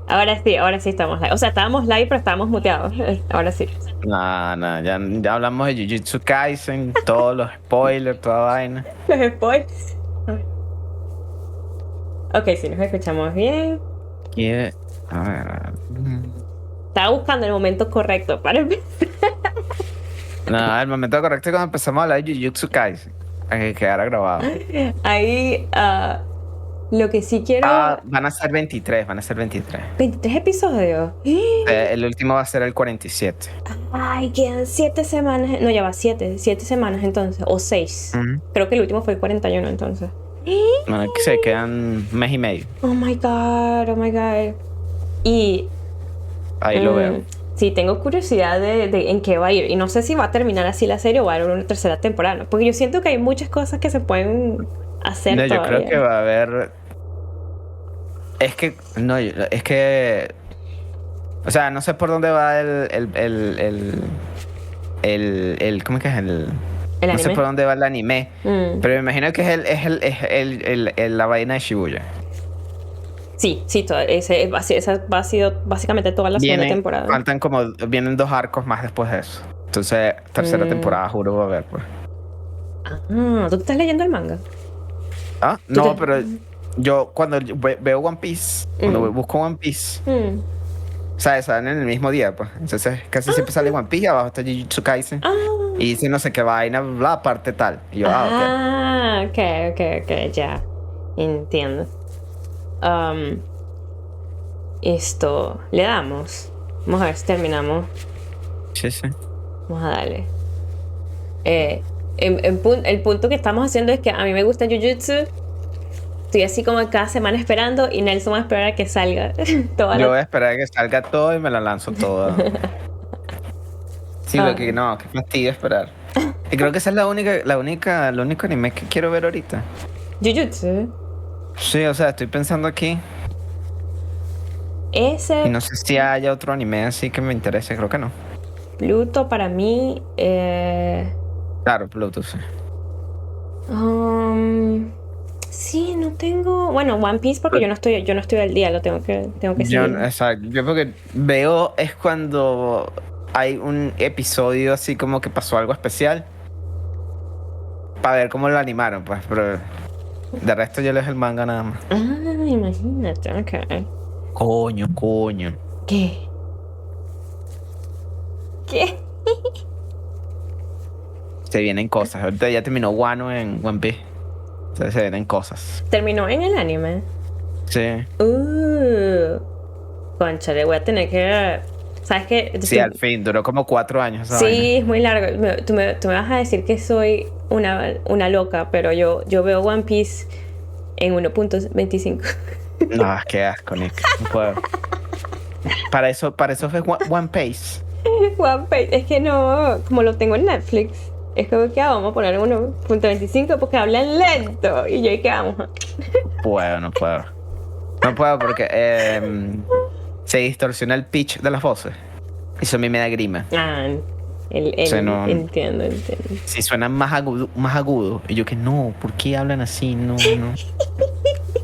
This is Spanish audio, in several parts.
Ahora sí estamos live. O sea, estábamos live, pero estábamos muteados. Ahora sí. No, ya hablamos de Jujutsu Kaisen, todos los spoilers, toda vaina. Los spoilers. Ok, sí, nos escuchamos bien. Y, a ver. Estaba buscando el momento correcto para empezar. No, el momento correcto es cuando empezamos a hablar de Jujutsu Kaisen. Para que quedara grabado. Ahí, lo que sí quiero. Van a ser 23, van a ser 23. 23 episodios. El último va a ser el 47. Ay, quedan 7 semanas. No, ya va, 7 semanas entonces. O 6. Creo que el último fue el 41 entonces. Bueno, que se quedan un mes y medio. Oh my god, oh my god. Y Ahí lo veo. sí, tengo curiosidad de en qué va a ir. Y no sé si va a terminar así la serie o va a haber una tercera temporada, ¿no? Porque yo siento que hay muchas cosas que se pueden hacer No, yo todavía. creo que va a haber. Es que. No, es que. O sea, no sé por dónde va ¿cómo es que es ¿El no anime? sé por dónde va el anime. Pero me imagino que es la vaina de Shibuya. Sí, esa ha sido básicamente toda la segunda temporada. Vienen 2 arcos más después de eso. Entonces, tercera temporada, juro, va a haber, pues. ¿Tú te estás leyendo el manga? No, pero yo cuando veo One Piece, cuando busco One Piece, o sea, salen en el mismo día, pues. Entonces, casi siempre sale One Piece, abajo está Jujutsu Kaisen. Y dice no sé qué vaina, bla, parte tal. Y yo, ok, ya. Entiendo. Esto, le damos. Vamos a ver si terminamos. Sí. Vamos a darle. El punto que estamos haciendo es que a mí me gusta Jujutsu. Estoy así como cada semana esperando y Nelson va a esperar a que salga. Yo voy a esperar a que salga todo y me la lanzo toda. Sí, porque no, qué fastidio esperar. Y creo que esa es el único anime que quiero ver ahorita. Jujutsu. Sí, o sea, estoy pensando aquí. Y no sé si haya otro anime así que me interese, creo que no. Pluto para mí. Claro, Pluto, sí. Sí, no tengo. Bueno, One Piece porque yo no estoy al día, lo tengo que seguir. Exacto. Yo porque veo es cuando hay un episodio así como que pasó algo especial. Para ver cómo lo animaron, pues, pero de resto yo leo el manga nada más. Imagínate, ok. Coño. ¿Qué? Se vienen cosas. Ahorita ya terminó Wano en One Piece. Entonces se vienen cosas. ¿Terminó en el anime? Sí. Concha, le voy a tener que. ¿Sabes qué? Sí, al fin. Duró como 4 años esa Sí, vaina. es muy largo. Tú me vas a decir que soy una loca, pero yo veo One Piece en 1.25. No, qué asco, Nick. No puedo. Para eso fue One Piece. One Piece, es que no, como lo tengo en Netflix, es como que vamos a poner 1.25 porque hablan lento. Y yo, ¿y qué vamos? No puedo. No puedo porque se distorsiona el pitch de las voces. Eso a mí me da grima. Entiendo. Si suenan más agudo. Y yo que no, ¿por qué hablan así? No.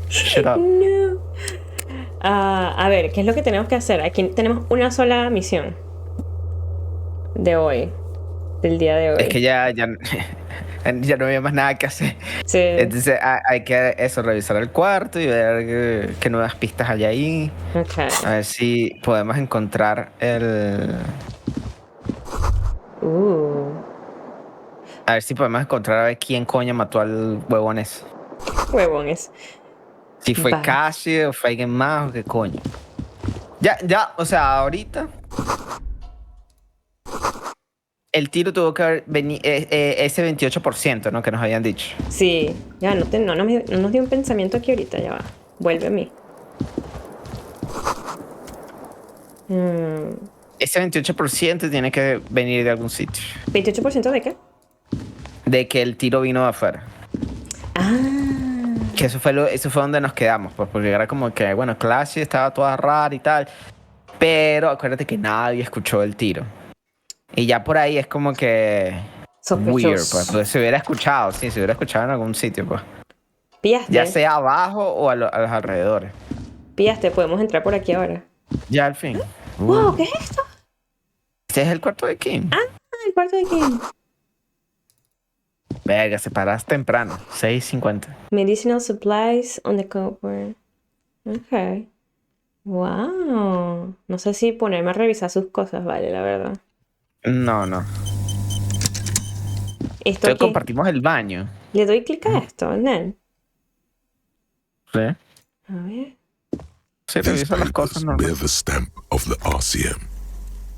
Shut up. No. A ver, ¿qué es lo que tenemos que hacer? Aquí tenemos una sola misión de hoy, del día de hoy. Es que ya no había más nada que hacer. Sí. Entonces hay que revisar el cuarto y ver qué nuevas pistas hay ahí. Okay. A ver si podemos encontrar a ver si podemos encontrar a ver quién coño mató al huevón ese. Huevones. Si fue Kashi o fue alguien más o qué coño. Ya, o sea, ahorita el tiro tuvo que haber venido ese 28%, ¿no? Que nos habían dicho. Sí, ya no nos dio un pensamiento aquí ahorita, ya va. Vuelve a mí. Ese 28% tiene que venir de algún sitio. ¿28% de qué? De que el tiro vino de afuera. Que eso fue donde nos quedamos, pues, porque era como que, bueno, Classy estaba toda rara y tal, pero acuérdate que nadie escuchó el tiro. Y ya por ahí es como que weird, pues se hubiera escuchado, sí, se hubiera escuchado en algún sitio, pues. ¿Pillaste? Ya sea abajo o a los alrededores. ¿Pillaste? Podemos entrar por aquí ahora. Ya al fin. Wow, ¿qué es esto? Este es el cuarto de Kim. Ah, el cuarto de Kim. Verga, se paras temprano. 6:50. Medicinal supplies on the cupboard. Ok. Wow. No sé si ponerme a revisar sus cosas, vale, la verdad. No. Esto Entonces aquí. compartimos el baño. Le doy clic a Ujú. esto, ¿no? Sí. A ver. Sí, These revisa las cosas papers bear normales. the stamp of the RCM.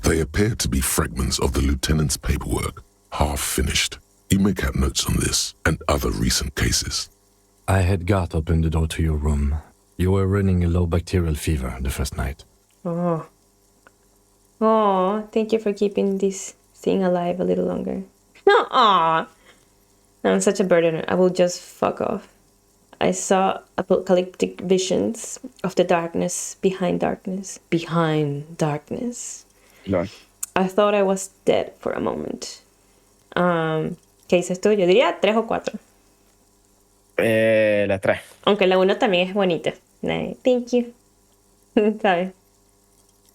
They appear to be fragments of the lieutenant's paperwork, half finished. You may have notes on this and other recent cases. I had Garth open the door to your room. You were running a low bacterial fever the first night. Oh. Oh, thank you for keeping this thing alive a little longer. No, aw. I'm such a burden. I will just fuck off. I saw apocalyptic visions of the darkness behind darkness. Behind darkness. Lol. I thought I was dead for a moment. ¿Qué dices tú? Yo diría 3 o 4. La 3. Aunque la 1 también es bonita. Thank you. ¿Sabes?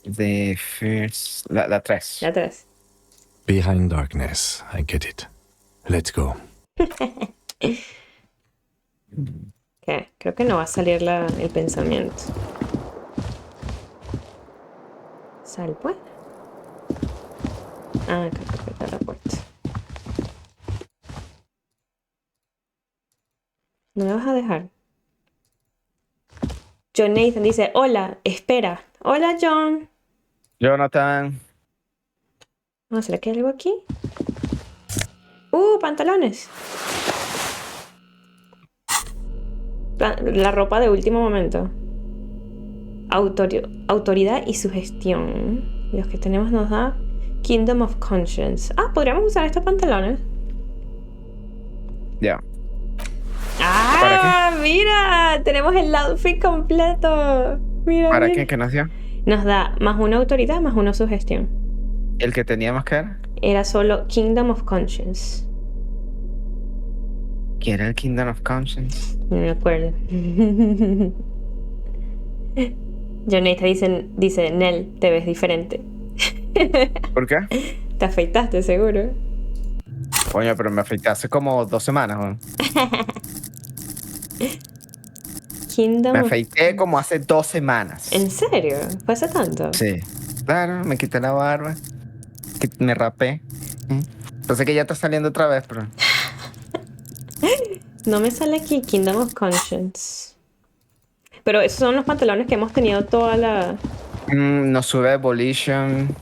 The first... La 3. La 3. Behind darkness, I get it. Let's go. ¿Qué? Creo que no va a salir el pensamiento. Sal, pues. Ah, creo que está la puerta. ¿No me vas a dejar? John Nathan dice, hola, espera. Hola, John. Jonathan. ¿Será que hay algo aquí? Pantalones. La ropa de último momento. Autoridad y sugestión. Los que tenemos nos da Kingdom of Conscience. Podríamos usar estos pantalones. Ya. ¡Ah! ¡Mira! Tenemos el outfit completo. Mira, ¿Para mira. qué? ¿Qué nos dio? Nos da más una autoridad, más una sugestión. El que teníamos que era. Era solo Kingdom of Conscience. ¿Qué era el Kingdom of Conscience? No me acuerdo. Jonathan dice, Nel, te ves diferente. ¿Por qué? Te afeitaste, seguro. Coño, pero me afeité hace como 2 semanas, weón. Kingdom Me of... afeité como hace 2 semanas. ¿En serio? ¿Fue hace tanto? Sí. Claro, me quité la barba. Me rapé. Entonces que ya está saliendo otra vez, pero... No me sale aquí Kingdom of Conscience. Pero esos son los pantalones que hemos tenido toda la... nos sube Evolution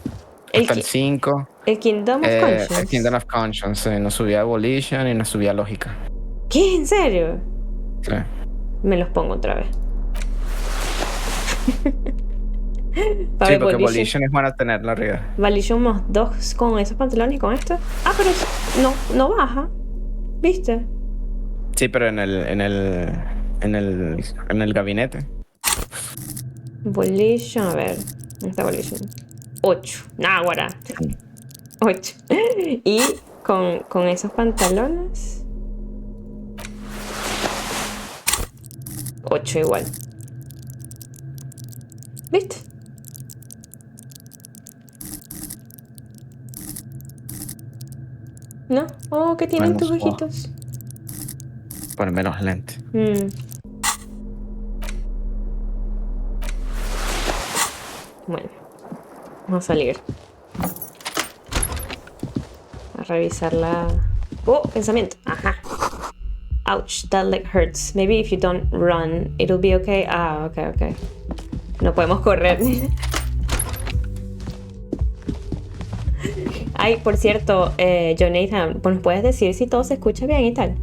hasta el 5. El Kingdom of Conscience. El Kingdom of Conscience. Nos subía Evolution y nos subía Lógica. ¿Qué? ¿En serio? Sí. Me los pongo otra vez. Sí, porque Evolution es bueno tenerlo arriba. Evolution más 2 con esos pantalones y con esto. Pero no baja. ¿Viste? Sí, pero en el gabinete. Evolution, a ver. ¿Dónde está Evolution? 8. Náguara. 8. Y con esos pantalones. 8 igual. ¿Viste? ¿No? ¿Qué tienen tus ojitos? Ponerme los lentes. Bueno, vamos a salir. A revisar la... pensamiento. Ajá. Ouch, that leg hurts. Maybe if you don't run, it'll be okay. Okay. No podemos correr. Ay, por cierto, Jonathan, ¿nos puedes decir si todo se escucha bien y tal?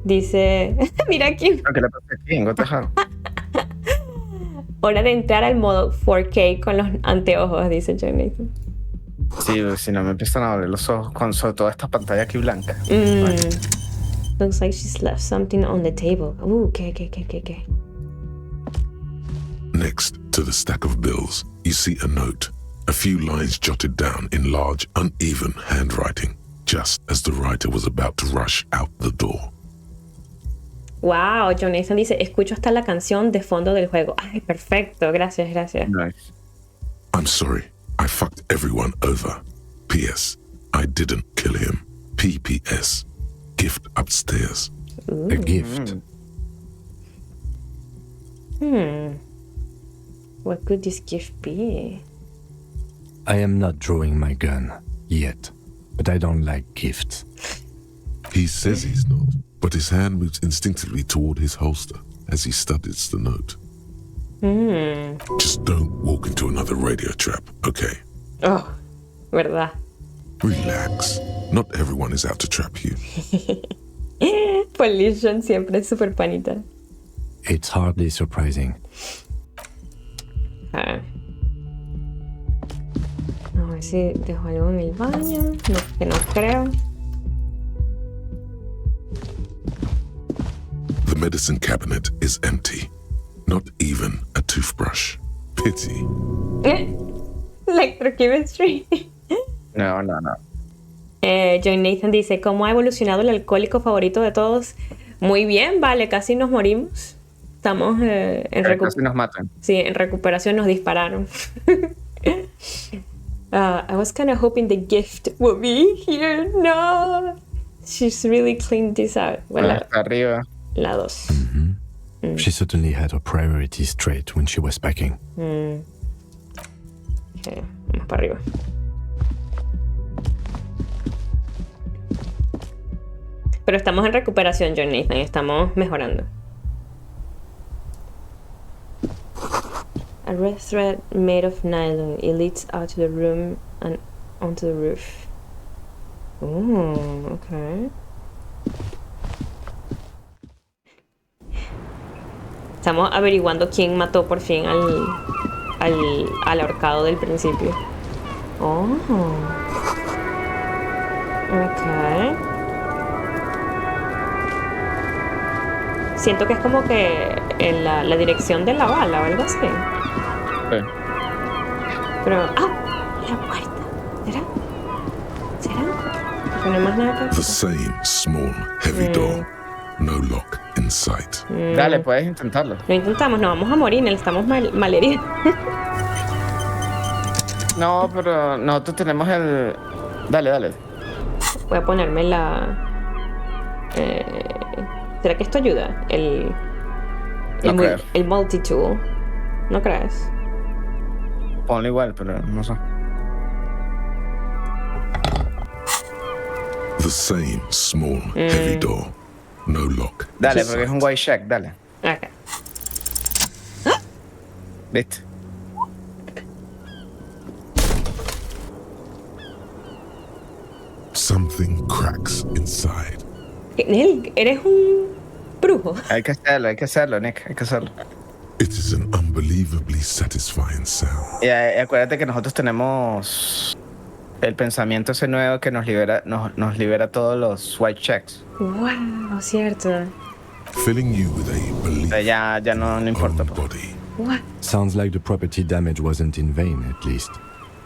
Dice... Mira aquí. ¿Qué le pasa aquí? ¿En Gotejado? Hora de entrar al modo 4K con los anteojos, dice Jonathan. Sí, si no me empiezan a doler los ojos con sobre todo esta pantalla aquí blanca. Looks like she's left something on the table. ¿Qué? Next to the stack of bills, you see a note. A few lines jotted down in large, uneven handwriting, just as the writer was about to rush out the door. Wow, Jonathan dice, escucho hasta la canción de fondo del juego. Ay, perfecto, gracias. Nice. I'm sorry. I fucked everyone over. P.S. I didn't kill him. P.P.S. Gift upstairs. A gift. What could this gift be? I am not drawing my gun yet, but I don't like gifts. He says he's not, but his hand moves instinctively toward his holster as he studies the note. Just don't walk into another radio trap, okay? Oh, ¿verdad? Relax. Not everyone is out to trap you. Pollution siempre es super panita. It's hardly surprising. A ver si dejo algo en el baño. No, que no creo. The medicine cabinet is empty. Not even a toothbrush. Pity. Electrochemistry. No. John Nathan dice, ¿cómo ha evolucionado el alcohólico favorito de todos? Muy bien, vale, casi nos morimos. Estamos en Casi nos matan. Sí, en recuperación nos dispararon. I was kind of hoping the gift would be here. No. She's really cleaned this out. Bueno, Hasta arriba. la 2. She certainly had her priorities straight when she was packing. Okay, vamos para arriba. Pero estamos en recuperación, John Nathan, y estamos mejorando. A red thread made of nylon. It leads out to the room and onto the roof. Oh, okay. Estamos averiguando quién mató por fin al ahorcado del principio. Oh. Okay. Siento que es como que en la dirección de la bala o algo así. Sí. Pero... ¡ah! La puerta. ¿Será? Porque no hay más nada que... The same small, heavy door. No lock in sight. Dale, puedes intentarlo. Lo intentamos, no vamos a morir, estamos malheridos. No, pero nosotros tenemos el... Dale. Voy a ponerme la... ¿Será que esto ayuda? No creo. El multi-tool. ¿No crees? Ponlo igual, pero no sé. The same small, heavy door. No lock. Dale, in porque es sight. un white check, dale. Ok. ¿Viste? Something cracks inside. Nel, eres un brujo. Hay que hacerlo, Nick, hay que hacerlo. It is an unbelievably satisfying sound. Y acuérdate que nosotros tenemos el pensamiento ese nuevo que nos libera todos los white checks. Wow, cierto. Filling you with a O belief sea, ya no importa. own Pues. body. What? Sounds like the property damage wasn't in vain, at least.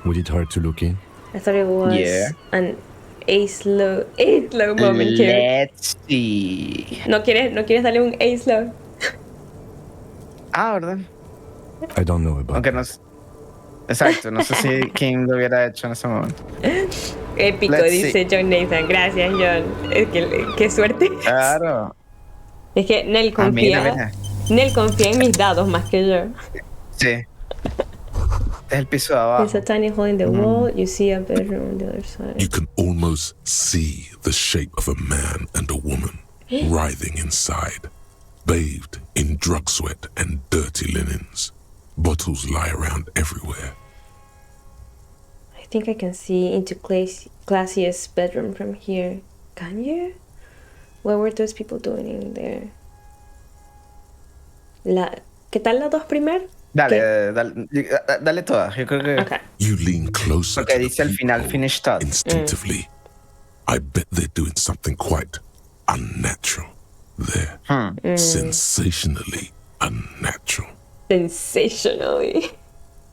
Would it hurt to look in? I thought it was Yeah. an slow moment here. Let's see. ¿No quieres darle un slow? Ah, ¿verdad? I don't know about Aunque no sé. Exacto, no sé si King lo hubiera hecho en ese momento. Épico, Let's dice see. John Nathan. Gracias, John. Es que, qué suerte. Claro. Es que Nel Ah, mira, confía. mira. Nel confía en mis dados más que yo. Sí. Es el piso de abajo. There's a tiny hole in the wall. You see a bedroom on the other side. You can almost see the shape of a man and a woman writhing inside, bathed in drug sweat and dirty linens. Bottles lie around everywhere. I think I can see into Classia's bedroom from here. Can you? What were those people doing in there? ¿Qué tal las dos primero? Dale todas. Yo creo que... Okay. You lean closer Porque to the dice al final people finish thought. instinctively. I bet they're doing something quite unnatural. They're sensationally unnatural. Sensationally.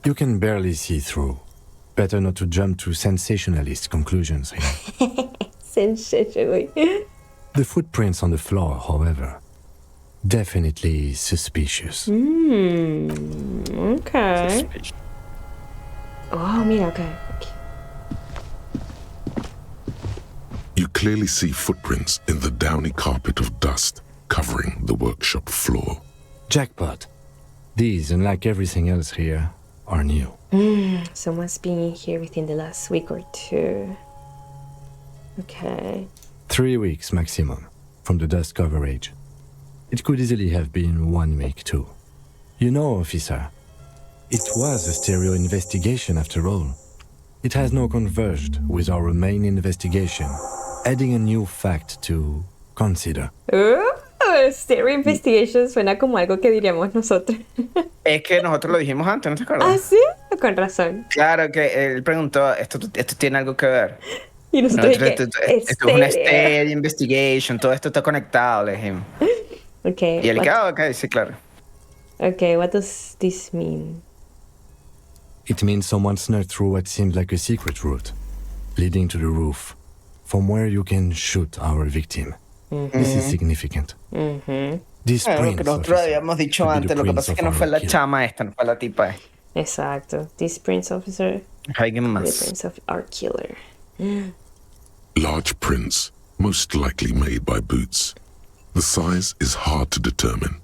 You can barely see through. Better not to jump to sensationalist conclusions here. Sensationally. The footprints on the floor, however, Definitely suspicious. Okay. Oh, mira, okay. You clearly see footprints in the downy carpet of dust covering the workshop floor. Jackpot. These, unlike everything else here, are new. Someone's been in here within the last week or two. Okay. 3 weeks maximum from the dust coverage. It could easily have been 1 week too. You know, officer, it was a stereo investigation after all. It has now converged with our main investigation, adding a new fact to consider. Stereo investigation suena como algo que diríamos nosotros. Es que nosotros lo dijimos antes, ¿no te acuerdas? ¿Ah, sí? Con razón. Claro que él preguntó, ¿esto tiene algo que ver? Y nosotros Esto es una stereo investigation, todo esto está conectado, le dijimos. Okay. Y él quedó, ok, sí, claro. Okay, what does this mean? It means someone snuck through what seems like a secret route, leading to the roof, from where you can shoot our victim. This is significant. This Lo prince, que nosotros officer, habíamos dicho could be antes, the lo que prince pasa es que of no fue our la killer. chama esta, no fue la tipa esta. Exacto. This prince officer, Alguien the más. prince of our killer. Large prints, most likely made by boots. The size is hard to determine.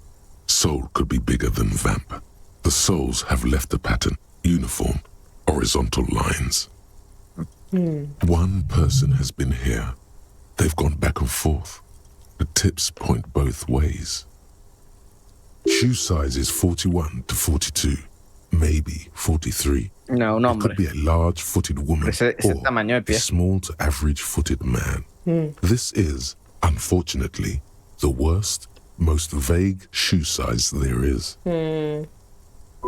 Sole could be bigger than vamp. The soles have left a pattern, uniform, horizontal lines. One person has been here. They've gone back and forth. The tips point both ways. Shoe size is 41 to 42, maybe 43. No, un It hombre. could be a large-footed woman Ese tamaño de or a pie. small to average-footed man. This is, unfortunately, the worst, most vague shoe size there is.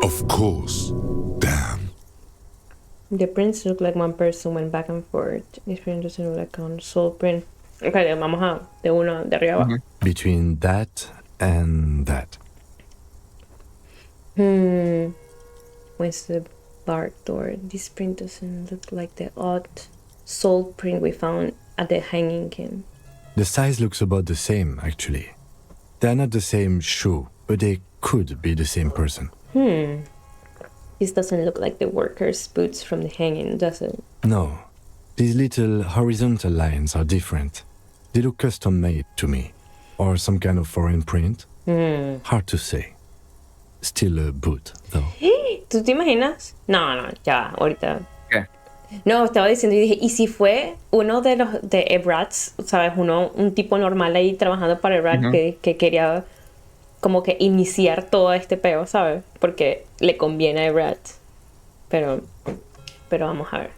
Of course. Damn. The prints look like one person went back and forth. This print doesn't look like a soul print. Okay, vamos a de uno de arriba abajo. Between that and that. Where's the bark door? This print doesn't look like the odd soul print we found at the hanging camp. The size looks about the same, actually. They're not the same shoe, but they could be the same person. This doesn't look like the workers' boots from the hanging, does it? No, these little horizontal lines are different. They look custom-made to me. Or some kind of foreign print. Hard to say. Still a boot, though. ¿Tú te imaginas? No, ya, ahorita. ¿Qué? No, estaba diciendo y dije, ¿y si fue uno de los de Ebrats, sabes? Un tipo normal ahí trabajando para Ebrat que quería como que iniciar todo este peo, ¿sabes? Porque le conviene a Ebrat. Pero vamos a ver.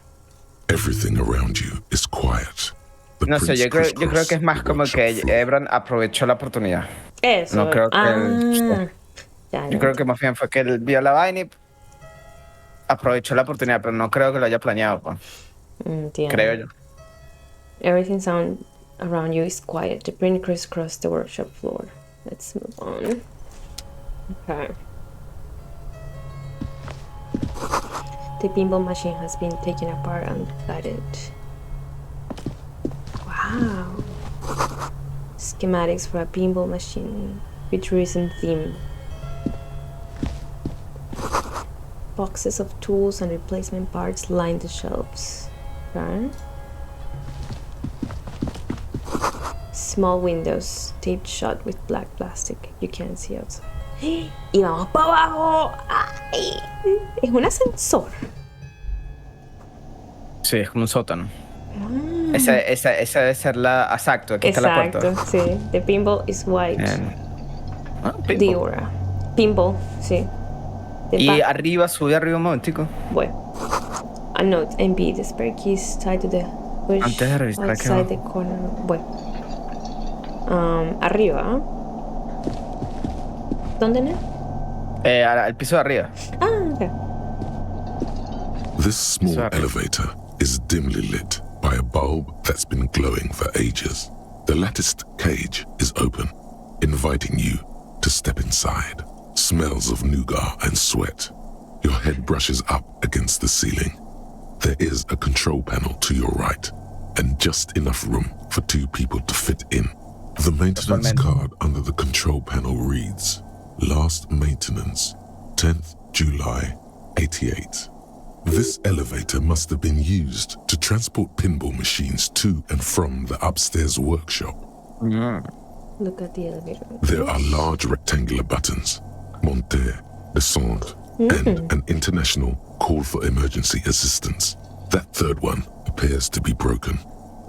Everything around you is quiet. The No sé, prints yo creo crisscross que es más the como workshop que floor. Ebran aprovechó la oportunidad. Eso. No creo que... Ya, Yo creo que más bien fue que él vio la vaina y aprovechó la oportunidad, pero no creo que lo haya planeado, pues. entiendo. Creo yo. Everything sound around you is quiet. The print crisscrossed the workshop floor. Let's move on. Okay. The pinball machine has been taken apart and gutted. Wow. Schematics for a pinball machine with recent theme. Boxes of tools and replacement parts line the shelves. Okay. Small windows taped shut with black plastic. You can't see outside. Y vamos para abajo. ¡Ay! Es un ascensor. Sí, es como un sótano. Esa debe ser la... Exacto, aquí está la Exacto, puerta. sí. The pinball is white. Pinball. The aura. Pinball, sí. The Y back- arriba, sube arriba un momentico. Bueno. A note, NB, the spare key is tied to the bush Antes de revisar aquí outside the abajo. corner. Bueno. Arriba. ¿Dónde no? Al piso de arriba. Ah, ok. This small Sorry. elevator is dimly lit by a bulb that's been glowing for ages. The latticed cage is open, inviting you to step inside. Smells of nougat and sweat. Your head brushes up against the ceiling. There is a control panel to your right, and just enough room for two people to fit in The maintenance Totalmente. card under the control panel reads, Last maintenance, 10th July, 88. This elevator must have been used to transport pinball machines to and from the upstairs workshop. Look at the elevator. There are large rectangular buttons, monter, descendre, and an international call for emergency assistance. That third one appears to be broken.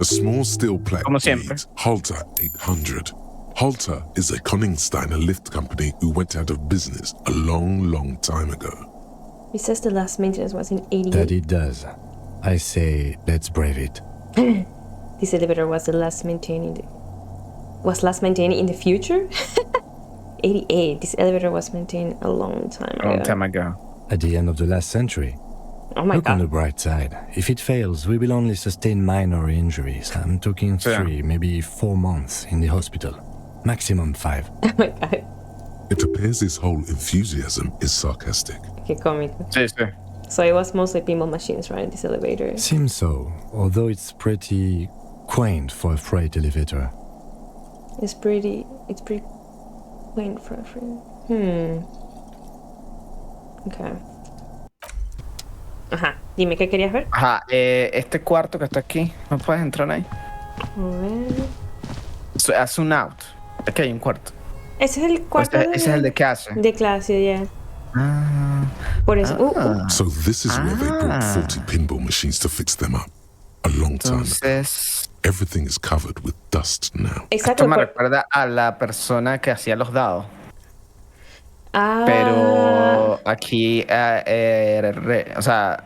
A small steel plaque Como siempre. reads, Halter 800. Halter is a Koningsteiner lift company who went out of business a long time ago. It says the last maintenance was in 88. That it does. I say, let's brave it. This elevator was the last maintained in the future? 88. This elevator was maintained a long time A long ago. time ago. At the end of the last century. Oh my Look on the god. bright side. If it fails, we will only sustain minor injuries. I'm talking 3, maybe 4 months in the hospital. Maximum 5. Oh my god. It appears his whole enthusiasm is sarcastic. Qué cómico. Sí, sí. So it was mostly pinball machines, right? This elevator. Seems so, although it's pretty quaint for a freight elevator. It's pretty quaint for a friend. Okay. Ajá. Dime, ¿qué querías ver? Ajá, este cuarto que está aquí, ¿no puedes entrar ahí? A ver. Haz un out. Aquí hay un cuarto. Ese es el cuarto Ese es el de clase. de clase, ya. Ah. Por eso. So this is where they brought faulty pinball machines to fix them up. A long time ago. Entonces, Everything is covered with dust now. Exacto. esto me recuerda a la persona que hacía los dados. Ah. Pero aquí, o sea,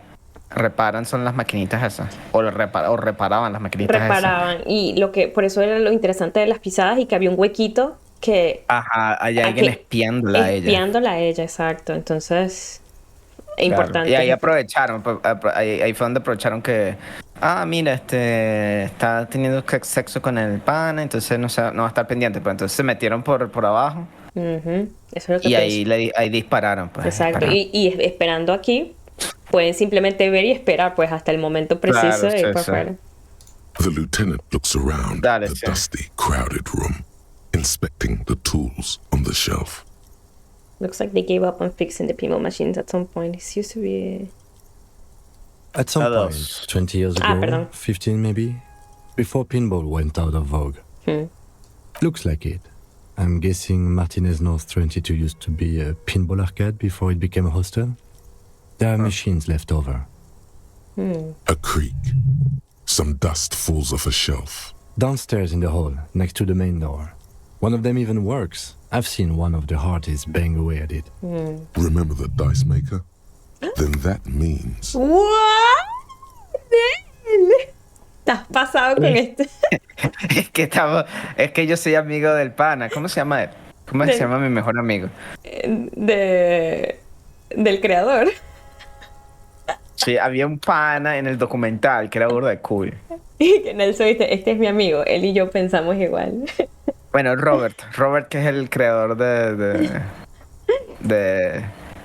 reparan son las maquinitas esas. O reparaban las maquinitas Reparaban. Y por eso era lo interesante de las pisadas y que había un huequito que. esas. Ajá, hay alguien espiándola a ella. Espiándola a ella, exacto. Entonces, Claro. importante. Y ahí aprovecharon, ahí fue donde aprovecharon que, mira, está teniendo sexo con el pana, entonces no va a estar pendiente, pero entonces se metieron por abajo Ujú. Eso es lo que y pienso. ahí dispararon. Pues, Exacto. dispararon. Y esperando aquí, pueden simplemente ver y esperar pues hasta el momento preciso Claro, de ir sí, para sí. afuera. The lieutenant looks around Dale, the sí. dusty, crowded room, inspecting the tools on the shelf. Looks like they gave up on fixing the pinball machines at some point. It used to be. At some Others. point, 20 years Ah, ago, perdón. 15 maybe, before pinball went out of vogue. Looks like it. I'm guessing Martinez North 22 used to be a pinball arcade before it became a hostel. There are machines left over. A creak. Some dust falls off a shelf. Downstairs in the hall, next to the main door. One of them even works. I've seen one of the hearties bang away at it. Remember the dice maker? Then that means ¿What? ¿Estás pasado con este? Es que yo soy amigo del pana. ¿Cómo se llama él? ¿Cómo se llama mi mejor amigo? Del creador. Sí, había un pana en el documental que era burda de cool. Y que Nelson dice, este es mi amigo. Él y yo pensamos igual. Bueno, Robert que es el creador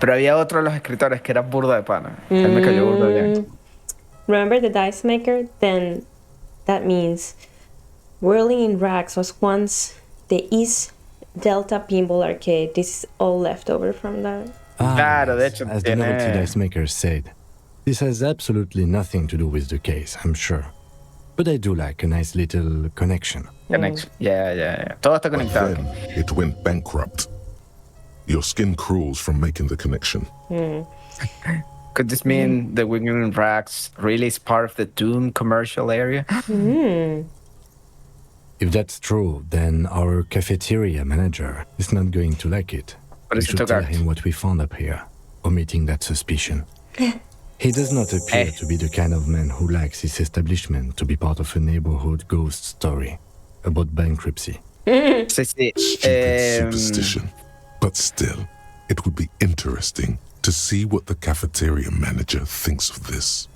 pero había otro de los escritores que era burda de pana. Él me cayó burda bien. Remember the dice maker? Then that means Whirling in Rags was once the East Delta Pinball Arcade. This is all left over from that. Claro, de yes, hecho, as the novelty tiene... dice makers said. This has absolutely nothing to do with the case, I'm sure. But I do like a nice little connection. Connection. Yeah. Todo está but conectado. then it went bankrupt. Your skin crawls from making the connection. Could this mean the Wiggling Racks really is part of the Doom commercial area? If that's true, then our cafeteria manager is not going to like it. But We it's should too tell dark. him what we found up here, omitting that suspicion. He does not appear to be the kind of man who likes his establishment to be part of a neighborhood ghost story about bankruptcy. Sí, sí. Stupid superstition. But still, it would be interesting to see what the cafeteria manager thinks of this.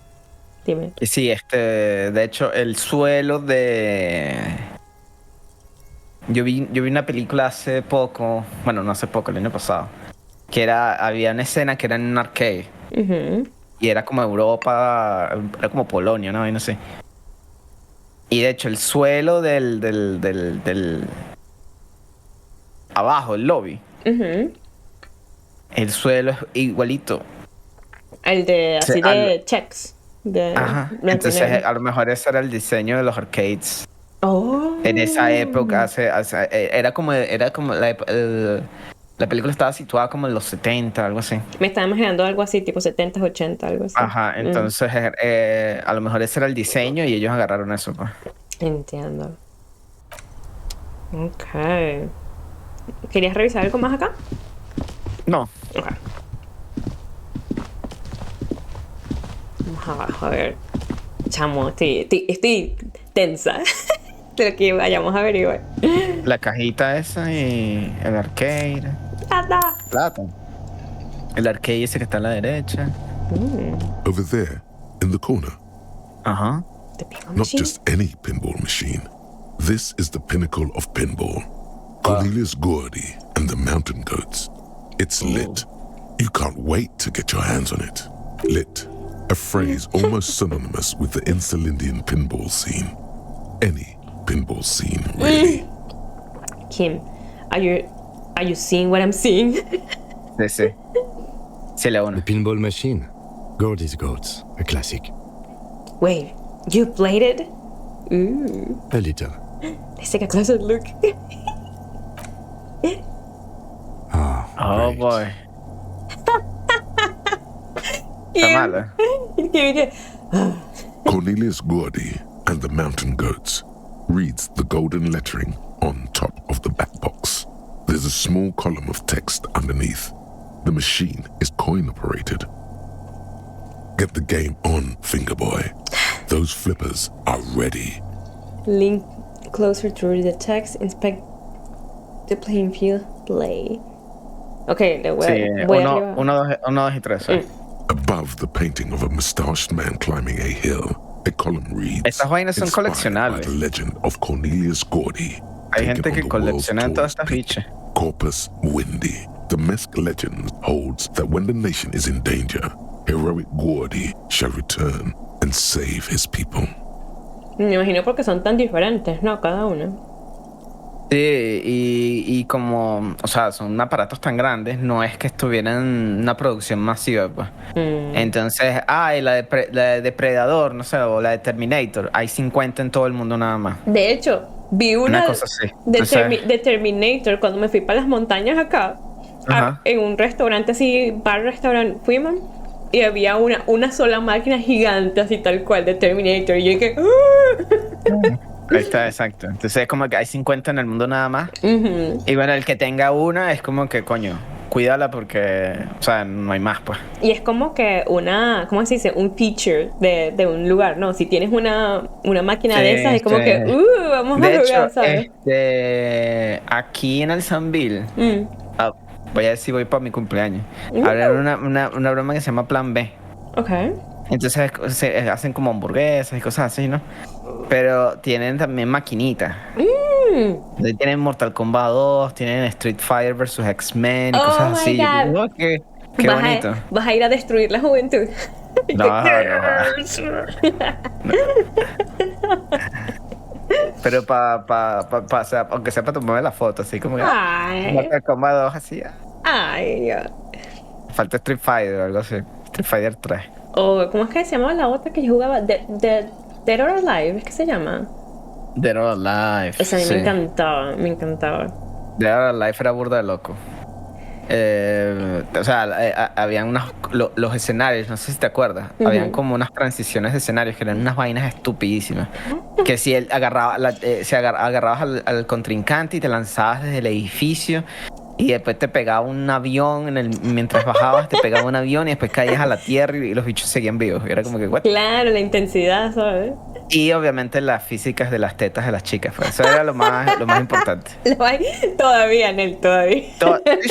Dime. Y sí, de hecho, el suelo de... Yo vi una película hace poco, bueno, no hace poco, el año pasado, que había una escena que era en un arcade. Y era como Europa, era como Polonia, ¿no? Y no sé. Y de hecho, el suelo del abajo, el lobby, el suelo es igualito. El de Sí, así de checks. Ajá. Blanco y Entonces, negro. a lo mejor ese era el diseño de los arcades. Oh. En esa época, era como la película estaba situada como en los 70, algo así. Me estaba imaginando algo así, tipo 70, 80, algo así. Ajá, entonces a lo mejor ese era el diseño y ellos agarraron eso, pues. Entiendo. Ok. ¿Querías revisar algo más acá? No. Ok. Vamos abajo, a ver. Chamo, estoy tensa de lo que vayamos a averiguar. La cajita esa y el arcade. Plata. El arcade ese que está a la derecha. Over there, in the corner, Ajá. The pinball not machine? just any pinball machine. This is the pinnacle of pinball. Cornelius Gordy and the Mountain Goats. It's lit. You can't wait to get your hands on it. Lit, a phrase almost synonymous with the Insulindian pinball scene. Any pinball scene, really. Kim, are you seeing what I'm seeing? Sí. Sí, la The uno. pinball machine. Gordy's Goats, a classic. Wait, you played it? Ooh. A little. Let's take a closer look. Oh, Great. boy. Está mala. Cornelius Gordy and the Mountain Goats reads the golden lettering on top of the back box. There's a small column of text underneath. The machine is coin operated. Get the game on, finger boy. Those flippers are ready. Link closer to read the text. Inspect the playing field. Play. Okay, Sí, voy arriba. uno, dos y tres. Sí. Above the painting of a mustached man climbing a hill, a column reads, Estas vainas son "Inspired by coleccionables. the legend of Cornelius Gordy. Hay taken gente on que the world's colecciona todas tallest estas peak, bichas. Corpus Windy. The Mesk legend holds that when the nation is in danger, heroic Gordy shall return and save his people. Me imagino porque son tan diferentes, ¿no? Cada uno. Sí, y como, o sea, son aparatos tan grandes, no es que estuvieran en una producción masiva, pues. Entonces, y la de Depredador, no sé, o la de Terminator, hay 50 en todo el mundo nada más. De hecho, vi Una una cosa así. de, Entonces- de Terminator cuando me fui para las montañas acá. Ajá. En un restaurante así, bar-restaurante, fuimos. Y había una sola máquina gigante, así tal cual, de Terminator. Y yo dije, Ahí está, exacto. Entonces es como que hay 50 en el mundo nada más. Y bueno, el que tenga una es como que, coño, cuídala porque, o sea, no hay más, pues. Y es como que ¿cómo se dice? Un feature de un lugar, ¿no? Si tienes una máquina de esas, es como Sí. que, vamos De a hecho, jugar, ¿sabes? aquí en el Sanville, Mm. voy a decir, voy para mi cumpleaños. Habrá una broma que se llama Plan B. Ok. Entonces se hacen como hamburguesas y cosas así, ¿no? Pero tienen también maquinitas. Entonces, tienen Mortal Kombat 2, tienen Street Fighter vs X-Men y Oh cosas my así. Yo God. digo, "Oh, qué bonito". Vas a ir a destruir la juventud. No. Pero o sea, aunque sea para tomarme la foto, así como que Ay. Mortal Kombat 2, así. Ay, Dios. Falta Street Fighter o algo así. Street Fighter 3. O, ¿cómo es que se llamaba la otra que yo jugaba? Dead or Alive, ¿es que se llama? Dead or Alive. Esa a mí sí. me encantaba. Dead or Alive era burda de loco. O sea, habían los escenarios, no sé si te acuerdas, habían como unas transiciones de escenarios que eran unas vainas estupidísimas. Que si él agarrabas al contrincante y te lanzabas desde el edificio y después te pegaba un avión mientras bajabas, te pegaba un avión y después caías a la tierra y los bichos seguían vivos. Y era como que, ¿what? Claro, la intensidad, ¿sabes? Y obviamente las físicas de las tetas de las chicas, pues. Eso era lo más importante. Todavía, Nel, todavía.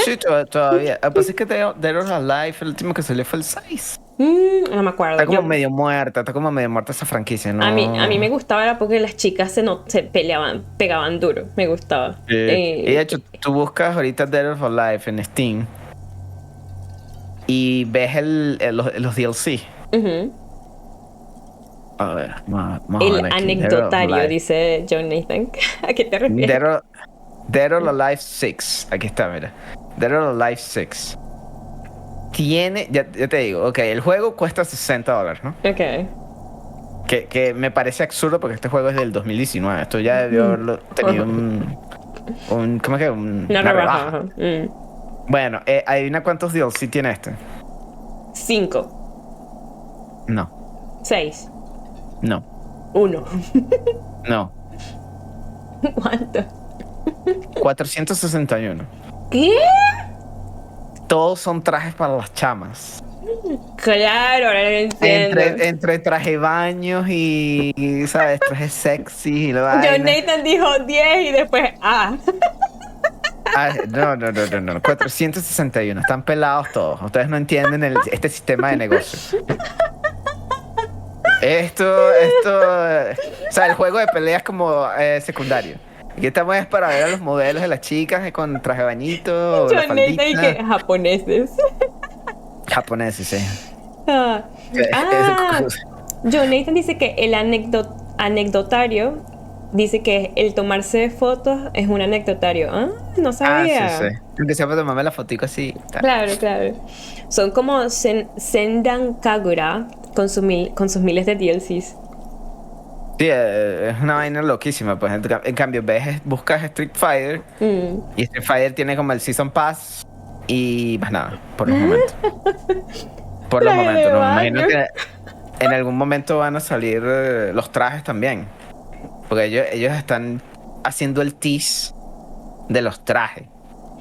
Sí, todavía. Lo que pasa es que Dead or Alive, el último que salió fue el 6. No me acuerdo. Está como medio muerta esa franquicia, ¿no? A mí me gustaba era porque las chicas se pegaban duro. Me gustaba. Y de hecho, tú buscas ahorita Dead or Alive en Steam y ves los DLC. Ujú. A ver, vamos a El ver aquí. anecdotario, dice John Nathan. ¿A qué te refieres? Dead or Alive 6. Aquí está, mira. Dead or Alive 6. Tiene, ya te digo, ok, el juego cuesta $60, ¿no? Ok. Que me parece absurdo porque este juego es del 2019. Esto ya debió haberlo tenido ¿cómo es que? Una Una rebaja. rebaja. Ajá. Bueno, adivina cuántos DLC tiene este. 5. No, 6. no, 1. no. ¿Cuánto? 461. ¿Qué? Todos son trajes para las chamas. Claro, ahora lo entiendo. Entre traje baños y, ¿sabes? Traje sexy y la John vaina. Nathan dijo 10 y después No. 461. Están pelados todos. Ustedes no entienden este sistema de negocio. O sea, el juego de pelea es como secundario. Aquí estamos es para ver a los modelos de las chicas con traje bañito, la John Nathan y que faldita. japoneses. Japoneses, sí. Ah, John Nathan dice que el anecdotario dice que el tomarse fotos es un anecdotario. No sabía. Sí. Aunque sea para tomarme la fotico así. Tal. Claro. Son como Sendan Kagura con sus miles de DLCs. Sí, es una vaina loquísima. Pues en cambio, buscas Street Fighter y Street Fighter tiene como el Season Pass y más nada, por los momentos. Por los Traje de momentos, ¿no? Me baño. imagino que en algún momento van a salir los trajes también. Porque ellos están haciendo el tease de los trajes.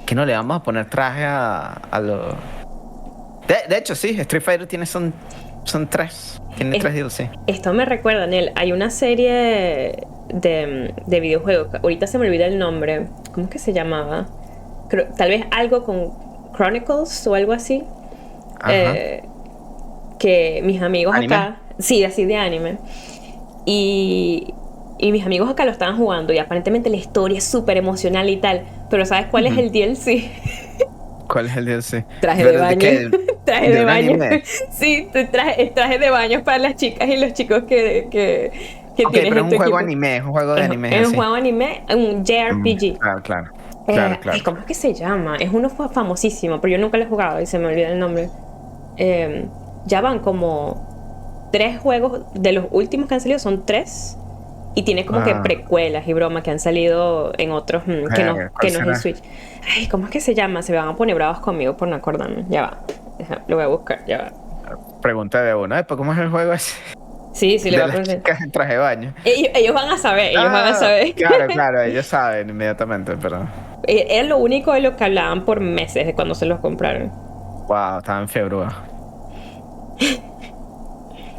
Que no le vamos a poner traje a los... De hecho, sí, Street Fighter tiene son 3. Tiene 3 DLC. Esto me recuerda, Nel, hay una serie de videojuegos, ahorita se me olvida el nombre, ¿cómo es que se llamaba? Tal vez algo con Chronicles o algo así. Que mis amigos ¿Anime? acá, sí, así de anime, y mis amigos acá lo estaban jugando y aparentemente la historia es súper emocional y tal, pero ¿sabes cuál es el DLC? ¿Cuál es el DLC? Traje de baño. Traje de un baño. anime? Sí, traje de baño para las chicas y los chicos que Ok, tienes pero en es tu un juego equipo. anime, es un juego de anime. Es un así. juego anime, un JRPG. Claro. Ay, ¿cómo es que se llama? Es uno famosísimo, pero yo nunca lo he jugado y se me olvida el nombre. Ya van como 3 juegos, de los últimos que han salido son 3. Y tiene como que precuelas y bromas que han salido en otros que no es en Switch. Ay, ¿cómo es que se llama? Se van a poner bravos conmigo por no acordarme. Ya va. Lo voy a buscar, ya va. Pregunta de uno, ¿cómo es el juego ese? Sí, le De voy a las preguntar. chicas en traje de baño. Ellos van a saber, ellos van a saber. Claro, ellos saben inmediatamente, pero... Era lo único de lo que hablaban por meses de cuando se los compraron. Wow, estaban februdo.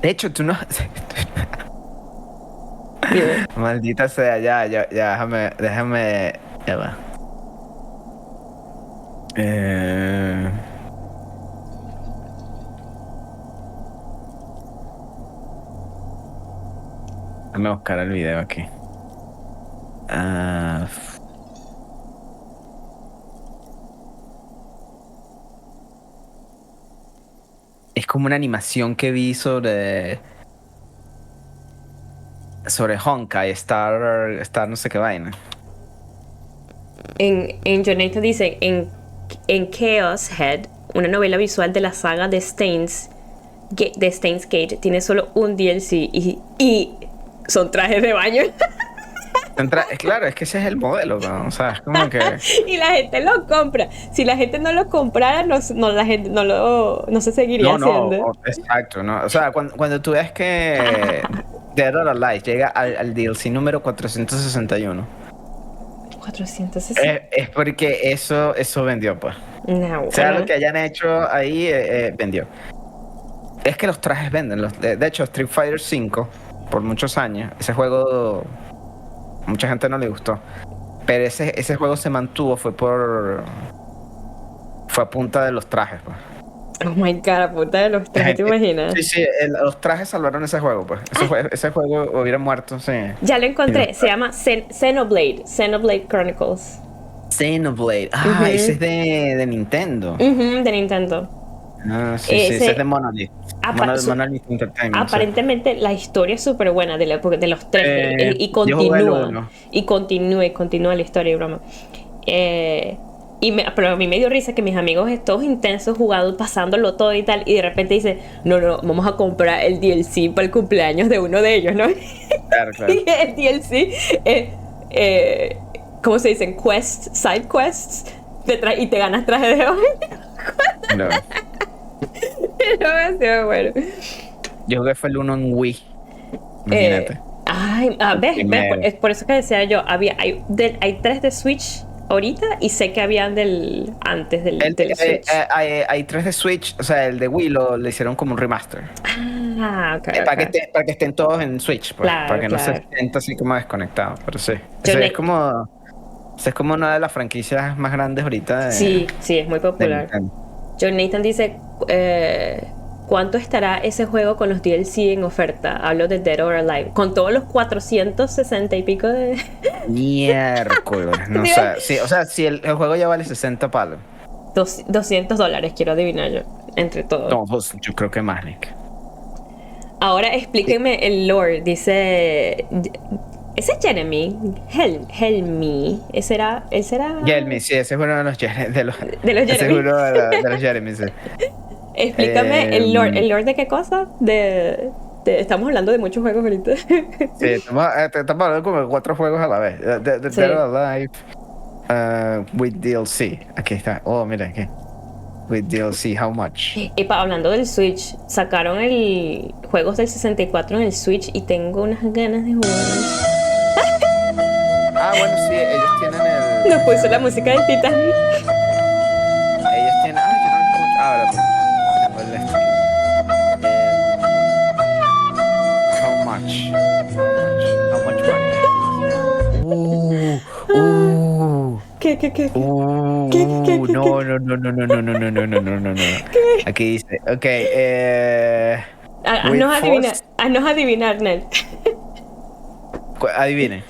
De hecho, tú no... Dime. Maldita sea, ya, déjame... Ya va. Déjame buscar el video aquí. Es como una animación que vi sobre Honkai, Star no sé qué vaina. En Jonathan dice, en Chaos Head, una novela visual de la saga de Steins Gate, tiene solo un DLC y son trajes de baño. Claro, es que ese es el modelo, ¿no? O sea, es como que... Y la gente lo compra. Si la gente no lo comprara, la gente no se seguiría haciendo. Exacto, ¿no? O sea, cuando tú ves que Dead or Alive llega al DLC número 461. 460. Es porque eso vendió, pues. No, O sea, lo que hayan hecho ahí vendió. Es que los trajes venden. De hecho, Street Fighter 5, por muchos años, ese juego, mucha gente no le gustó. Pero ese juego se mantuvo, fue a punta de los trajes, pues. Oh my god, a punta de los trajes, ¿te imaginas? Sí, los trajes salvaron ese juego, pues. Ese juego hubiera muerto, sí. Ya lo encontré, se llama Xenoblade Chronicles. Xenoblade. Ese es de Nintendo. De Nintendo. Ah, sí, sí, ese es de Monolith. Monolith Entertainment. Sí. Aparentemente la historia es súper buena de los tres y Yo jugué el continúa. 1. Y continúa la historia y broma. Pero a mí me dio risa que mis amigos todos intensos jugando, pasándolo todo y tal, y de repente dice, no, vamos a comprar el DLC para el cumpleaños de uno de ellos, ¿no? Claro, claro. Y el DLC ¿cómo se dicen? Side quests, y te ganas traje de hoy. No. Demasiado bueno. Yo jugué fue el 1 en Wii. Imagínate. ¿Ves? Es por eso que decía yo, hay 3 de Switch ahorita y sé que habían antes del Switch. Hay 3 de Switch, o sea, el de Wii le hicieron como un remaster. Okay, para que estén todos en Switch, pues, claro, para que no se claro. sienta así como desconectado. Pero sí. Es como una de las franquicias más grandes ahorita. Sí, es muy popular. John Nathan dice, ¿cuánto estará ese juego con los DLC en oferta? Hablo de Dead or Alive. Con todos los 460 y pico de... Miércoles. No sé. Sí, o sea, si el juego ya vale 60 palos. $200, quiero adivinar yo, entre todos. No, pues yo creo que más, Nick. Ahora explíquenme el lore. Dice... ¿Ese es Jeremy? Helmy. ¿Él será? Jeremy, sí, ese es uno de los Jeremy. Ese es uno de los Jeremy, sí. Explícame el lore. ¿El lore de qué cosa? Estamos hablando de muchos juegos ahorita. Sí, estamos hablando como de 4 juegos a la vez. Sí. Dead or Alive with DLC. Aquí está. Oh, mira aquí. With DLC, how much? Y hablando del Switch, sacaron juegos del 64 en el Switch y tengo unas ganas de jugar. Bueno, sí, ellos tienen el... Nos puso la música del Titanic. Ellos tienen... yo no lo escucho. Ahora tengo el how much money? ¿Qué? No. Aquí dice, ok, haznos adivinar, Nel. Adivine.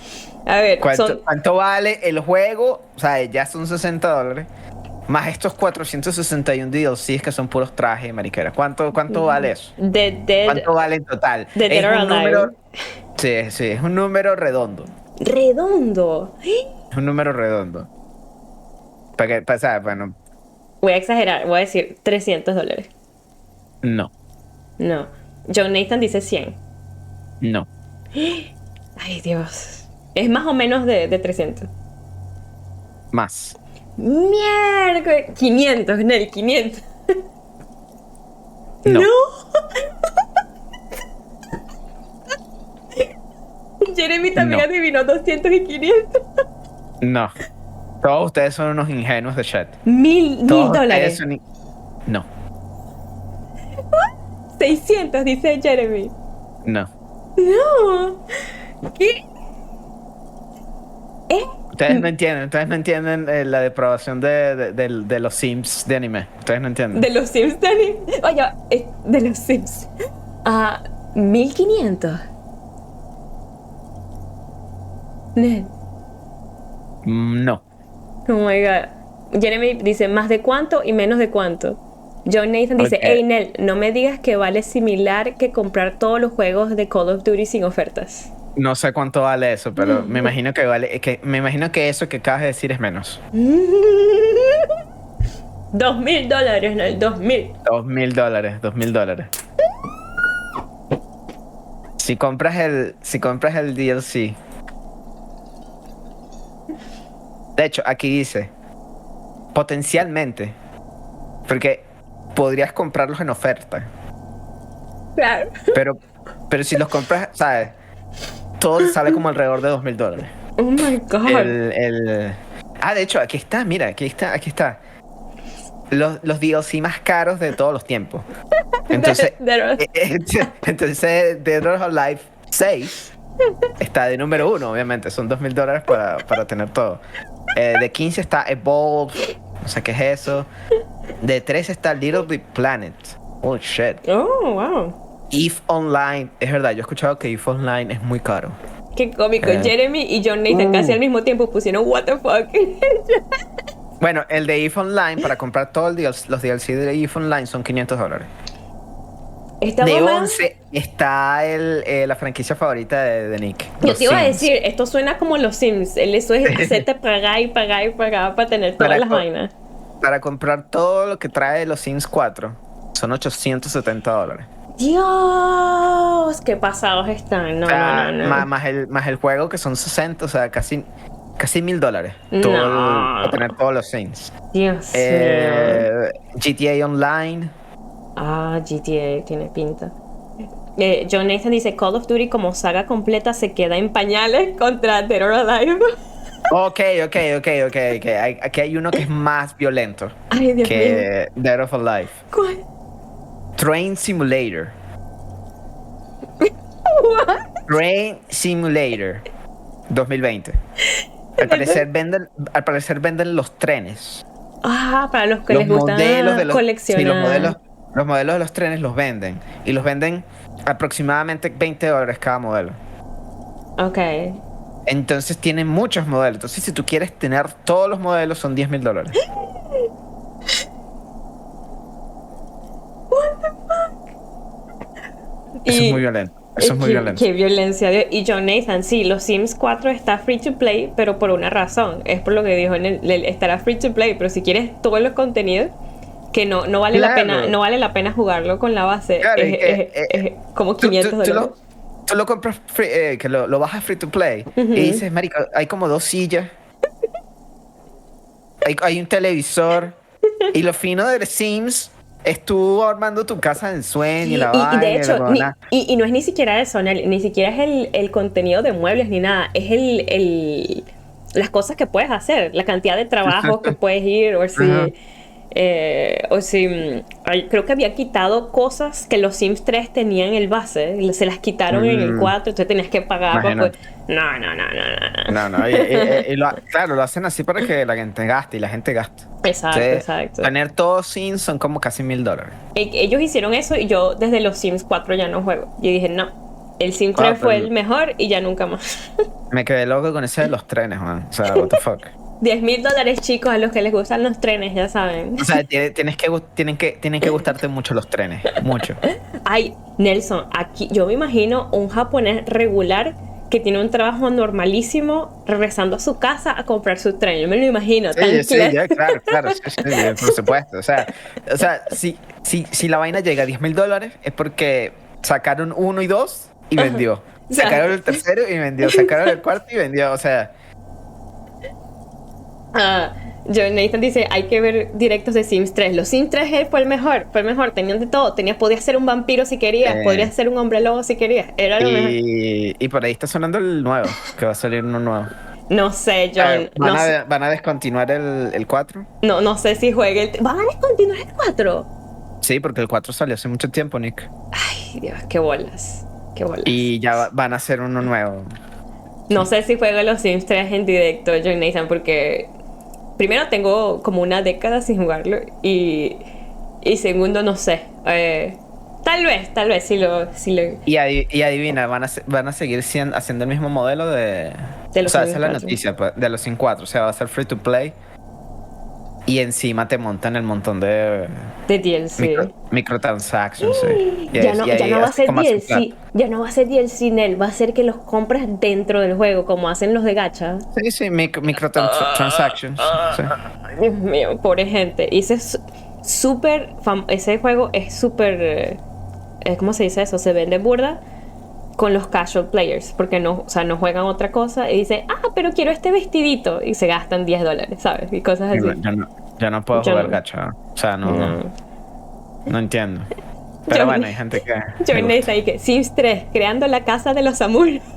A ver, ¿Cuánto vale el juego? O sea, ya son $60. Más estos 461 DLCs que son puros trajes y mariqueras. ¿Cuánto vale eso? ¿Cuánto vale en total? Dead or Alive. Sí, es un número redondo. ¿Redondo? Es un número redondo. Bueno. Voy a exagerar, voy a decir $300. No. John Nathan dice 100. No. Ay, Dios. Es más o menos de 300. Más. Miércoles. 500, Nel, 500. No. Jeremy también adivinó 200 y 500. No. Todos ustedes son unos ingenuos de chat. $1,000. No. 600, dice Jeremy. No. ¿Qué? Ustedes no entienden la depravación de los Sims de anime. Ustedes no entienden. De los Sims de anime. Oye, de los Sims. 1500. Nel. No. Oh my god. Jeremy dice más de cuánto y menos de cuánto. John Nathan dice, hey Nel, no me digas que vale similar que comprar todos los juegos de Call of Duty sin ofertas. No sé cuánto vale eso, pero me imagino que eso que acabas de decir es menos. $2,000, Nel, 2,000. $2,000. Si compras el DLC. De hecho, aquí dice potencialmente, porque podrías comprarlos en oferta. Claro. Pero si los compras, ¿sabes? Todo sale como alrededor de $2,000. Oh my god. De hecho, aquí está. Los DLC más caros de todos los tiempos. Entonces, Dead or Alive 6 está de número 1, obviamente. Son $2,000 para tener todo. De 15 está Evolve. No sé qué es eso. De 13 está Little Big Planet. Oh, shit. Oh, wow. EVE Online. Es verdad, yo he escuchado que EVE Online es muy caro. Qué cómico. Jeremy y John Nathan casi al mismo tiempo pusieron what the fuck. Bueno, el de EVE Online, para comprar todos los DLC de EVE Online son $500. Estamos De mal. 11 está la franquicia favorita de Nick. Yo Los te iba a Sims. decir, esto suena como los Sims. Eso es hacerte pagar y pagar y pagar para tener todas Para las co- vainas. Para comprar todo lo que trae los Sims 4 son $870. Dios, qué pasados están. No, O sea, no, no, no. más el juego que son 60, o sea, casi $1,000. Para No. tener todos los Sims. Dios mío. GTA Online. Ah, GTA tiene pinta. John Nathan dice, Call of Duty como saga completa se queda en pañales contra Dead or Alive. Ok. Aquí hay uno que es más violento Ay, Dios mío. que Dead of Alive. ¿Cuál? Train Simulator. Train Simulator 2020. Al parecer venden los trenes. Ah, para los que Los les gusta modelos de los, coleccionar. sí, los modelos de los trenes los venden. Y los venden aproximadamente $20 cada modelo. Ok. Entonces tienen muchos modelos. Entonces, si tú quieres tener todos los modelos, son $10,000. Eso es muy violento. Eso es muy violento. Qué violencia. Y John Nathan, sí, los Sims 4 está free to play, pero por una razón. Es por lo que dijo estará free to play, pero si quieres todos los contenidos, que no vale la Claro. pena, no vale la pena jugarlo con la base. Claro, es como $500. Tú lo compras que lo bajas free to play y dices, marico, hay como 2 sillas, hay un televisor y lo fino de The Sims es tú armando tu casa del sueño y la Y vaina. de hecho, la huevona. y no es ni siquiera eso, ni siquiera es el contenido de muebles ni nada, es las cosas que puedes hacer, la cantidad de trabajos que puedes ir, o si creo que había quitado cosas que los Sims 3 tenían en el base, se las quitaron en el 4, entonces tenías que pagar. Imagínate. No. Claro, lo hacen así para que la gente gaste y la gente gasta. Exacto, Entonces, exacto. Tener todos Sims son como casi $1,000. Ellos hicieron eso y yo desde los Sims 4 ya no juego. Yo dije, no, el Sims 3 fue el mejor y ya nunca más. Me quedé loco con ese de los trenes, man. O sea, what the fuck. $10,000, chicos, a los que les gustan los trenes, ya saben. O sea, tienen que gustarte mucho los trenes. Mucho. Ay, Nelson, aquí yo me imagino un japonés regular que tiene un trabajo normalísimo regresando a su casa a comprar su tren. Yo me lo imagino. Sí, claro, sí, por supuesto. O sea, si la vaina llega a $10,000 es porque sacaron 1 y 2 y vendió. Sacaron el tercero y vendió. Sacaron el cuarto y vendió. O sea. John Nathan dice, hay que ver directos de Sims 3. Los Sims 3 fue el mejor, tenían de todo. Podías ser un vampiro si querías, podrías ser un hombre lobo si querías. Era lo mejor. Y por ahí está sonando el nuevo, que va a salir uno nuevo. No sé, John. ¿Van a descontinuar el 4? No sé si juegue ¿Van a descontinuar el 4? Sí, porque el 4 salió hace mucho tiempo, Nick. Ay, Dios, qué bolas. Y ya van a hacer uno nuevo. No sé si juego los Sims 3 en directo, John Nathan, porque primero tengo como una década sin jugarlo y segundo no sé. Tal vez si lo... Y adivina, van a seguir haciendo el mismo modelo de los o sea, esa Sims es la 4. noticia, pues, de los Sims 4. O sea, va a ser free to play. Y encima te montan el montón de DLC. microtransactions. Sí. Ya no va a ser DLC. Ya no va a ser DLC, Nel. Va a ser que los compras dentro del juego, como hacen los de gacha. Sí, microtransactions. Sí. Dios mío, pobre gente. Y ese es ese juego es súper... ¿cómo se dice eso? Se vende burda con los casual players, porque no juegan otra cosa y dicen, pero quiero este vestidito y se gastan $10, ¿sabes? Y cosas así. Yo no puedo jugar gacha. O sea, no entiendo. Pero bueno, hay gente que... John Nathan y que Sims 3, creando la casa de los zamuritos.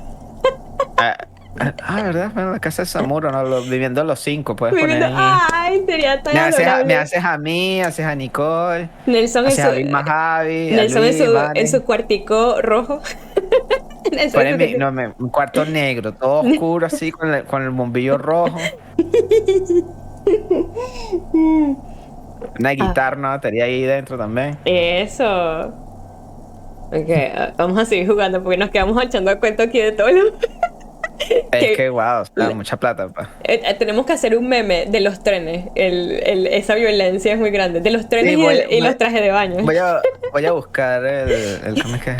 ¿Verdad? Bueno, la casa de Samuro, ¿no? Viviendo los 5, puedes poner ahí. Ay, sería tan adorable. Me haces a mí, haces a Nicole. Nelson haces a Vilma Javi. Nelson Luis, en su cuartico rojo. Un cuarto negro, todo oscuro así, con el bombillo rojo. Una guitarra, una batería ahí dentro también. Eso. Ok, vamos a seguir jugando porque nos quedamos echando cuento aquí de todo. Es Que- que, wow, o sea, mucha plata, pa. Tenemos que hacer un meme de los trenes. Esa violencia es muy grande. De los trenes Sí, y los trajes de baño. voy a buscar ¿cómo es que es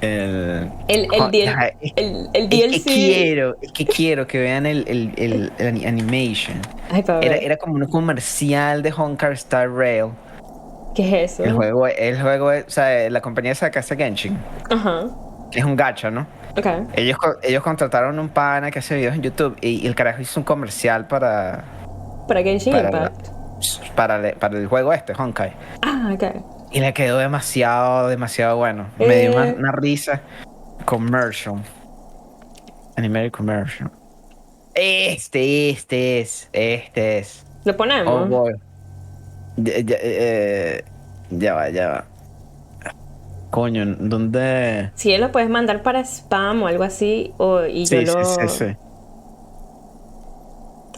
El el DLC. es que quiero que vean el animation. Ay, para ver. Era como un comercial de Honkai Star Rail. ¿Qué es eso? O sea, la compañía esa que hace Genshin, Ajá. que es un gacha, ¿no? Ok. Ellos contrataron un pana que hace videos en YouTube y el carajo hizo un comercial Para Genshin para, Impact. para el juego este, Honkai. Ah, ok. Y le quedó demasiado, demasiado bueno. Me dio Eh, una risa. Commercial. Animated commercial. Este es. Lo Oh ponemos. boy. Ya va. Coño, ¿dónde? Si él lo puedes mandar para spam o algo así, y yo Sí. lo...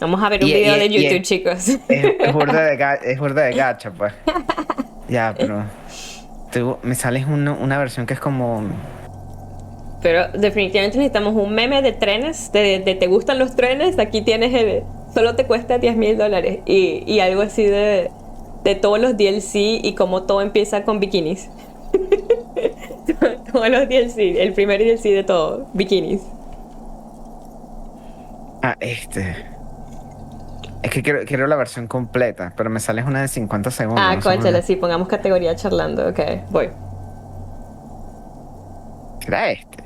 Vamos a ver un Y, video de y YouTube, chicos. es burda de gacha, pues. Ya, pero me sale una versión que es como... Pero definitivamente necesitamos un meme de trenes, de ¿te gustan los trenes? Aquí tienes solo te cuesta $10,000 y algo así de todos los DLC y cómo todo empieza con bikinis. Todos los DLC, el primer DLC de todo, bikinis. Es que quiero la versión completa, pero me sale una de 50 segundos. Ah, no sé por cónchale, qué. sí, pongamos categoría charlando, ok, voy. ¿Será este?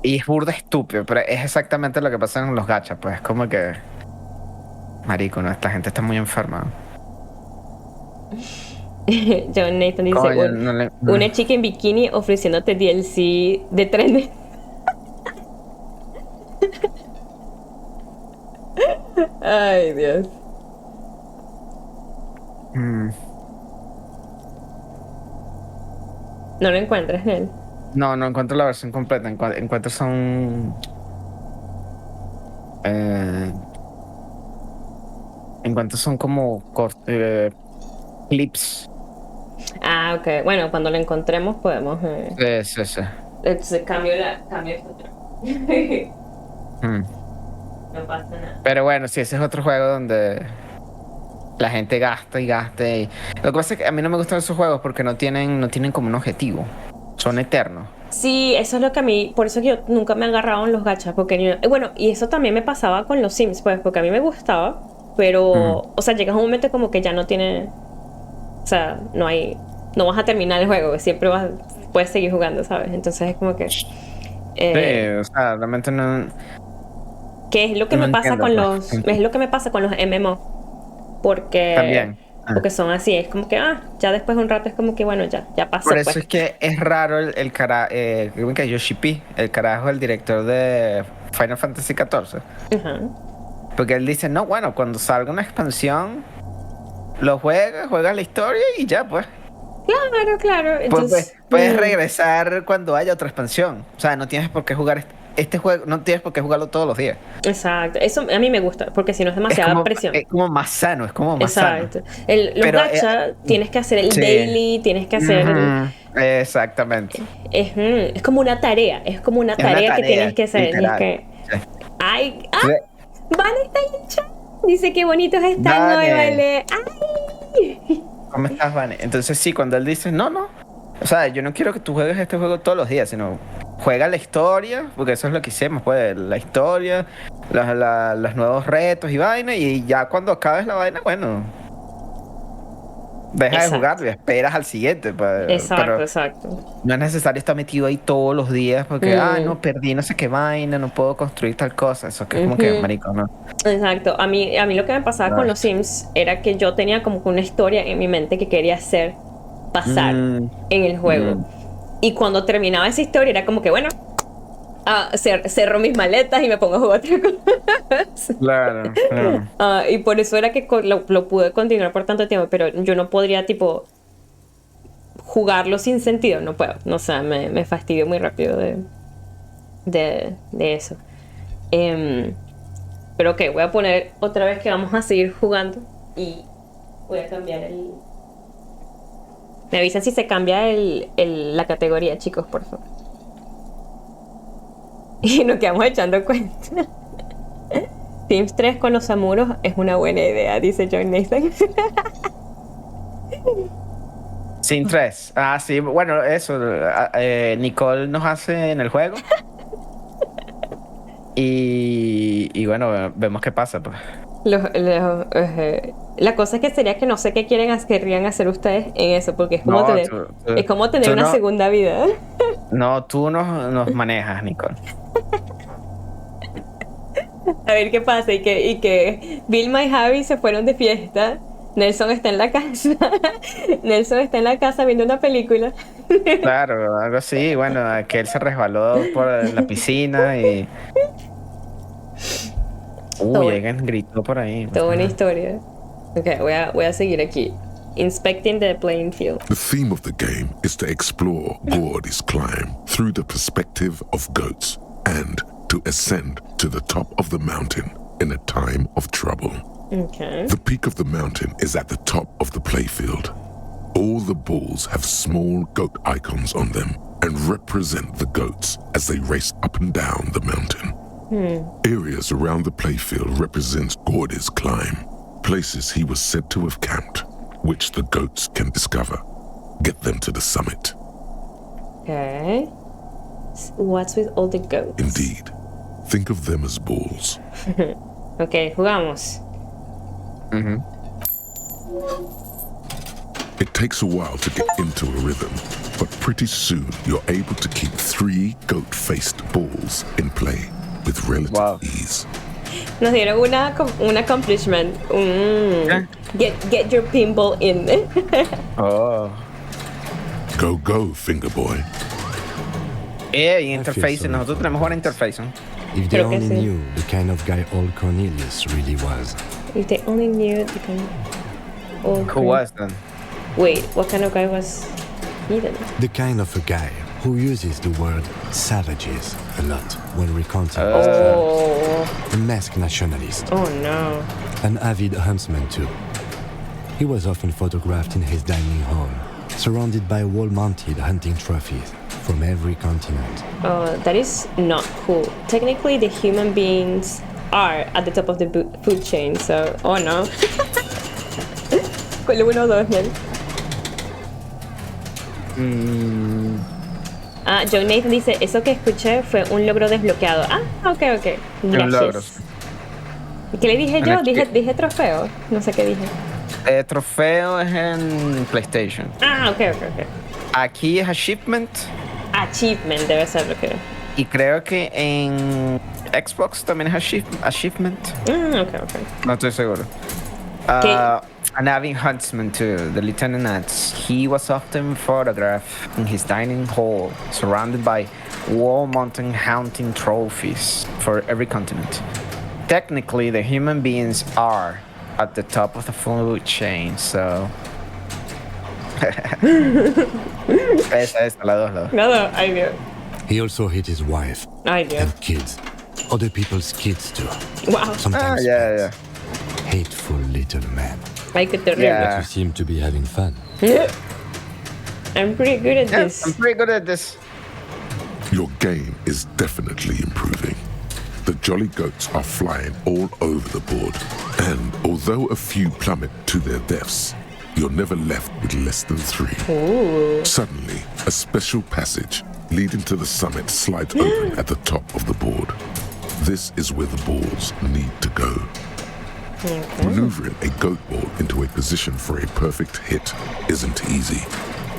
Y es burda estúpido, pero es exactamente lo que pasa en los gachas, pues. Es como que... Marico, no, esta gente está muy enferma. John Nathan dice, Coño, no le... una chica en bikini ofreciéndote DLC de trenes. Ay, Dios. Mm. No lo encuentras, él. No encuentro la versión completa. Encuentro son... encuentro son como clips. Ah, ok. Bueno, cuando lo encontremos podemos... Sí. Entonces cambio esta otra. Mm. No pasa nada. Pero bueno, sí, ese es otro juego donde la gente gasta y gasta. Lo que pasa es que a mí no me gustan esos juegos porque no tienen como un objetivo. Son eternos. Sí, eso es lo que a mí, por eso que yo nunca me he agarrado en los gachas, porque bueno, y eso también me pasaba con los Sims, pues, porque a mí me gustaba, pero, o sea, llegas a un momento como que ya no tiene, o sea, no vas a terminar el juego, siempre puedes seguir jugando, ¿sabes? Entonces es como que, Sí, o sea, realmente no... ¿qué es lo que No me pasa entiendo, con pues. es lo que me pasa con los MMO? Porque También. porque son así, es como que, ya después de un rato es como que, bueno, ya pasó, Por eso pues. es que es raro creo que Yoshi P, el carajo, el director de Final Fantasy XIV. Ajá. Porque él dice, no, bueno, cuando salga una expansión, lo juegas la historia y ya, pues. Claro, entonces... Puedes regresar cuando haya otra expansión. O sea, no tienes por qué jugar este juego, no tienes por qué jugarlo todos los días. Exacto, eso a mí me gusta, porque si no es demasiada presión. Es como más sano, es como más sano. Exacto. Los Pero, gacha, tienes que hacer el sí. daily, tienes que hacer Exactamente. es como una tarea, es como una Es una tarea que tarea, tienes que hacer. Y es literal. que, Sí. ay, Sí. Vale está en el chat. Dice qué bonitos están hoy, Vane. Vale. Ay. ¿Cómo estás, Vane? Entonces sí, cuando él dice, no. O sea, yo no quiero que tú juegues este juego todos los días, sino juega la historia, porque eso es lo que hicimos, pues, la historia, los nuevos retos y vaina, y ya cuando acabes la vaina, bueno, deja Exacto. de jugar y esperas al siguiente. Pues, pero Exacto. no es necesario estar metido ahí todos los días, porque, no, perdí no sé qué vaina, no puedo construir tal cosa. Eso que es como que, marico, ¿no? Exacto. A mí lo que me pasaba con los Sims era que yo tenía como que una historia en mi mente que quería hacer pasar en el juego. Y cuando terminaba esa historia era como que, bueno, cerro mis maletas y me pongo a jugar otra cosa. Claro. Y por eso era que lo pude continuar por tanto tiempo, pero yo no podría, tipo, jugarlo sin sentido, no puedo. No sé, me fastidio muy rápido de eso. Pero ok, voy a poner otra vez que vamos a seguir jugando y Voy a cambiar el... Me avisan si se cambia la categoría, chicos, por favor. Y nos quedamos echando cuenta. Sims 3 con los zamuros es una buena idea, dice John Nathan. Sin 3. Ah, sí, bueno, eso. Nicole nos hace en el juego. Y bueno, vemos qué pasa, pues. La cosa es que sería que no sé qué querrían hacer ustedes en eso, porque es como No, tener, es como tener una segunda vida. No, tú nos manejas, Nicole. A ver qué pasa, y que Vilma y Javi se fueron de fiesta. Nelson está en la casa. Nelson está en la casa viendo una película. Claro, algo así. Bueno, que él se resbaló por la piscina y... alguien gritó por ahí. Toda buena historia. Ok, voy a seguir aquí. Inspecting the playing field. The theme of the game is to explore Gordy's climb through the perspective of goats and to ascend to the top of the mountain in a time of trouble. Okay. The peak of the mountain is at the top of the playfield. All the balls have small goat icons on them and represent the goats as they race up and down the mountain. Areas around the playfield represent Gordy's climb, places he was said to have camped, which the goats can discover. Get them to the summit. Okay. What's with all the goats? Indeed. Think of them as balls. Ok, jugamos. It takes a while to get into a rhythm, but pretty soon you're able to keep 3 goat-faced balls in play with relative ease. Nos dieron un accomplishment. Get your pinball in. Oh. Go, finger boy. Y interface, nosotros tenemos buena interface, ¿no? If they Creo que only sí. knew the kind of guy old Cornelius really was. If they only knew the kind of... Who was then? Wait, what kind of guy was he then? The kind of a guy who uses the word savages a lot when recounting Oh. a masked nationalist, Oh no. an avid huntsman too. He was often photographed in his dining hall, surrounded by wall-mounted hunting trophies from every continent. Oh, that is not cool. Technically, the human beings are at the top of the food chain, so... Oh no. ¿Cuál es uno o dos, Nel? John Nathan dice, eso que escuché fue un logro desbloqueado. Ok. Gracias. ¿Qué le dije yo? Dije trofeo. No sé qué dije. Trofeo es en PlayStation. Ok. Aquí es achievement. Achievement debe ser lo que... Y creo que en Xbox también es achievement. Ok. No estoy seguro. An avid huntsman too, the lieutenant adds. He was often photographed in his dining hall, surrounded by wall-mounted hunting trophies for every continent. Technically, the human beings are at the top of the food chain, so... esa, la dos. Nada, ay Dios. He also hit his wife Ay Dios. and kids, other people's kids too. Wow. Sometimes Yeah. hateful little man. Ay, qué terrible. Yeah. You seem to be having fun. I'm pretty good at Yeah, this. I'm pretty good at this. Your game is definitely improving. The jolly goats are flying all over the board, and although a few plummet to their deaths, you're never left with less than 3. Ooh. Suddenly, a special passage leading to the summit slides open at the top of the board. This is where the balls need to go. Maneuvering a goat ball into a position for a perfect hit isn't easy.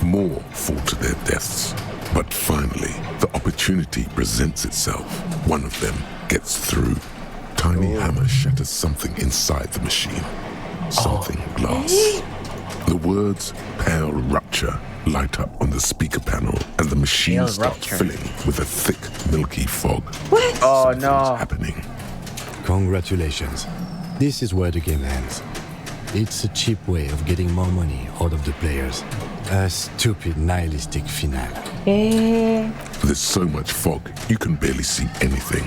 More fall to their deaths. But finally, the opportunity presents itself. One of them gets through. Tiny hammer shatters something inside the machine. Something glass. The words "pale rupture" light up on the speaker panel, and the machine Pale starts rupture. filling with a thick, milky fog. What? Oh Something's no. happening. Congratulations. This is where the game ends. It's a cheap way of getting more money out of the players. A stupid nihilistic finale. Eh. There's so much fog, you can barely see anything.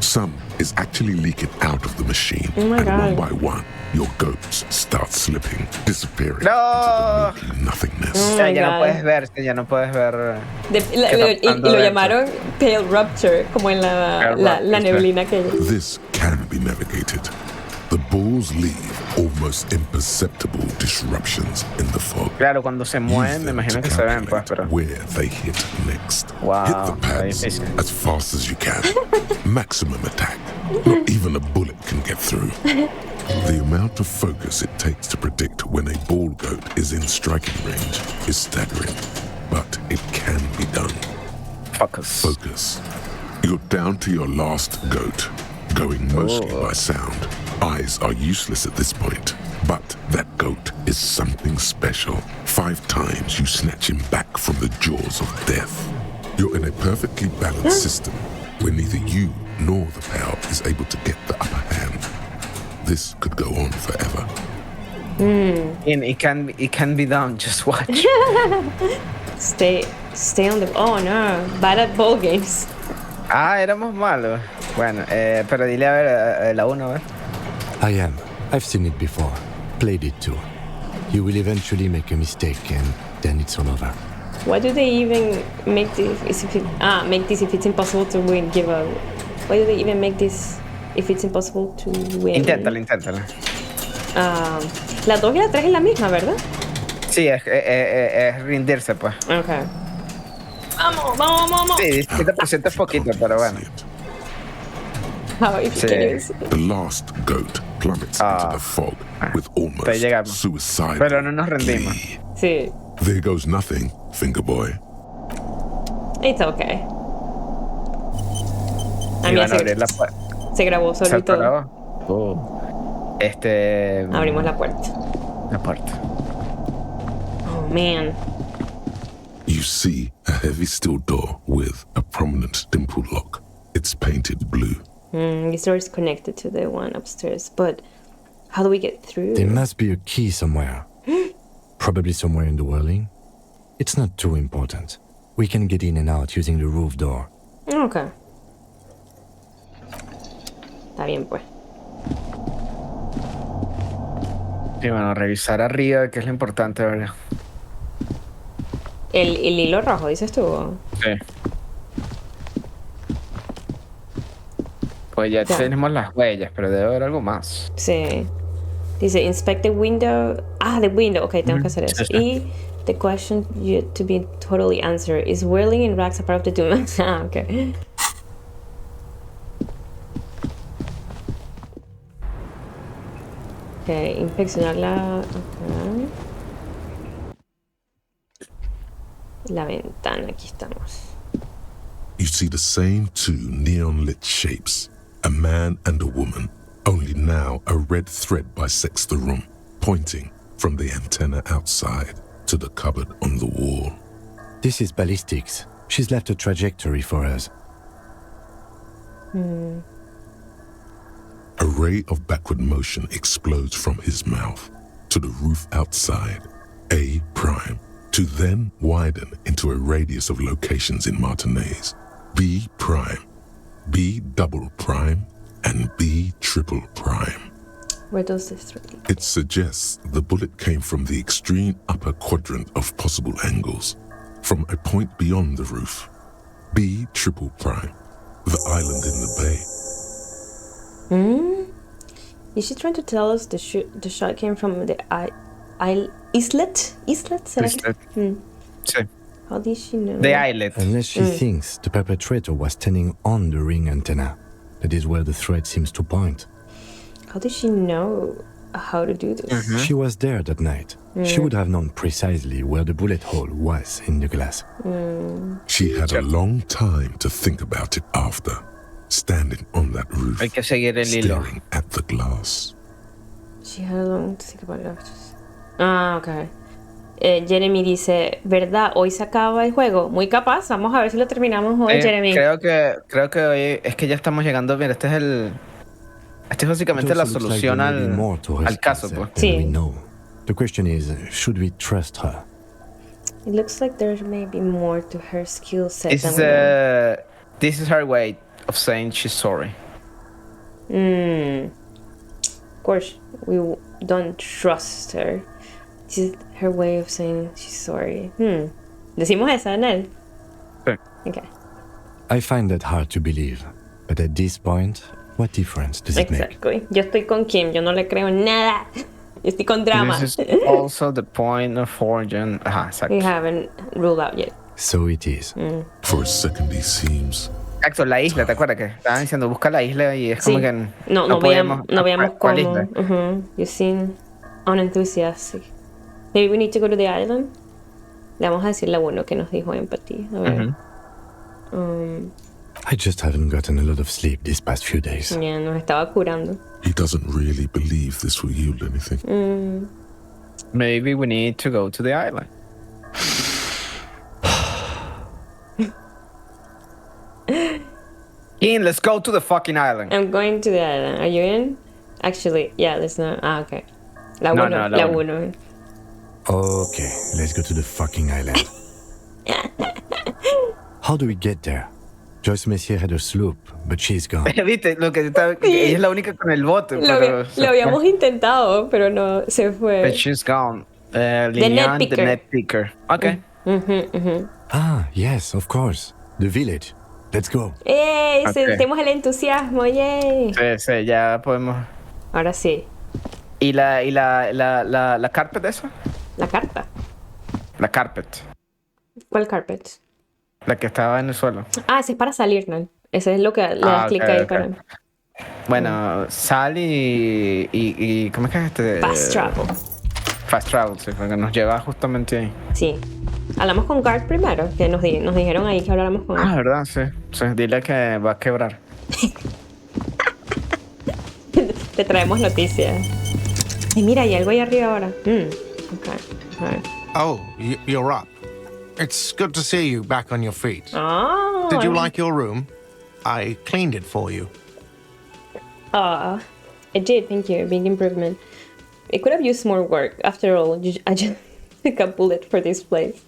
Some is actually leaking out of the machine, Oh my and God. one by one, your goats start slipping, disappearing No. into the milky nothingness. Oh Ya, my ya no God. puedes ver, ya no puedes ver. Y lo llamaron Pale Rupture, como en Pale la Rupture. neblina aquella. This can be navigated. The balls leave almost imperceptible disruptions in the fog. Claro, cuando se Use mueven, me them imagino to que se ven, pues, calculate pero. where they hit next. Wow, Hit the está pads difícil. as fast as you can. Maximum attack. Not even a bullet can get through. The amount of focus it takes to predict when a ball goat is in striking range is staggering, but it can be done. Focus. Focus. You're down to your last goat, going mostly by sound. Eyes are useless at this point, but that goat is something special. 5 times you snatch him back from the jaws of death. You're in a perfectly balanced system where neither you nor the pal is able to get the upper hand. This could go on forever. And it can be done. Just watch. Stay on the... Oh no, bad at ball games. Ah, éramos malos. Bueno, pero dile a ver la 1, a ver. I am. I've seen it before. Played it too. You will eventually make a mistake and then it's all over. Why do they even make this if it's impossible to win? Give up. Why do they even make this if it's impossible to win? Inténtalo. La 2 y la 3 es la misma, ¿verdad? Sí, es rendirse, pues. Okay. Vamos. Sí, 17% es poquito, pero bueno. How if you Sí. can even see. The last goat plummets into the fog with almost Pero llegamos. suicidal Pero no nos rendimos. glee. Sí. There goes nothing, finger boy. It's okay. Y mí van a abrir la puerta. se grabó solo y todo. Abrimos la puerta. La puerta. Oh man. You see a heavy steel door with a prominent dimple lock. It's painted blue. This door is connected to the one upstairs, but how do we get through? There must be a key somewhere. Probably somewhere in the whirling. It's not too important. We can get in and out using the roof door. Okay. Está bien, pues. Y bueno, revisar arriba, que es lo importante, ¿verdad? El hilo rojo, dices tú. Sí. Pues ya Ya. tenemos las huellas, pero debe haber algo más. Sí. Dice, inspect the window. The window. Ok, tengo que hacer eso. Sí, sí. Y the question yet to be totally answered is whirling in rags a part of the doom. Ok. Ok, inspeccionar la ventana. Aquí estamos. You see the same 2 neon lit shapes, a man and a woman, only now a red thread bisects the room, pointing from the antenna outside to the cupboard on the wall. This is ballistics. She's left a trajectory for us. A ray of backward motion explodes from his mouth to the roof outside, A prime, to then widen into a radius of locations in Martinez, B prime, B double prime, and B triple prime. Where does this lead? It suggests the bullet came from the extreme upper quadrant of possible angles, from a point beyond the roof, B triple prime, the island in the bay. Is she trying to tell us the shot came from the islet? ¿Será que? Islet. Sí. How did she know? The islet. Unless she thinks the perpetrator was standing on the ring antenna. That is where the thread seems to point. How did she know how to do this? She was there that night. She would have known precisely where the bullet hole was in the glass. She had a long time to think about it after, standing on that roof, Hay que seguir el hilo. staring at the glass. She had a long to think about it after. Ok. Jeremy dice, ¿verdad? Hoy se acaba el juego. Muy capaz. Vamos a ver si lo terminamos hoy, Jeremy. Creo que hoy es que ya estamos llegando. Mira, esta es básicamente It la also looks like solución there may be more to her al caso, skill pues. set than Sí. we know. The question is, should we trust her? It looks like there may be more to her skill set This than is, we know. this is her way of saying she's sorry. Of course, we don't trust her. This is her way of saying she's sorry. Decimos esa, Nel. Sí. Okay. I find that hard to believe, but at this point, what difference does it make? Exactly. Yo estoy con Kim, yo no le creo nada. Yo estoy con drama. This is also the point of origin. Ajá, We exacto. haven't ruled out yet. So it is. For a second, he seems Exacto, la isla, ¿te acuerdas que estaban diciendo busca la isla y es como Sí. que No podíamos. veíamos ¿Cuál cómo. isla? You seem unenthusiastic. Maybe we need to go to the island. Le vamos a decir la bueno que nos dijo empatía. A ver. I just haven't gotten a lot of sleep these past few days. Ya, nos estaba curando. he doesn't really believe this will yield anything. Maybe we need to go to the island. Ian, let's go to the fucking island. I'm going to the island. Are you in? Actually, yeah, let's not. Okay. La No, uno. no, La la uno. uno. Okay, let's go to the fucking island. How do we get there? Joyce Messier had a sloop, but she's gone. ¿Viste? Lo que ella es la única con el bote. Pero Lo habíamos intentado, pero no se fue. But she's gone. Lilian, the picker. net picker. Okay. Ah, yes, of course. The village. Let's go. ¡Ey! Ok. Sentimos el entusiasmo, ¡yay! Sí, sí, ya podemos. Ahora sí, ¿Y la carpet esa? la carta. La carpet. ¿Cuál carpet? La que estaba en el suelo. Ah, ese es para salir, ¿no? Ese es lo que le das clic ok, ahí ok. para Bueno, sal y ¿cómo es que es este? fast travel. Fast travel, sí, porque nos lleva justamente ahí. Sí. Hablamos con Guard primero, que nos dijeron ahí que habláramos con él. Ah, ¿verdad? Sí. Sí, dile que va a quebrar. Te traemos noticias. Y mira, hay algo ahí arriba ahora. Okay. A ver. Oh, you're up. It's good to see you back on your feet. Oh. Did you like your room? I cleaned it for you. I did, thank you. Big improvement. It could have used more work. After all, I just took a bullet for this place.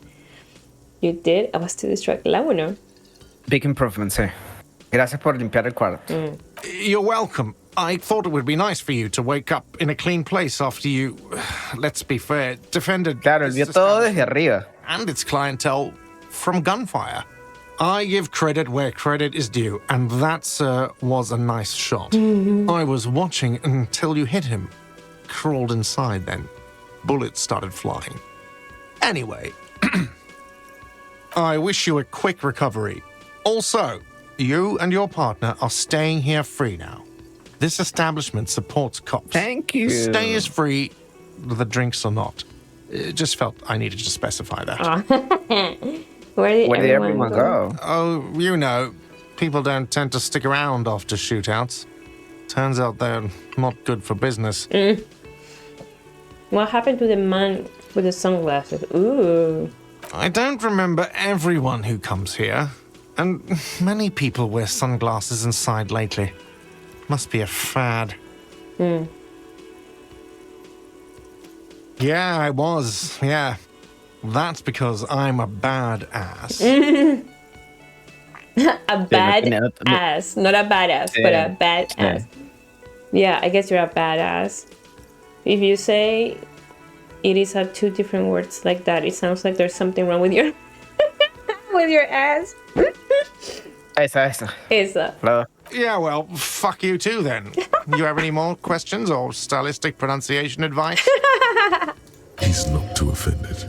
You did? I was too distracted. La uno. Big improvement, sí. Gracias por limpiar el cuarto. You're welcome. I thought it would be nice for you to wake up in a clean place after you, let's be fair, defended Claro, él vio this todo desde establishment arriba. and its clientele from gunfire. I give credit where credit is due, and that, sir, was a nice shot. I was watching until you hit him. Crawled inside then. Bullets started flying. Anyway, I wish you a quick recovery. Also, you and your partner are staying here free now. This establishment supports cops. Thank you. Stay is free, the drinks are not. Just felt I needed to specify that. Where did Where did everyone everyone go? Oh, you know, people don't tend to stick around after shootouts. Turns out they're not good for business. What happened to the man with the sunglasses? Ooh. I don't remember everyone who comes here, and many people wear sunglasses inside lately. Must be a fad. Yeah, I was. Yeah. That's because I'm a bad ass. A bad no, ass. Not a badass, but a bad ass. Yeah, I guess you're a badass. If you say it is two different words like that, it sounds like there's something wrong with your with your ass. Esa. Esa. La dos. Yeah, well, fuck you too then. You have any more questions or stylistic pronunciation advice? He's not too offended.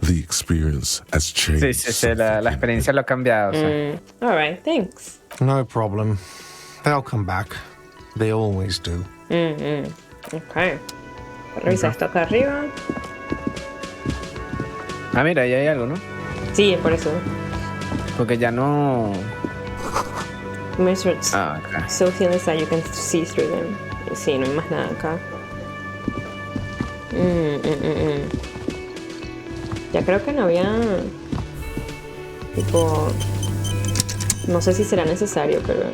The experience has changed. Sí, la experiencia lo ha cambiado. Sí. All right, thanks. No problem. They'll come back. They always do. Okay. Revisa esto acá arriba. Ah, mira, ahí hay algo, ¿no? Sí, por eso. Porque ya no. Measures Ah, ok. so thin that you can see through them. Sí, no hay más nada acá. Ya creo que no había. Tipo. No sé si será necesario, pero.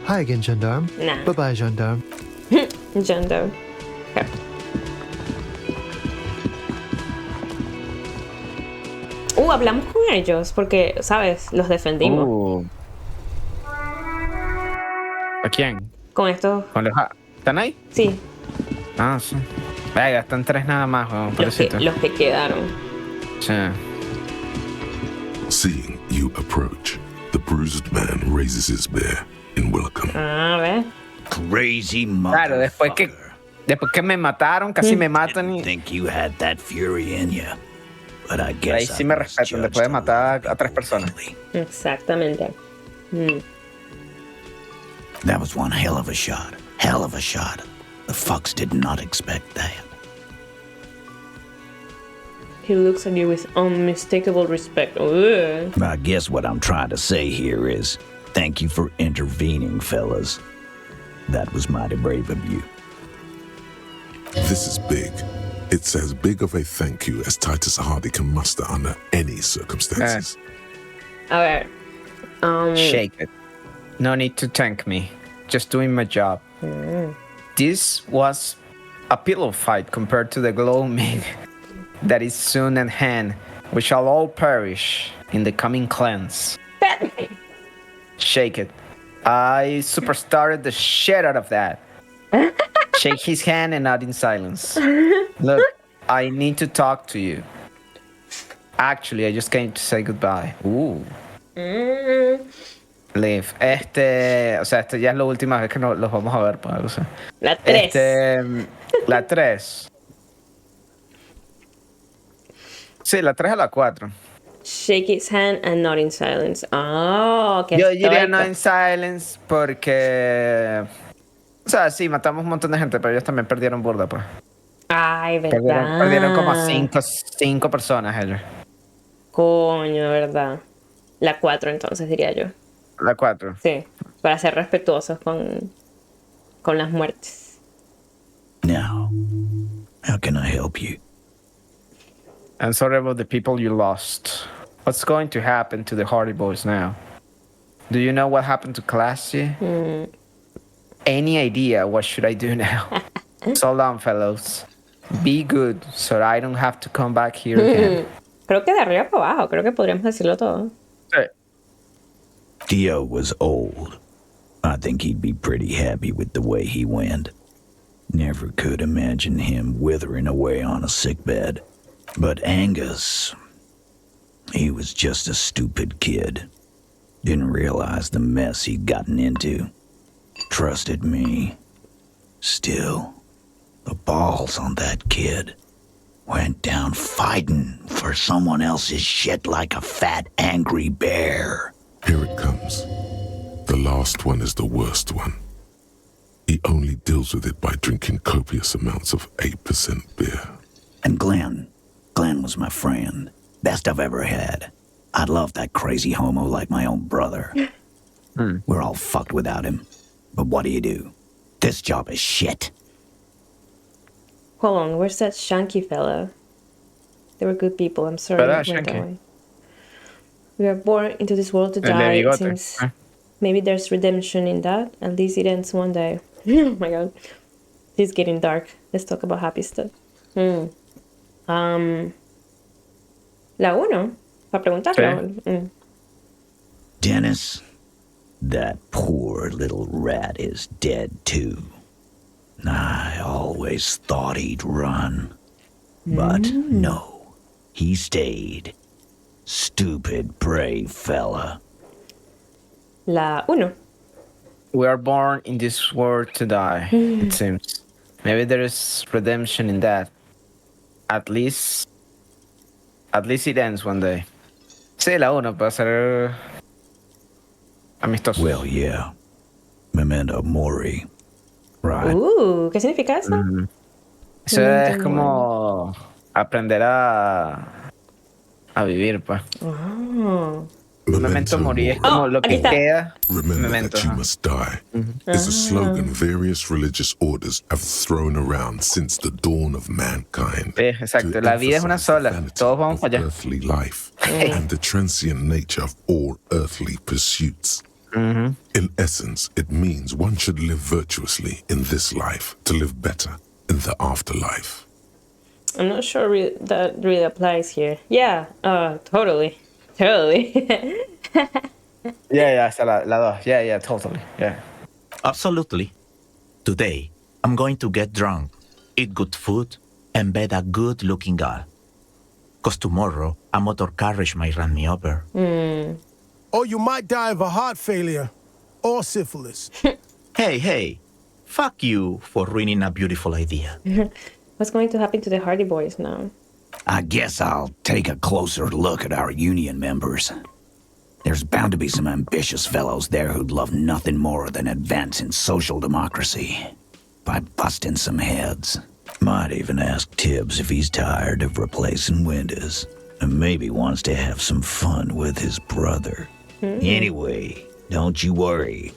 Hi again, gendarme. Nah. Bye-bye, gendarme. John Doe. Okay. Hablamos con ellos porque, ¿sabes? Los defendimos. ¿A quién? Con estos, ¿Están ahí? sí, Ah, sí. Venga, están 3 nada más, weón. los que quedaron. Sí. Seeing you approach, the bruised man raises his bear in welcome. A ver. Crazy Claro, después que me mataron, casi me matan y... think you had that fury in you. But I guess Ahí sí me respetan, después de matar a 3 personas. Exactamente. That was one hell of a shot. Hell of a shot. The fucks did not expect that. He looks at you with unmistakable respect. Ugh. I guess what I'm trying to say here is, thank you for intervening, fellas. That was mighty brave of you. This is big. It's as big of a thank you as Titus Hardy can muster under any circumstances. A ver. Shake it. No need to thank me. Just doing my job. This was a pillow fight compared to the gloaming that is soon at hand. We shall all perish in the coming cleanse. Shake it. I superstarted the shit out of that. Shake his hand and nod in silence. Look, I need to talk to you. Actually, I just came to say goodbye. Ooh. Leave. O sea, ya es la última vez que los vamos a ver, pues, o sea. La 3. La 3. Sí, la 3 a la 4. Shake his hand and not in silence. Oh, qué Yo diría estoico. no in silence porque... O sea, sí, matamos un montón de gente, pero ellos también perdieron burda, pues. Ay, verdad. Perdieron como 5 personas ellos. Coño, verdad. La 4 entonces diría yo. La 4. Sí, para ser respetuosos con las muertes. Now, how can I help you? I'm sorry about the people you lost. What's going to happen to the Hardy Boys now? Do you know what happened to Classy? Any idea what should I do now? So long, fellows. Be good so I don't have to come back here again. Creo que de arriba para abajo, creo que podríamos decirlo todo. Dio was old. I think he'd be pretty happy with the way he went. Never could imagine him withering away on a sickbed. But Angus, he was just a stupid kid. Didn't realize the mess he'd gotten into. Trusted me. Still, the balls on that kid. Went down fighting for someone else's shit like a fat, angry bear. Here it comes. The last one is the worst one. He only deals with it by drinking copious amounts of 8% beer. And Glenn was my friend. Best I've ever had. I'd love that crazy homo like my own brother. We're all fucked without him. But what do? This job is shit. Hold on, where's that Shanky fella? They were good people, I'm sorry. But it went that Shanky. way. We are born into this world to El de die. It bigote. seems maybe there's redemption in that. At least it ends one day. Oh my god. This is getting dark. Let's talk about happy stuff. La 1. Para preguntarlo. Sí. Dennis, that poor little rat is dead too. I always thought he'd run. But no, he stayed. Stupid, brave fella. La 1. We are born in this world to die, it seems. Maybe there is redemption in that. At least it ends one day. Sí, la 1 para ser amistoso. Well, yeah. Memento mori. Right. ¿Qué significa eso? Eso Memento es como aprender a vivir, pues. Memento mori es como lo aquí que está. queda. Remember Memento, that you ajá. must die is a slogan various religious orders have thrown around since the dawn of mankind. Sí, exacto. to La vida es una emphasize the sola. vanity Todos vamos of para allá. earthly life and the transient nature of all earthly pursuits. In essence, it means one should live virtuously in this life to live better in the afterlife. I'm not sure that really applies here. Yeah, totally. Yeah, esa la 2. Yeah, totally. Yeah. Absolutely. Today, I'm going to get drunk, eat good food, and bed a good-looking girl. 'Cause tomorrow, a motor carriage might run me over. Or you might die of a heart failure or syphilis. Hey, fuck you for ruining a beautiful idea. What's going to happen to the Hardy Boys now? I guess I'll take a closer look at our union members. There's bound to be some ambitious fellows there who'd love nothing more than advancing social democracy by busting some heads. Might even ask Tibbs if he's tired of replacing windows and maybe wants to have some fun with his brother. Anyway, don't you worry.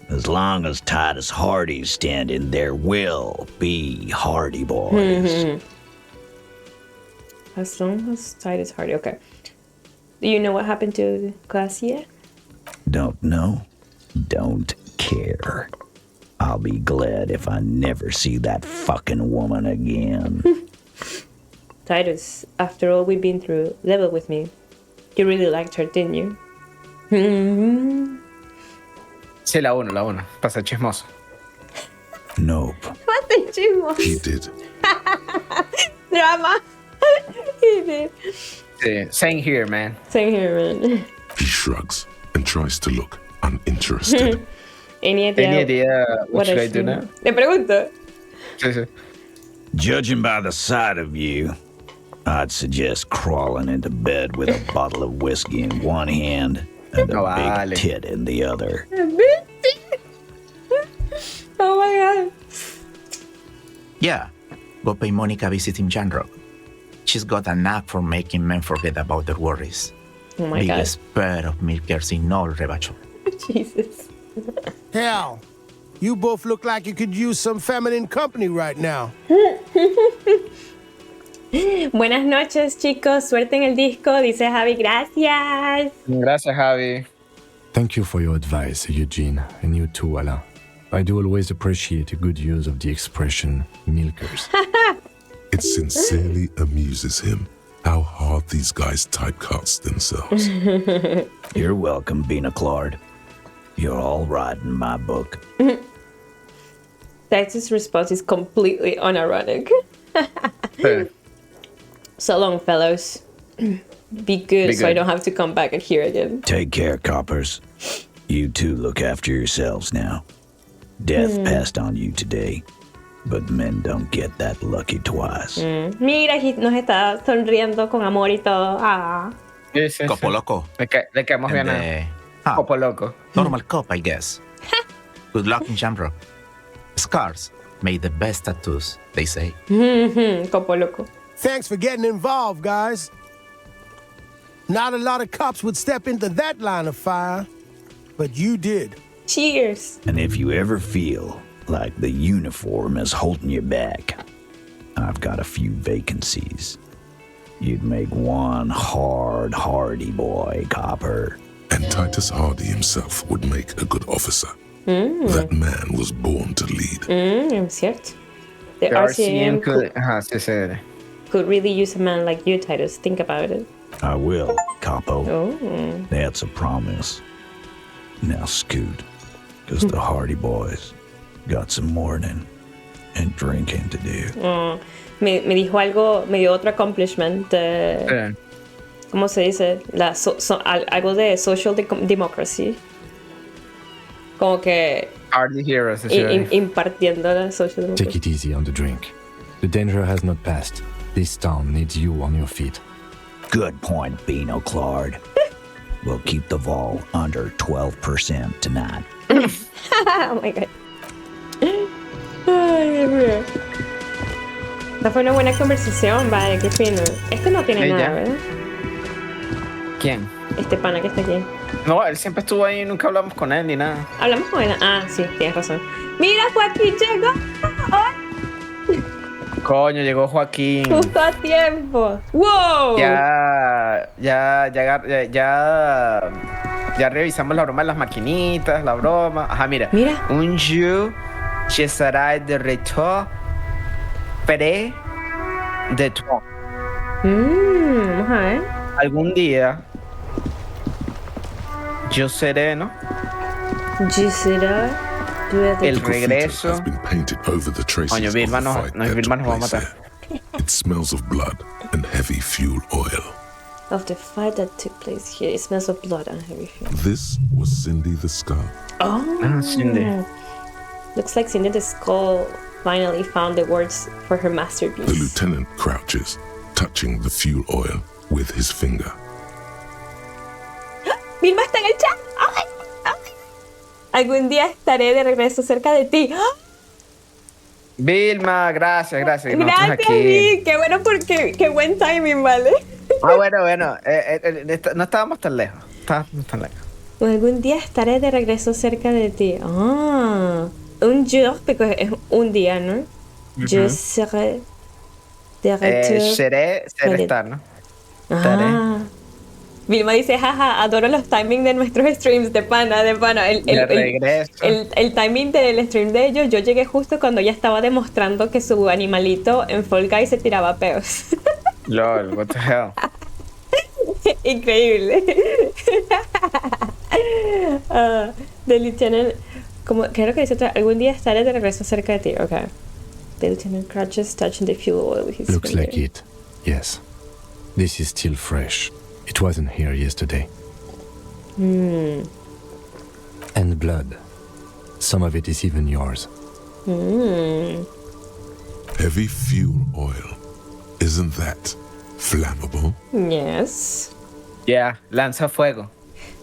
As long as Titus Hardy's standing, there will be Hardy Boys. As long as Titus Hardy. Okay. Do you know what happened to Gracias? Don't know, don't care. I'll be glad if I never see that fucking woman again. Titus, after all we've been through, level with me. You really liked her, didn't you? Sí, la uno. Pasa chismoso. Nope. What the chismos? He did. Drama. He did. Sí, same here, man. Same here, man. He shrugs and tries to look uninterested. Any idea what should I do should- now? Le pregunto. Sí. Judging by the sight of you, I'd suggest crawling into bed with a bottle of whiskey in one hand and a No vale. big tit in the other. Oh my god. Yeah, go pay Monica a visit in Janrock. She's got a knack for making men forget about their worries. Oh my Biggest pair of milkers in all Rebacho. god. Jesus. Hell, you both look like you could use some feminine company right now. Buenas noches, chicos. Suerte en el disco, dice Javi. Gracias. Gracias, Javi. Thank you for your advice, Eugene, and you too, Alain. I do always appreciate a good use of the expression milkers. It sincerely amuses him how hard these guys typecast themselves. You're welcome, Bina Claude. You're all right in my book. Titus' response is completely unironic. Sí. So long, fellows. Be good so I good. don't have to come back and hear again. Take care, coppers. You two look after yourselves now. Death passed on you today, but men don't get that lucky twice. Mira, nos está sonriendo con amor y todo. Ah. Sí. Copo loco. Le caemos bien And, a Copo Loco. normal cop, I guess. Good luck in Jamrock. Scars make the best tattoos, they say. Copo loco. Thanks for getting involved, guys. Not a lot of cops would step into that line of fire, but you did. Cheers. And if you ever feel like the uniform is holding you back, I've got a few vacancies. You'd make one hardy boy, copper. And Titus Hardy himself would make a good officer. That man was born to lead. Cierto. The The RCM could... Ajá, sí. could really use a man like you, Titus. Think about it. I will, capo. Oh. That's a promise. Now scoot, because the Hardy boys got some mourning and drinking to do. Me dijo algo, me dio otro accomplishment. Sí. ¿Cómo se dice? Algo de social democracy. Como que Hardy Heroes. Sí. impartiendo la social democracy. Take it easy on the drink. The danger has not passed. This town needs you on your feet. Good point, Bino Claude. We'll keep the vol under 12% tonight. Oh my god. Ay, Dios mío. Esta fue una buena conversación, vale, qué fino. Este no tiene Sí, nada, ya. ¿verdad? ¿Quién? Este pana que está aquí. No, él siempre estuvo ahí y nunca hablamos con él ni nada. ¿Hablamos con él? Ah, sí, tienes razón. ¡Mira, Joaquín llegó! ¡Ay! Coño, llegó Joaquín. Justo a tiempo. ¡Wow! Ya revisamos la broma de las maquinitas, la broma. Ajá, mira. Mira. Un jour, je serai de retour près de toi. Vamos a ver. Algún día, yo seré, ¿no? Gisela El Graffiti has regreso. been painted over the traces Coño, of the Vilma fight no, that Vilma took nos va a place matar. there. It smells of blood and heavy fuel oil. Of the fight that took place here, it smells of blood and heavy fuel. This was Cindy the Skull. Oh, Cindy. looks like Cindy the Skull finally found the words for her masterpiece. The lieutenant crouches, touching the fuel oil with his finger. Vilma está en el chat. ¡Ay! ¡Ay! Algún día estaré de regreso cerca de ti. ¡Ah! Vilma, gracias. Nosotros Gracias, aquí. Vic. Qué bueno porque qué buen timing, ¿vale? Bueno. No estábamos tan lejos. Algún día estaré de regreso cerca de ti. Ah, un jour, porque es un día, ¿no? Je serai de retour. Seré estar, ¿no? Ah. Vilma dice, jaja, adoro los timings de nuestros streams, de pana. De regreso. El timing del stream de ellos, yo llegué justo cuando ya estaba demostrando que su animalito en Fall Guys se tiraba peos. LOL, what the hell. Increíble. The Lieutenant, como creo que dice otra, algún día estaré de regreso cerca de ti. Okay. The Lieutenant crouches, touching the fuel oil with his Looks finger. like it. Yes. This is still fresh. It wasn't here yesterday. And blood. Some of it is even yours. Heavy fuel oil. Isn't that flammable? Yes. Yeah, lanza fuego.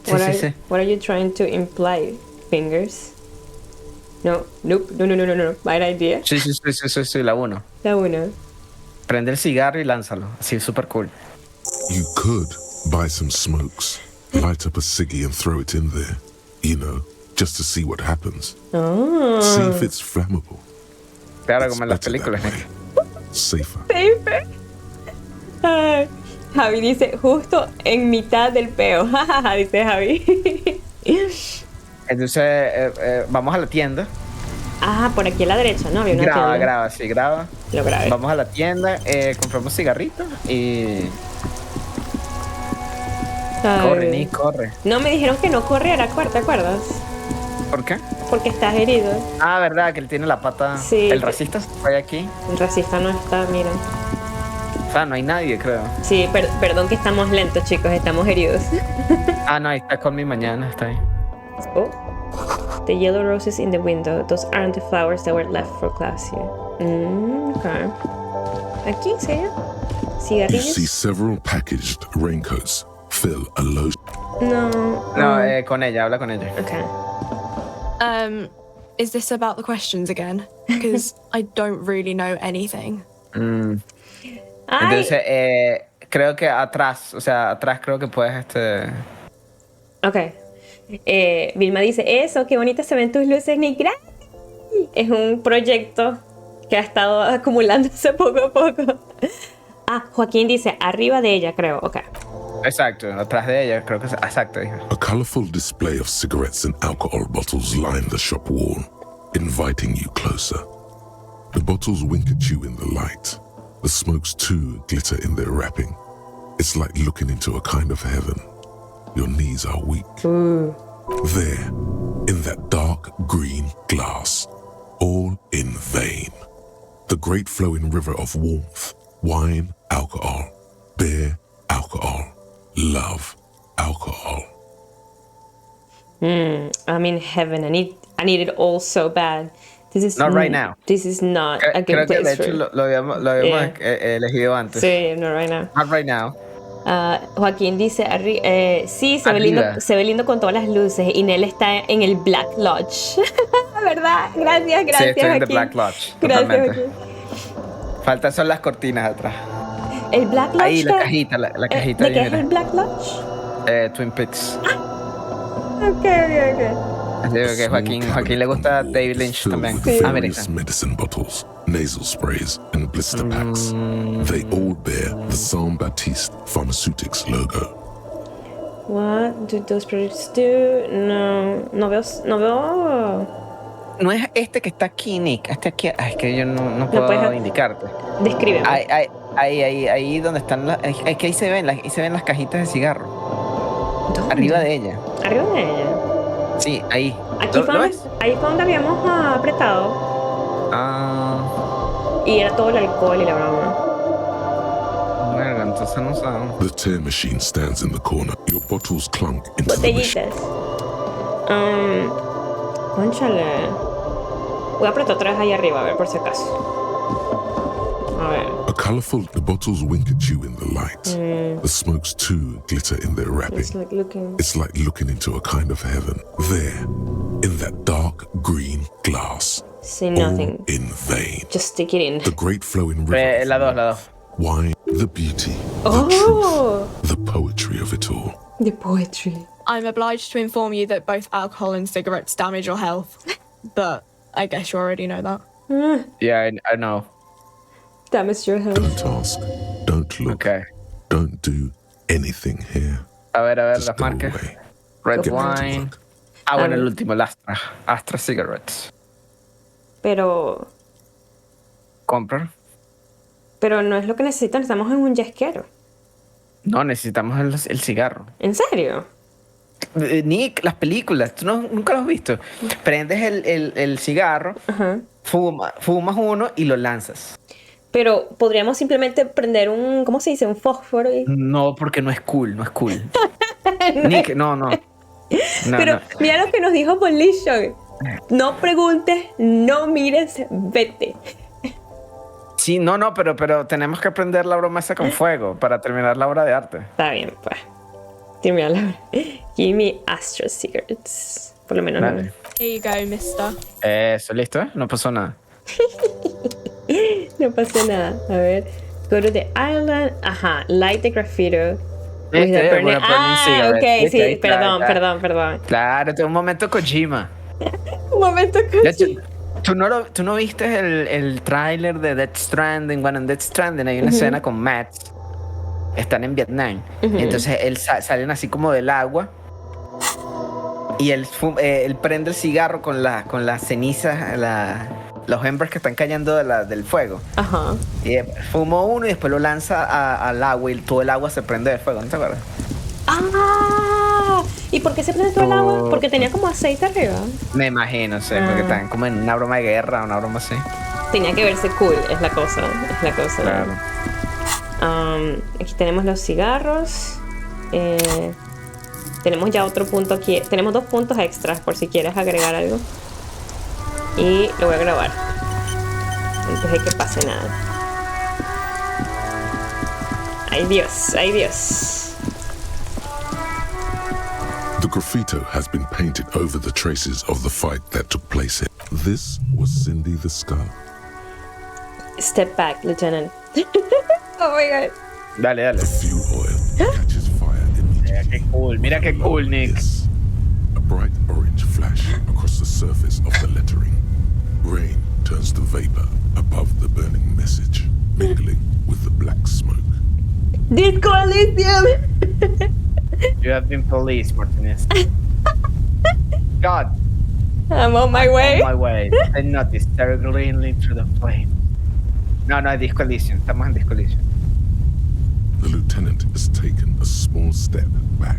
What Sí. are you trying to imply, fingers? No, nope, no. Bad idea. Sí, la 1. La uno. Prende el cigarro y lánzalo. Así, súper cool. You could buy some smokes, light up a ciggy and throw it in there. You know, just to see what happens. Oh. See if it's flammable. Claro, It's como en las better that películas. way. Safer. Safe. Ay, Javi dice, justo en mitad del peo. Jajaja, dice Javi. Entonces, vamos a la tienda. Ah, por aquí a la derecha, ¿no? Había una tienda. Graba. Lo grabé. Vamos a la tienda, compramos cigarritos y... Ay. Corre. No, me dijeron que no corriera, ¿te acuerdas? ¿Por qué? Porque estás herido. Ah, verdad, que él tiene la pata... Sí. El racista fue aquí. El racista no está, mira. O sea, no hay nadie, creo. Sí, perdón que estamos lentos, chicos, estamos heridos. Ah, no, ahí está con mi mañana, está ahí. Oh. The yellow roses in the window. Those aren't the flowers that were left for Glacier. Okay. Aquí, ¿sí? You Cigarrillos. see several packaged raincoats fill a low. No, con ella, habla con ella. Okay. Is this about the questions again? Because I don't really know anything. Ay. Entonces, creo que atrás creo que puedes, Ok. Vilma dice, eso, qué bonitas se ven tus luces, Nick. Es un proyecto que ha estado acumulándose poco a poco. Ah, Joaquín dice, arriba de ella, creo. Ok. Exacto, atrás de ella, creo que es exacto, dijo. A colorful display of cigarettes and alcohol bottles line the shop wall, inviting you closer. The bottles wink at you in the light. The smokes too glitter in their wrapping. It's like looking into a kind of heaven. Your knees are weak. There, in that dark green glass, all in vain. The great flowing river of warmth, wine, alcohol, beer, alcohol, love, alcohol. I'm in heaven. I need it all so bad. This is Not right now. This is not a good Creo que de place hecho for... lo habíamos elegido antes. Sí, no right now. Not right now. Joaquín dice, sí, se ve lindo con todas las luces. Y Nel está en el Black Lodge. ¿Verdad? Gracias, Sí, estoy en The Joaquín. Black Lodge. Gracias, Totalmente. Joaquín. Faltan son las cortinas atrás. El Black Lodge. Ahí, la cajita. La cajita ¿De ahí, qué es mira. el Black Lodge? Twin Peaks. Ok. Así que Joaquín le gusta David Lynch Filled también. with Ah, mira. various medicine bottles, nasal sprays, and blister packs. They all bear the Saint Baptiste Pharmaceutics logo. What do those products do? No veo. No es este que está aquí, Nick. Este aquí. Ay, es que yo no puedo puedes- indicarte. Descríbeme. Ahí donde están las... Es que ahí se ven las cajitas de cigarro. ¿Dónde? Arriba de ella. Arriba de ella. Sí, ahí. Aquí ¿Lo fue, ves? ahí fue donde habíamos apretado. Ah, Y era todo el alcohol y la broma. bueno, entonces no sabemos. The tear machine stands in the corner. Your bottles clunk into the machine. Botellitas. Cónchale. Voy a apretar otra vez ahí arriba, a ver por si acaso. A ver. The bottles wink at you in the light. The smokes too glitter in their wrapping. It's like looking. It's like looking into a kind of heaven. There, in that dark green glass. See All nothing. in vain. Just stick it in. The great flowing river. La dos. Wine, the beauty, Oh. the truth, the poetry of it all. The poetry. I'm obliged to inform you that both alcohol and cigarettes damage your health. But I guess you already know that. Yeah, I know. Damage your health. Don't ask, don't look, Okay. don't do anything here. A ver, Just las go marcas. away. Red Get back to wine. work. Ah, bueno, ver. el último, el Astra. Astra Cigarettes. Pero Compra. no es lo que necesitamos. Estamos en un yesquero. No, necesitamos el cigarro. ¿En serio? Nick, las películas, tú nunca lo has visto. Prendes el cigarro, Ajá. fumas uno y lo lanzas. Pero podríamos simplemente prender un, ¿cómo se dice? Un fósforo. No, porque no es cool. Nick, no. Pero No. mira lo que nos dijo Polition. No preguntes, no mires, vete. Sí, no, pero tenemos que prender la broma esa con fuego para terminar la obra de arte. Está bien, pues. Dime la Give me Astra Cigarettes. Por lo menos Dale. no. Here you go, mister. Eso, ¿listo? No pasó nada. No pasó nada. A ver. Go to the island. Ajá. Light the graffito. With the burning. Burning cigarette. Ok, ¿Viste? sí. Ahí está, Perdón. Claro, un momento Kojima. Un momento que De hecho, ¿tú no viste el tráiler de Death Stranding? Bueno, en Death Stranding hay una escena con Matt. Están en Vietnam. Y entonces salen así como del agua. Y él prende el cigarro con las cenizas, los embers que están cayendo del fuego. Ajá. Y fumó uno y después lo lanza al agua y todo el agua se prende de fuego, ¿no te acuerdas? ¡Ah! ¿Y por qué se prende todo el agua? Porque tenía como aceite arriba. Me imagino, sí, porque están como en una broma de guerra, una broma así. Tenía que verse cool, es la cosa. Claro. Aquí tenemos los cigarros. Tenemos ya otro punto aquí. Tenemos 2 puntos extras por si quieres agregar algo. Y lo voy a grabar antes de que pase nada. ¡Ay Dios! The graffito has been painted over the traces of the fight that took place here. This was Cindy the Skull. Step back, Lieutenant. Oh my god. Dale. The fuel oil catches fire immediately. Mira qué cool, Nick. This, a bright orange flash across the surface of the lettering. Rain turns to vapor above the burning message, mingling with the black smoke. Disco Elysium. You have been police, Martinez. God. I'm on my way. On my way. I noticed terribly through the flame. No, Disco Elysium. Estamos en Disco Elysium. The lieutenant has taken a small step back.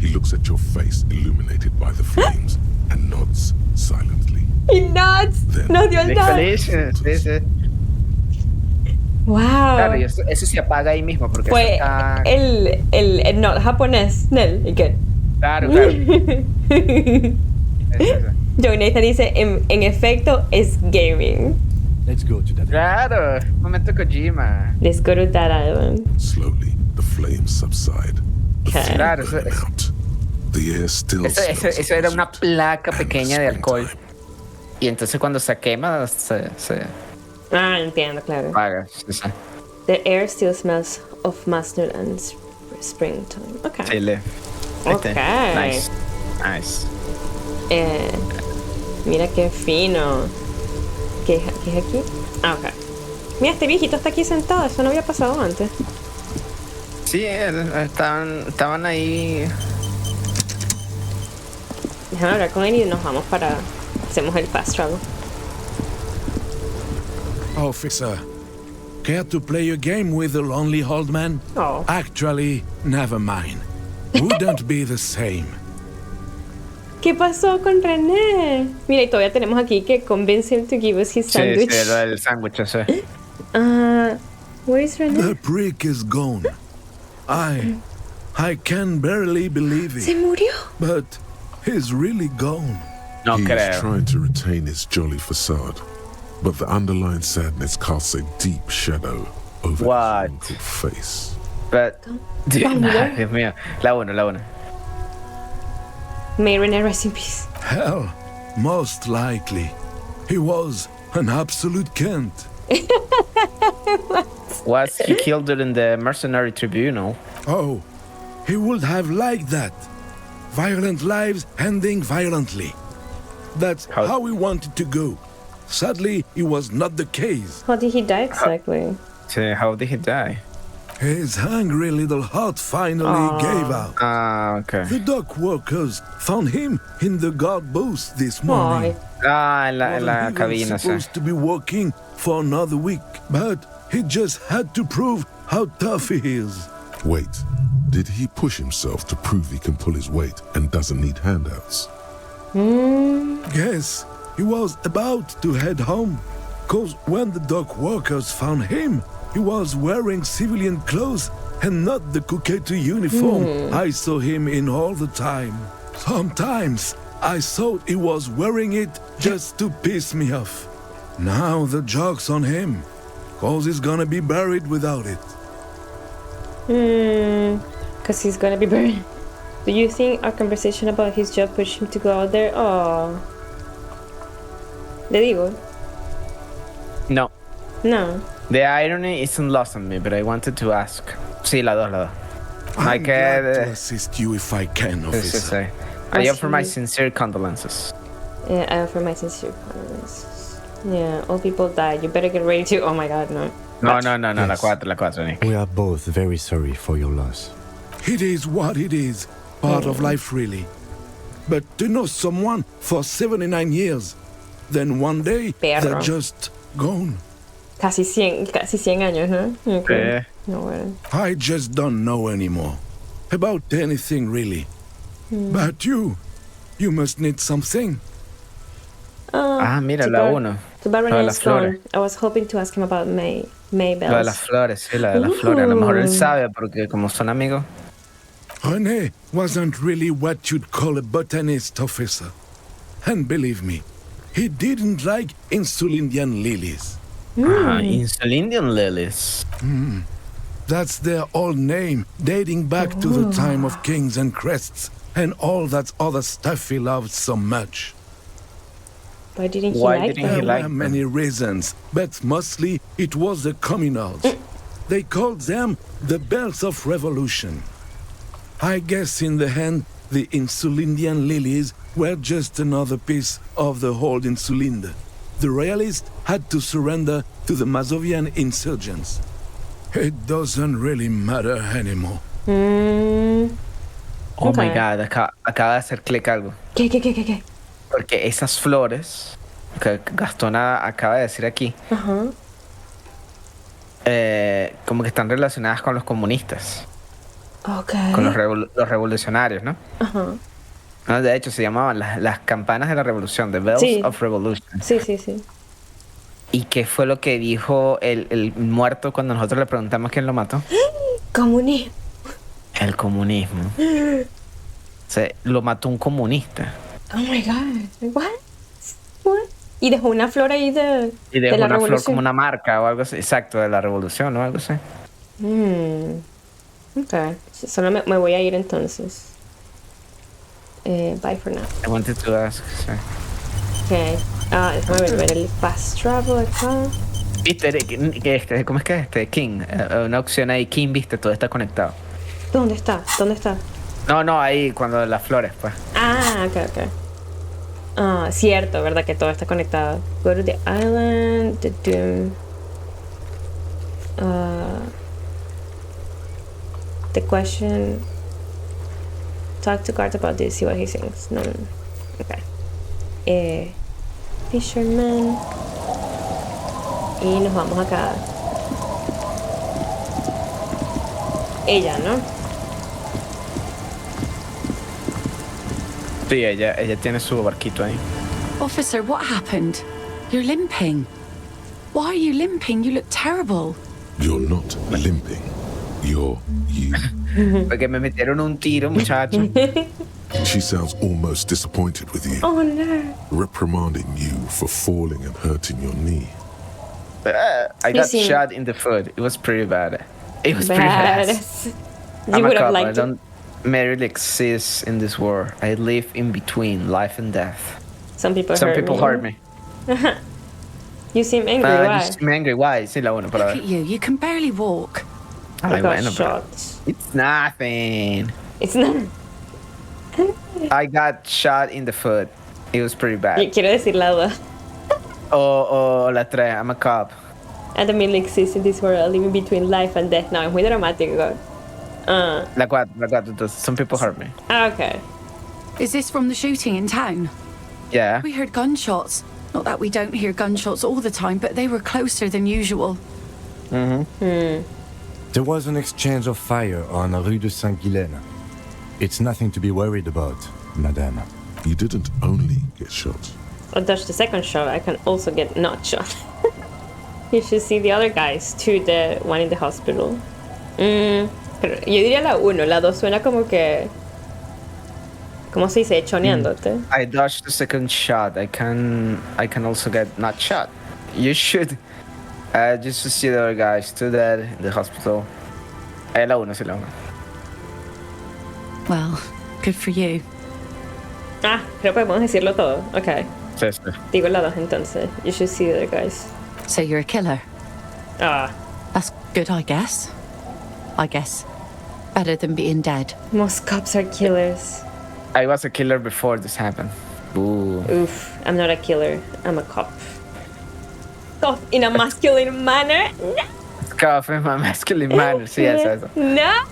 He looks at your face illuminated by the flames and nods silently. He nods. Nos dio el Disco nod. Elysium, sí. Wow. Claro, y eso se apaga ahí mismo porque Fue eso está... el nod japonés, Nel. ¿Y qué? Claro. Eso. Joe Nathan dice, en efecto, es gaming. Let's go to that. Claro, momento Kojima. Let's go to that island. Slowly, the flames subside. The Okay. fuel Claro, burn out. The air still smells of Eso era una rosette placa and pequeña de alcohol. springtime. Y entonces cuando se quema, se Ah, entiendo, claro. apaga. Sí. The air still smells of mustard and springtime. Okay. Chile. Okay. Nice. Mira qué fino. ¿Qué es aquí? Ah, ok. Mira, este viejito está aquí sentado. Eso no había pasado antes. Sí, estaban ahí. Déjame hablar con él y nos vamos para... Hacemos el fast travel. Officer, care to play a game with the lonely old man? Oh. Actually, never mind. Wouldn't be the same. ¿Qué pasó con René? Mira, y todavía tenemos aquí que convince him to give us his sandwich. Sí, el sándwich ese. Where is René? The prick is gone. I can barely believe ¿Se it. murió? But he's really gone. No He is creo. trying to retain his jolly facade, but the underlying sadness casts a deep shadow over What? his wrinkled face. But, Vamos. Dios mío. La 1. May René rest in peace. Hell, most likely. He was an absolute Kent. Was he killed during the mercenary tribunal? Oh, he would have liked that. Violent lives ending violently. That's how he wanted to go. Sadly, it was not the case. How did he die exactly? Sí, how did he die? His hungry little heart finally gave out. Okay. The dock workers found him in the guard booth this morning. En la He was cabina, sí. supposed to be working for another week, but he just had to prove how tough he is. Wait, did he push himself to prove he can pull his weight and doesn't need handouts? Yes, he was about to head home. Cause when the dock workers found him, he was wearing civilian clothes and not the Kuketu uniform I saw him in all the time. Sometimes I thought he was wearing it just to piss me off. Now the joke's on him, cause he's gonna be buried without it. Because he's gonna be buried. Do you think our conversation about his job pushed him to go out there? Oh. Le digo. No. No. The irony isn't lost on me, but I wanted to ask. Sí, la 2. I'm glad to assist you if I can, officer. I Was offer my he- sincere condolences. Yeah, I offer my sincere condolences. Yeah, all people died. You better get ready to. Oh my god, no. No, la Yes. 4, Nick. We are both very sorry for your loss. It is what it is. Part of life, really. But to know someone for 79 years, then one day Perro. they're just gone. Casi 100 años, ¿no? Okay. No, bueno. I just don't know anymore. About anything, really. But you must need something. Mira, too la bad- 1. Too bad Lo de René las is gone. flores. I was hoping to ask him about Maybells. Lo de las flores, sí, la de las flores. A lo mejor él sabe porque como son amigos. René wasn't really what you'd call a botanist, officer. And believe me, he didn't like Insulindian lilies. Insulindian lilies. That's their old name, dating back to the time of kings and crests and all that other stuff he loved so much. Why didn't he Why like didn't he them? There like were them? many reasons, but mostly it was the communals. They called them the belts of revolution. I guess in the end, the Insulindian lilies were just another piece of the whole Insulinde. The royalists had to surrender to the Mazovian insurgents. It doesn't really matter anymore. Oh my Okay. god, acaba de hacer clic algo. ¿Qué? Porque esas flores que Gastona acaba de decir aquí, Ajá. como que están relacionadas con los comunistas, Ok. con los revolucionarios, ¿no? Ajá. No, de hecho, se llamaban las campanas de la revolución, the bells Sí. of revolution. Sí. ¿Y qué fue lo que dijo el muerto cuando nosotros le preguntamos quién lo mató? Comunismo. El comunismo. O sea, lo mató un comunista. Oh my god. What? Y dejó una flor ahí de Y dejó la una flor revolución. como una marca o algo así. Exacto, de la revolución o algo así. Ok. Solo me voy a ir entonces. Bye for now. I wanted to ask. Sí. Ok. Déjame ver el fast travel acá. Viste, ¿cómo es que King? Una opción ahí, King, viste, todo está conectado. ¿Dónde está? No, ahí, cuando las flores, pues. Ok. Cierto, ¿verdad? Que todo está conectado. Go to the island, the doom. The question. Talk to Garth about this, see what he thinks. No. Okay. Fisherman. Y nos vamos acá. Ella, ¿no? Sí, ella tiene su barquito ahí. Officer, what happened? You're limping. Why are you limping? You look terrible. You're not limping. You're you. Porque me metieron un tiro, muchacho. She sounds almost disappointed with you, Oh no. reprimanding you for falling and hurting your knee. I got seem- shot in the foot. It was pretty bad. It was pretty bad. You I'm a would have cop. I liked it. don't merely exist in this world. I live in between life and death. Some people hurt me. You seem angry, You why? seem angry. Why? Sí, la una para Look ver. at you. You can barely walk. I Ay, got bueno, pero shot. it's nothing. It's not. I got shot in the foot. It was pretty bad. Quiero decir la duda. Oh, la tres. I'm a cop. I don't merely exist in this world, living between life and death. No, es muy dramático, God. La cuatro. Entonces, some people hurt me. Okay. Is this from the shooting in town? Yeah. We heard gunshots. Not that we don't hear gunshots all the time, but they were closer than usual. There was an exchange of fire on Rue de Saint-Guylaine. It's nothing to be worried about, madame. You didn't only get shot. Or dodge the second shot, I can also get not shot. You should see the other guys too, the one in the hospital. Pero yo diría la 1, la 2 suena como que... ¿Cómo se dice? Choneándote. I dodged the second shot. I can also get not shot. You should just to see the other guys too dead in the hospital. La una, sí, la una. Well, good for you. Ah, creo que podemos decirlo todo. Okay. Sí, sí. Digo la 2 entonces. You should see the other guys. So you're a killer. Ah, That's good, I guess. Better than being dead. most cops are killers. I was a killer before this happened. Ooh. Oof, I'm not a killer. I'm a cop. Cop in a masculine manner? No. Cough in my masculine manner. Sí, eso. No.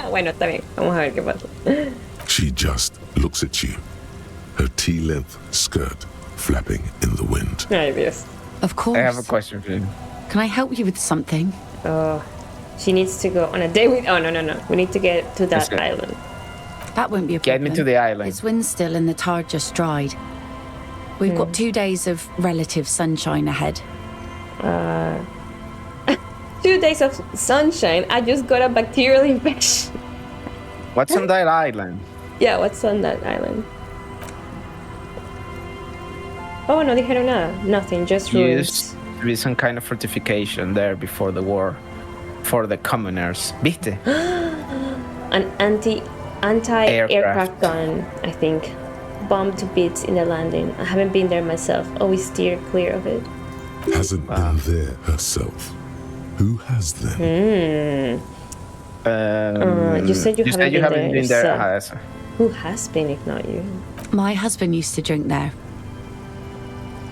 Bueno, está bien. Vamos a ver qué pasa. She just looks at you, her tea-length skirt flapping in the wind. Ay, Dios. Of course. I have a question for you. Can I help you with something? Oh, she needs to go on a date with... Oh, no. We need to get to that Let's go. island. That won't be a Get problem. me to the island. It's wind still and the tar just dried. We've got 2 days of relative sunshine ahead. 2 days of sunshine. I just got a bacterial infection. What's on that island? Yeah, what's on that island? Oh, no dijeron nada. Nothing, just ruins. Used to be some kind of fortification there before the war. For the commoners. ¿Viste? An anti-aircraft gun, I think. Bombed to bits in the landing. I haven't been there myself. Always steer clear of it. Hasn't been there herself. Who has then? You said you haven't been there yourself. Eso. Who has been, if not you? My husband used to drink there.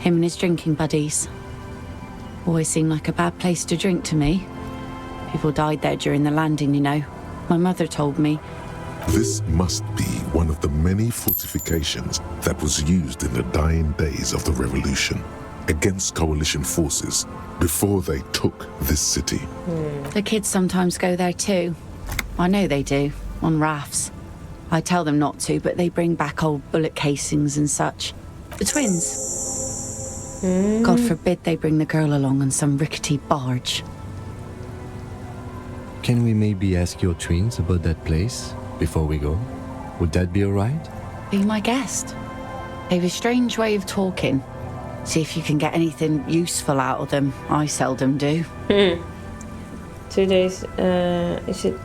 Him and his drinking buddies. Always seemed like a bad place to drink to me. People died there during the landing, you know. My mother told me. This must be one of the many fortifications that was used in the dying days of the revolution against coalition forces before they took this city. The kids sometimes go there too. I know they do, on rafts. I tell them not to, but they bring back old bullet casings and such. The twins. God forbid they bring the girl along on some rickety barge. Can we maybe ask your twins about that place before we go? Would that be alright? Be my guest. They've a strange way of talking. See if you can get anything useful out of them. I seldom do. 2 days.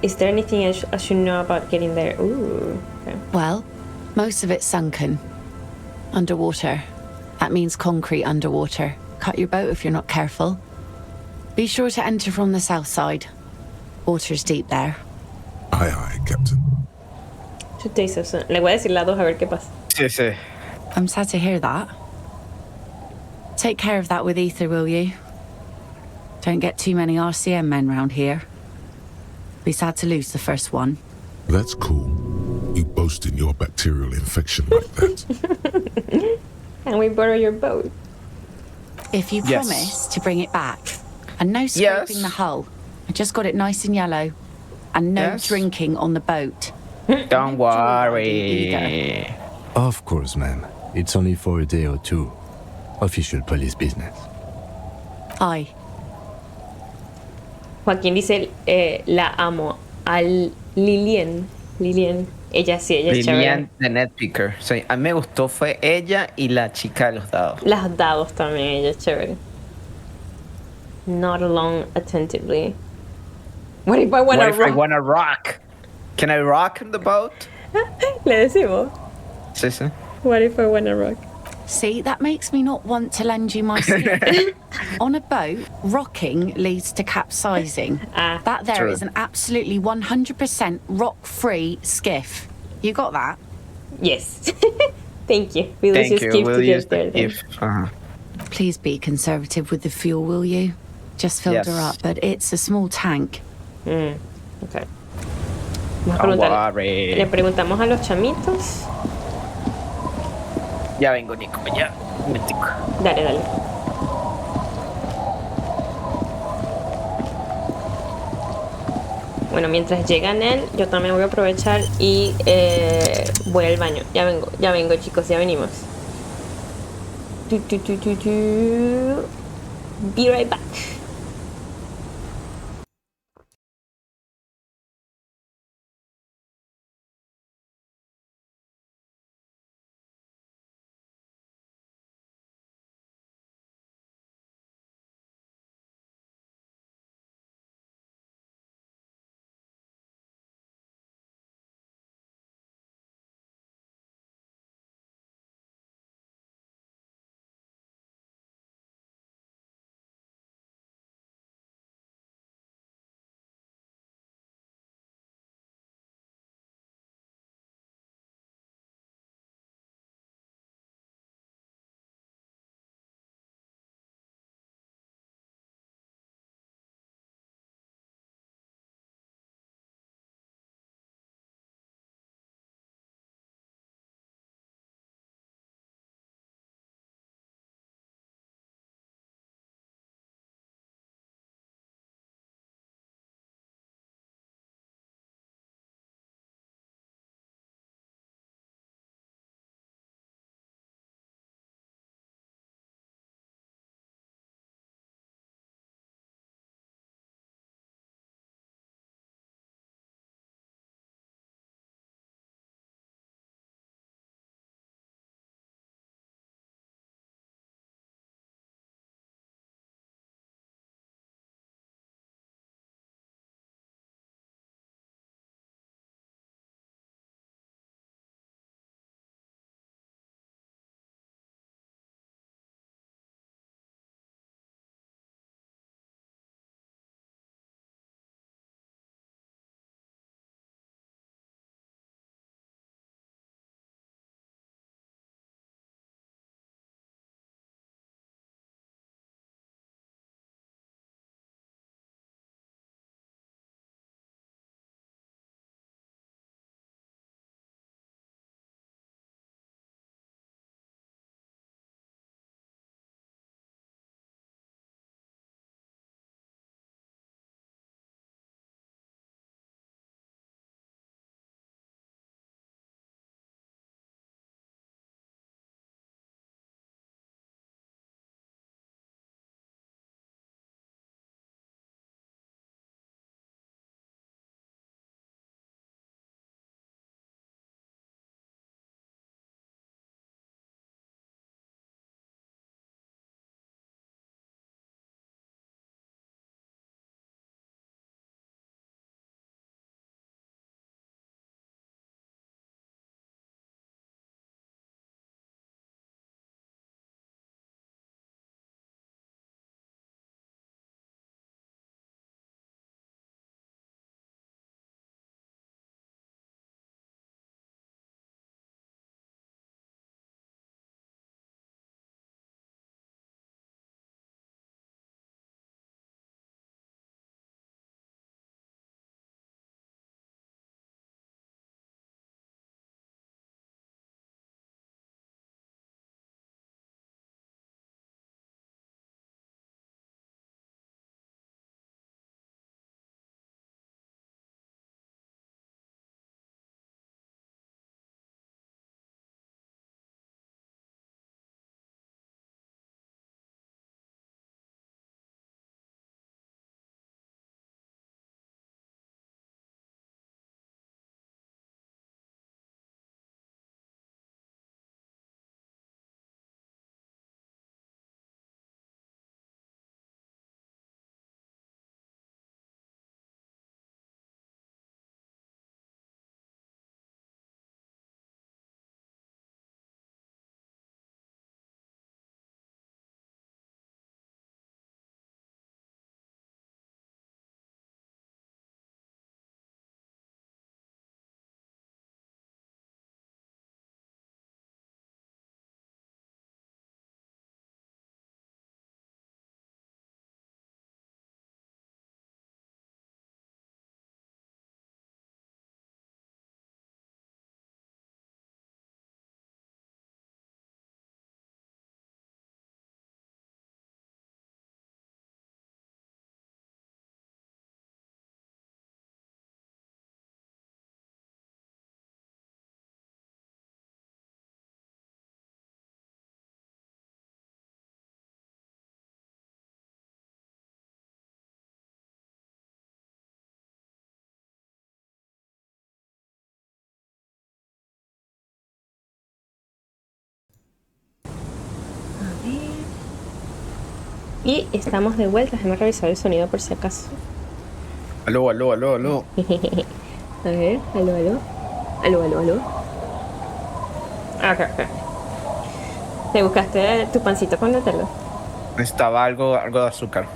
Is there anything I should know about getting there? Ooh. Okay. Well, most of it's sunken. Underwater. That means concrete underwater. Cut your boat if you're not careful. Be sure to enter from the south side. Water's deep there. Aye, aye, Captain. 2 days of sun. Le voy a decir la 2 a ver qué pasa. Sí, sí. I'm sad to hear that. Take care of that with Ether, will you? Don't get too many RCM men round here. Be sad to lose the first one. That's cool. You boasting your bacterial infection like that. Can we borrow your boat? If you Yes. promise to bring it back. And no scraping the hull. I just got it nice and yellow. And no Yes. drinking on the boat. Don't worry. Of course, ma'am. It's only for a day or two. Official police business. Aye. Joaquín dice, la amo. Al Lilien. Lilien. Ella sí, ella es chévere. Lilian de Netpicker. Sí, a mí me gustó fue ella y la chica de los dados. Las dados también, ella es chévere. Not alone attentively. What if I wanna What if I rock? wanna rock? Can I rock on the boat? Le decimos. Sí, sí. What if I wanna rock? See, that makes me not want to lend you my skiff. On a boat, rocking leads to capsizing. That there True. is an absolutely 100% rock-free skiff. You got that? Yes. Thank you. We'll use Thank your you. gift We'll to use get there the then. if. Uh-huh. Please be conservative with the fuel, will you? Just filled her Yes. up, but it's a small tank. Okay. Don't worry. Le preguntamos a los chamitos. Ya vengo, Nico. Ya. Un momentico. Dale, dale. Bueno, mientras llegan él, yo también voy a aprovechar y voy al baño. Ya vengo, chicos, ya venimos. Be right back. Y estamos de vuelta. Déjame revisar el sonido por si acaso. Aló, aló, aló, aló. A ver, aló, aló. Aló, aló, aló. Ok. ¿Te buscaste tu pancito con Nutella? Necesitaba algo de azúcar.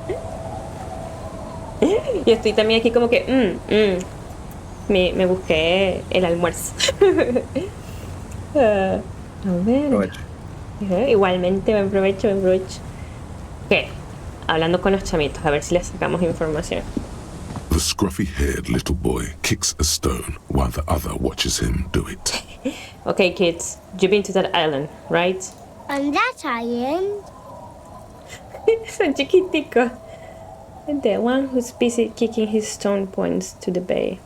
Y estoy también aquí como que... Me busqué el almuerzo. A ver. Provecho. Igualmente, buen provecho, buen provecho. Ok, hablando con los chamitos, a ver si les sacamos información. The scruffy-haired little boy kicks a stone while the other watches him do it. Okay, kids, you've been to that island, right? On that island? Son chiquiticos. The one who's busy kicking his stone points to the bay.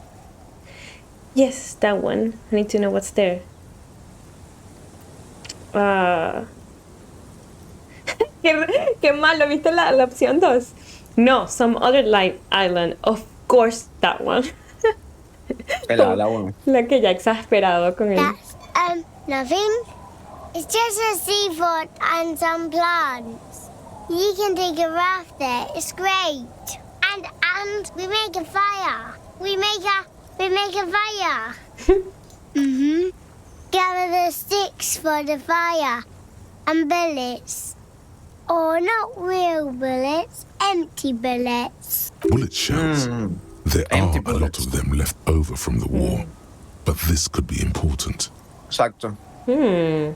Yes, that one. I need to know what's there. Qué malo, ¿viste la opción 2? No, some other island. Of course, that one. La uno. La que ya exasperado con él. That's, nothing. It's just a seafort and some plants. You can take a raft there. It's great. And we make a fire. We make a fire. Mm-hmm. Gather the sticks for the fire. And bullets. Or not real bullets, empty bullets. Bullet shells. There are a lot of them left over from the war, but this could be important. Exacto. A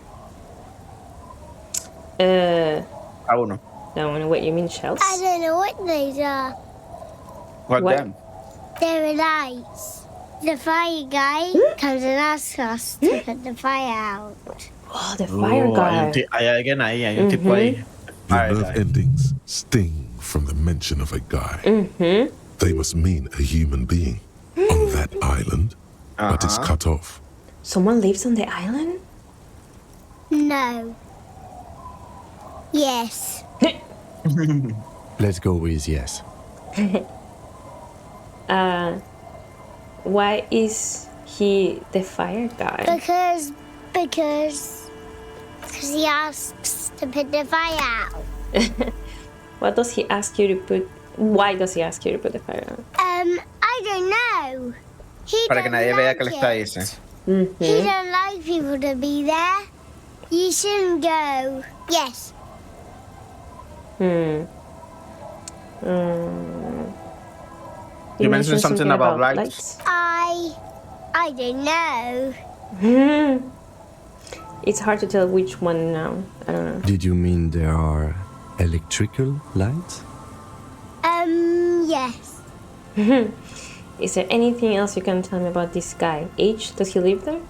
uno. I don't know what you mean, shells. I don't know what these are. What them? They're lights. The fire guy comes and asks us to put the fire out. Oh, the fire guy. Hay alguien ahí, hay un tipo ahí. The nerve endings sting from the mention of a guy. They must mean a human being on that island, but it's cut off. Someone lives on the island? No. Yes. Let's go with yes. Why is he the fire guy? Because he asks to put the fire out. What does he ask you to put? Why does he ask you to put the fire out? I don't know. Para que nadie vea que le está diciendo. He don't like people to be there. You shouldn't go. Yes. You mentioned something about lights. I don't know. It's hard to tell which one now. I don't know. Did you mean there are electrical lights? Yes. Is there anything else you can tell me about this guy? Age? Does he live there?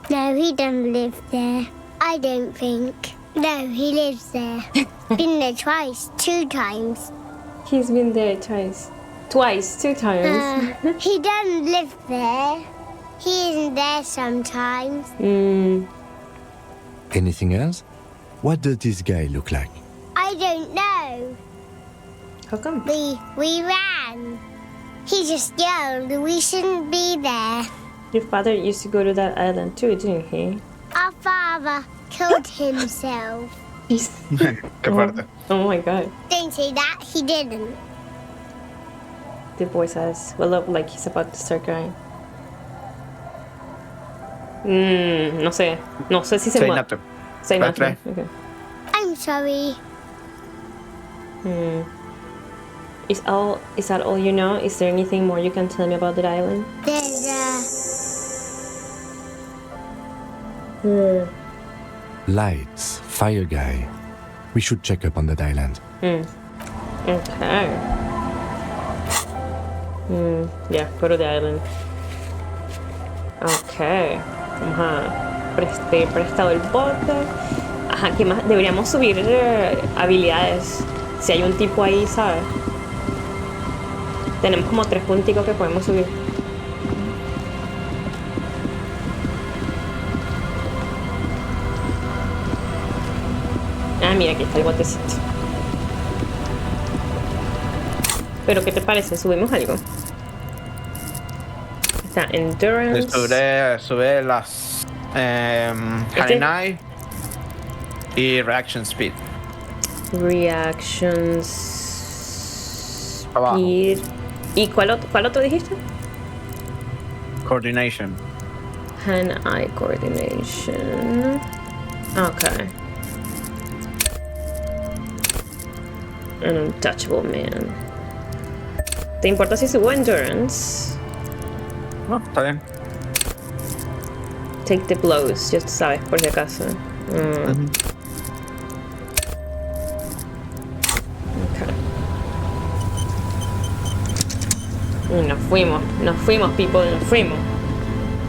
No, he doesn't live there. I don't think. No, he lives there. Been there twice, 2 times. He's been there twice. 2 times. He doesn't live there. He isn't there sometimes. Anything else? What does this guy look like? I don't know. How come? We ran. He just yelled we shouldn't be there. Your father used to go to that island too, didn't he? Our father killed himself. Qué fuerte. Oh my god. Don't say that, he didn't. The boy says, well, up like he's about to start crying. No sé. No sé si se Say mueve. nothing. Say That's nothing. right. Okay. I'm sorry. Is that all you know? Is there anything more you can tell me about that island? There's Lights, fire guy. We should check up on that island. Okay. Yeah, go to the island. Okay. Vamos a pedir prestado el bote. Ajá, ¿qué más? Deberíamos subir habilidades. Si hay un tipo ahí, ¿sabes? Tenemos como 3 punticos que podemos subir. Ah, mira, aquí está el botecito. Pero, ¿qué te parece? ¿Subimos algo? Está Endurance. Sube las Hardenai y Reaction Speed. Reactions. Abajo. Speed. ¿Y cuál otro dijiste? Coordination. Hand-eye coordination. Okay. An untouchable man. ¿Te importa si subo endurance? No, está bien. Take the blows, just sabes, por si acaso. Okay. Y nos fuimos, people, nos fuimos.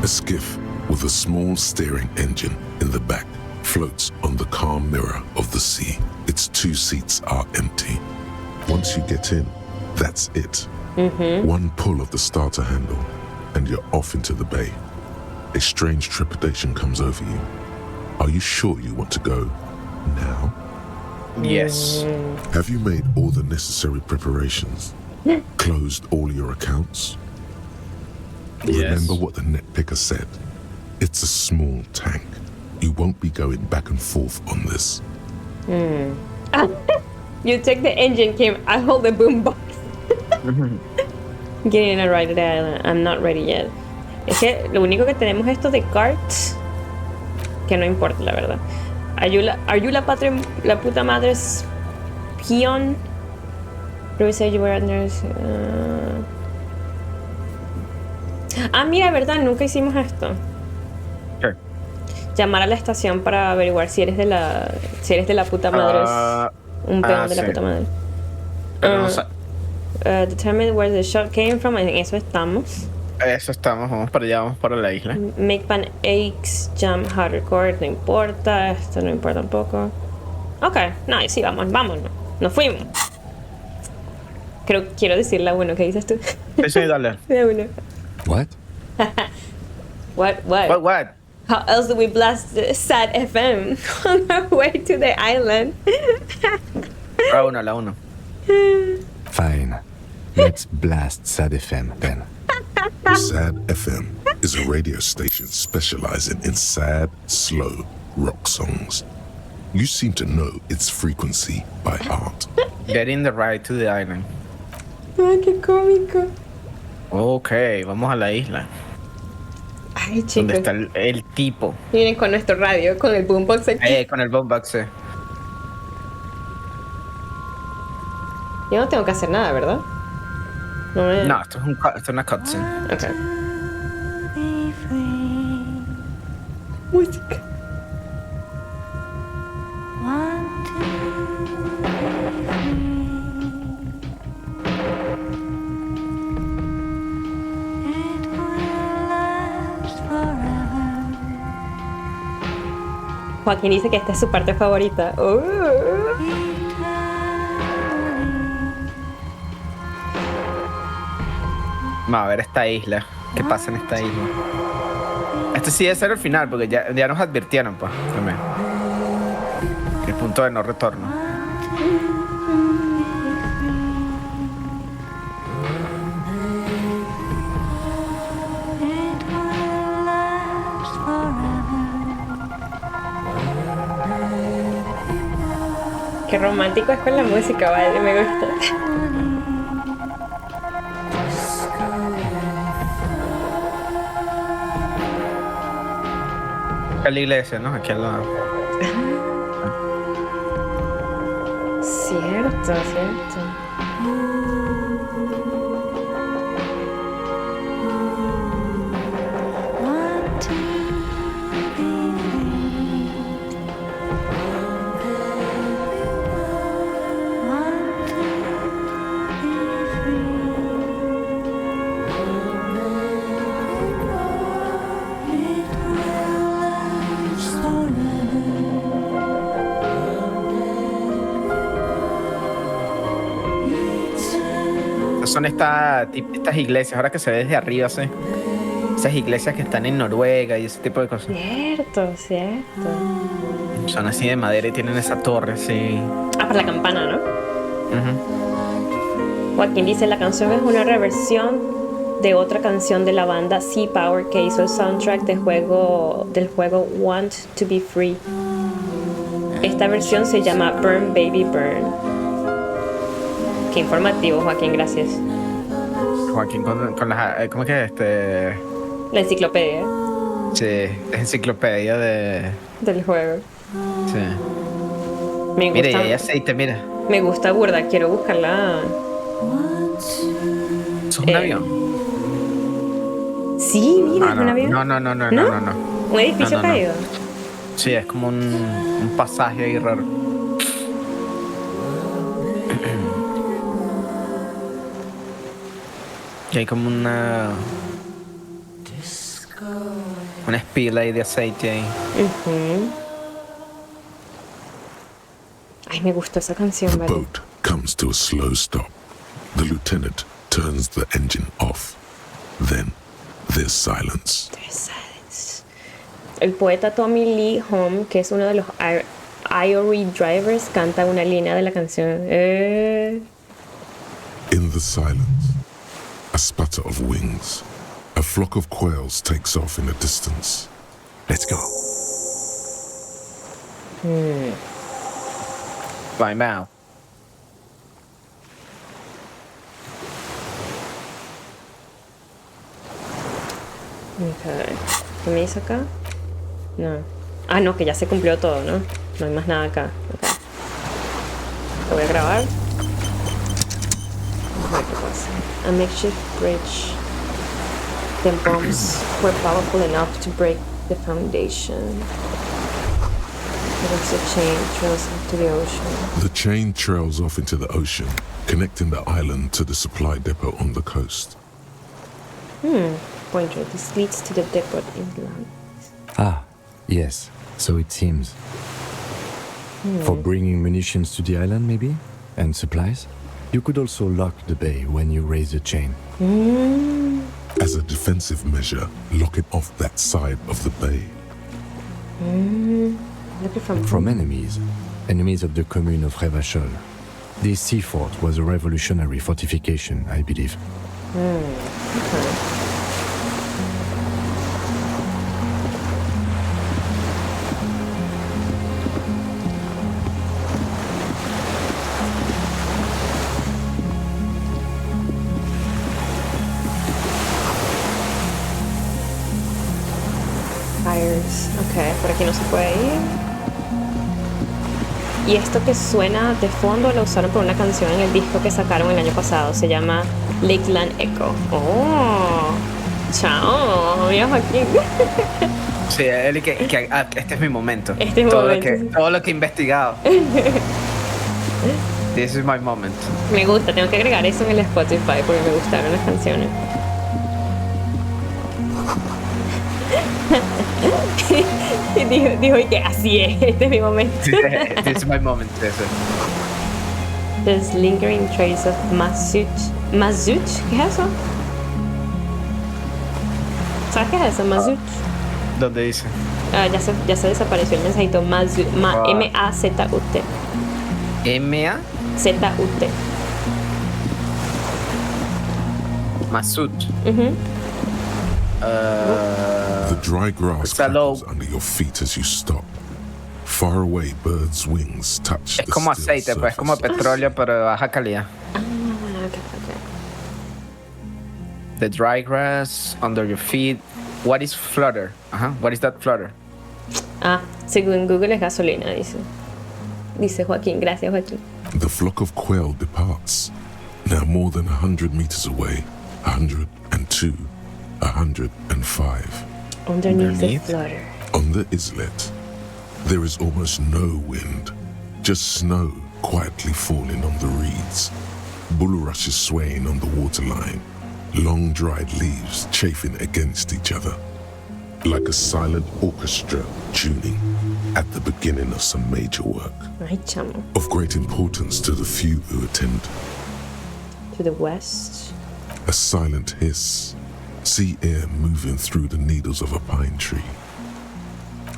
A skiff with a small steering engine in the back floats on the calm mirror of the sea. Its 2 seats are empty. Once you get in, that's it. One pull of the starter handle, and you're off into the bay. A strange trepidation comes over you. Are you sure you want to go now? Yes. Have you made all the necessary preparations? Closed all your accounts? Yes. Remember what the net picker said. It's a small tank. You won't be going back and forth on this. You take the engine, Kim. I hold the boombox. Getting a ride to the island. I'm not ready yet. Es que lo único que tenemos esto de carts, que no importa, la verdad. Are you la puta madre's peon? Ruby said you were under... mira, verdad, nunca hicimos esto. Sure. Llamar a la estación para averiguar si eres de la puta madre. Un peón de la sí. puta madre. Pero no sé. Determine where the shot came from. En eso estamos. Eso estamos, vamos para allá, vamos para la isla. Make pan aches, jump hardcore, no importa. Esto no importa tampoco. Ok, nice, sí, vámonos. Nos fuimos. Quiero decir la uno, ¿qué dices tú? Sí, dale. La uno. What? What? How else do we blast the sad FM on our way to the island? La uno. Fine. Let's blast Sad FM then. Sad FM is a radio station specializing in sad, slow rock songs. You seem to know its frequency by heart. Getting the ride to the island. Ay, qué cómico. Ok, vamos a la isla. Ay, chicos. ¿Dónde está el tipo? Miren con nuestro radio, con el boombox aquí. Con el boombox, Yo no tengo que hacer nada, ¿verdad? No, esto es una cutscene. Ok. Música. Joaquín dice que esta es su parte favorita. Vamos a ver esta isla. ¿Qué pasa en esta isla? Este sí debe ser el final, porque ya nos advirtieron, pues. También. El punto de no retorno. Qué romántico es con la música, vale, me gusta. Acá la iglesia, ¿no? Aquí al lado. Cierto. Son estas iglesias, ahora que se ve desde arriba, ¿sí? Esas iglesias que están en Noruega y ese tipo de cosas. Cierto. Son así de madera y tienen esa torre, sí. Para la campana, ¿no? Joaquín dice, la canción es una reversión de otra canción de la banda Sea Power que hizo el soundtrack del juego Want to Be Free. Esta versión se llama Burn Baby Burn. Qué informativo, Joaquín, gracias. Joaquín con las... ¿Cómo es que La enciclopedia Sí, enciclopedia del juego. Sí. Me Mira, gusta, y hay aceite, mira. me gusta burda, quiero buscarla. ¿Eso es un avión? Sí, mira, es un avión. No. Un edificio caído. Sí, es como un pasaje ahí raro. Y hay como una espila ahí de aceite ahí. Ay, me gustó esa canción, The vale. boat comes to a slow stop. The lieutenant turns the engine off. Then there's silence. El poeta Tommy Lee Home, que es uno de los IORI drivers, canta una línea de la canción. In the silence, a sputter of wings. A flock of quails takes off in the distance. Let's go. By now. Okay. ¿Qué me dice acá? No. Ah, no, que ya se cumplió todo, ¿no? No hay más nada acá. Okay. Lo voy a grabar. Vamos a ver qué pasa. A makeshift bridge. The bombs were powerful enough to break the foundation. There was a chain trails off to the ocean. The chain trails off into the ocean, connecting the island to the supply depot on the coast. Pointer. This leads to the depot inland. Ah, yes, so it seems. For bringing munitions to the island, maybe? And supplies? You could also lock the bay when you raise the chain. As a defensive measure, lock it off that side of the bay. From enemies of the commune of Revachol. This sea fort was a revolutionary fortification, I believe. Okay. Ok, por aquí no se puede ir. Y esto que suena de fondo lo usaron por una canción en el disco que sacaron el año pasado. Se llama Lakeland Echo. ¡Oh! ¡Chao! Mira, Joaquín. Sí, Eli, que este es mi momento. Este es mi momento. Todo lo que he investigado. This is my moment. Me gusta, tengo que agregar eso en el Spotify porque me gustaron las canciones. Y dijo, y que así es, este es mi momento. This is my moment, eso. There's lingering trace of Mazut. ¿Mazut? ¿Qué es eso? ¿Sabes qué es eso? Mazut. ¿Dónde dice? Ah, ya se desapareció el mensajito. Mazut. M-A-Z-U-T. M-A? Z-U-T. Masut. The dry grass crackles under your feet as you stop. Far away, birds' wings touch Es como aceite, pues, es como petróleo, pero de baja calidad. Okay. The dry grass under your feet. What is flutter? What is that flutter? Ah, según Google es gasolina, dice. Dice Joaquín, gracias Joaquín. The flock of quail departs. Now more than 100 meters away. 102. 105. Underneath the flutter. On the islet, there is almost no wind, just snow quietly falling on the reeds, bulrushes swaying on the waterline, long dried leaves chafing against each other, like a silent orchestra tuning at the beginning of some major work. Ay, chamo. Of great importance to the few who attend. To the west. A silent hiss, sea air moving through the needles of a pine tree.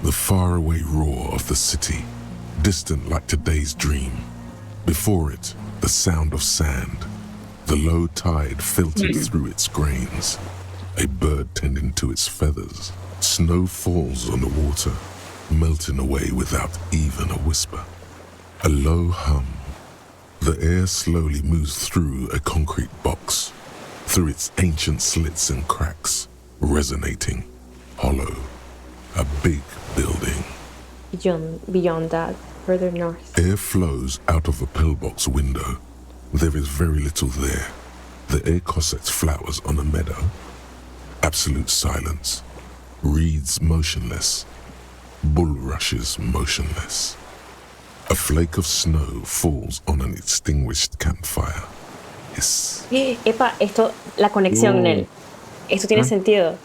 The faraway roar of the city, distant like today's dream. Before it, the sound of sand, the low tide filtered through its grains, a bird tending to its feathers. Snow falls on the water, melting away without even a whisper. A low hum. The air slowly moves through a concrete box, through its ancient slits and cracks, resonating, hollow. A big building. Beyond that, further north. Air flows out of a pillbox window. There is very little there. The air cossets flowers on a meadow. Absolute silence. Reeds motionless. Bulrushes motionless. A flake of snow falls on an extinguished campfire. Hiss. Epa, esto, la conexión, Nel. Esto tiene sentido.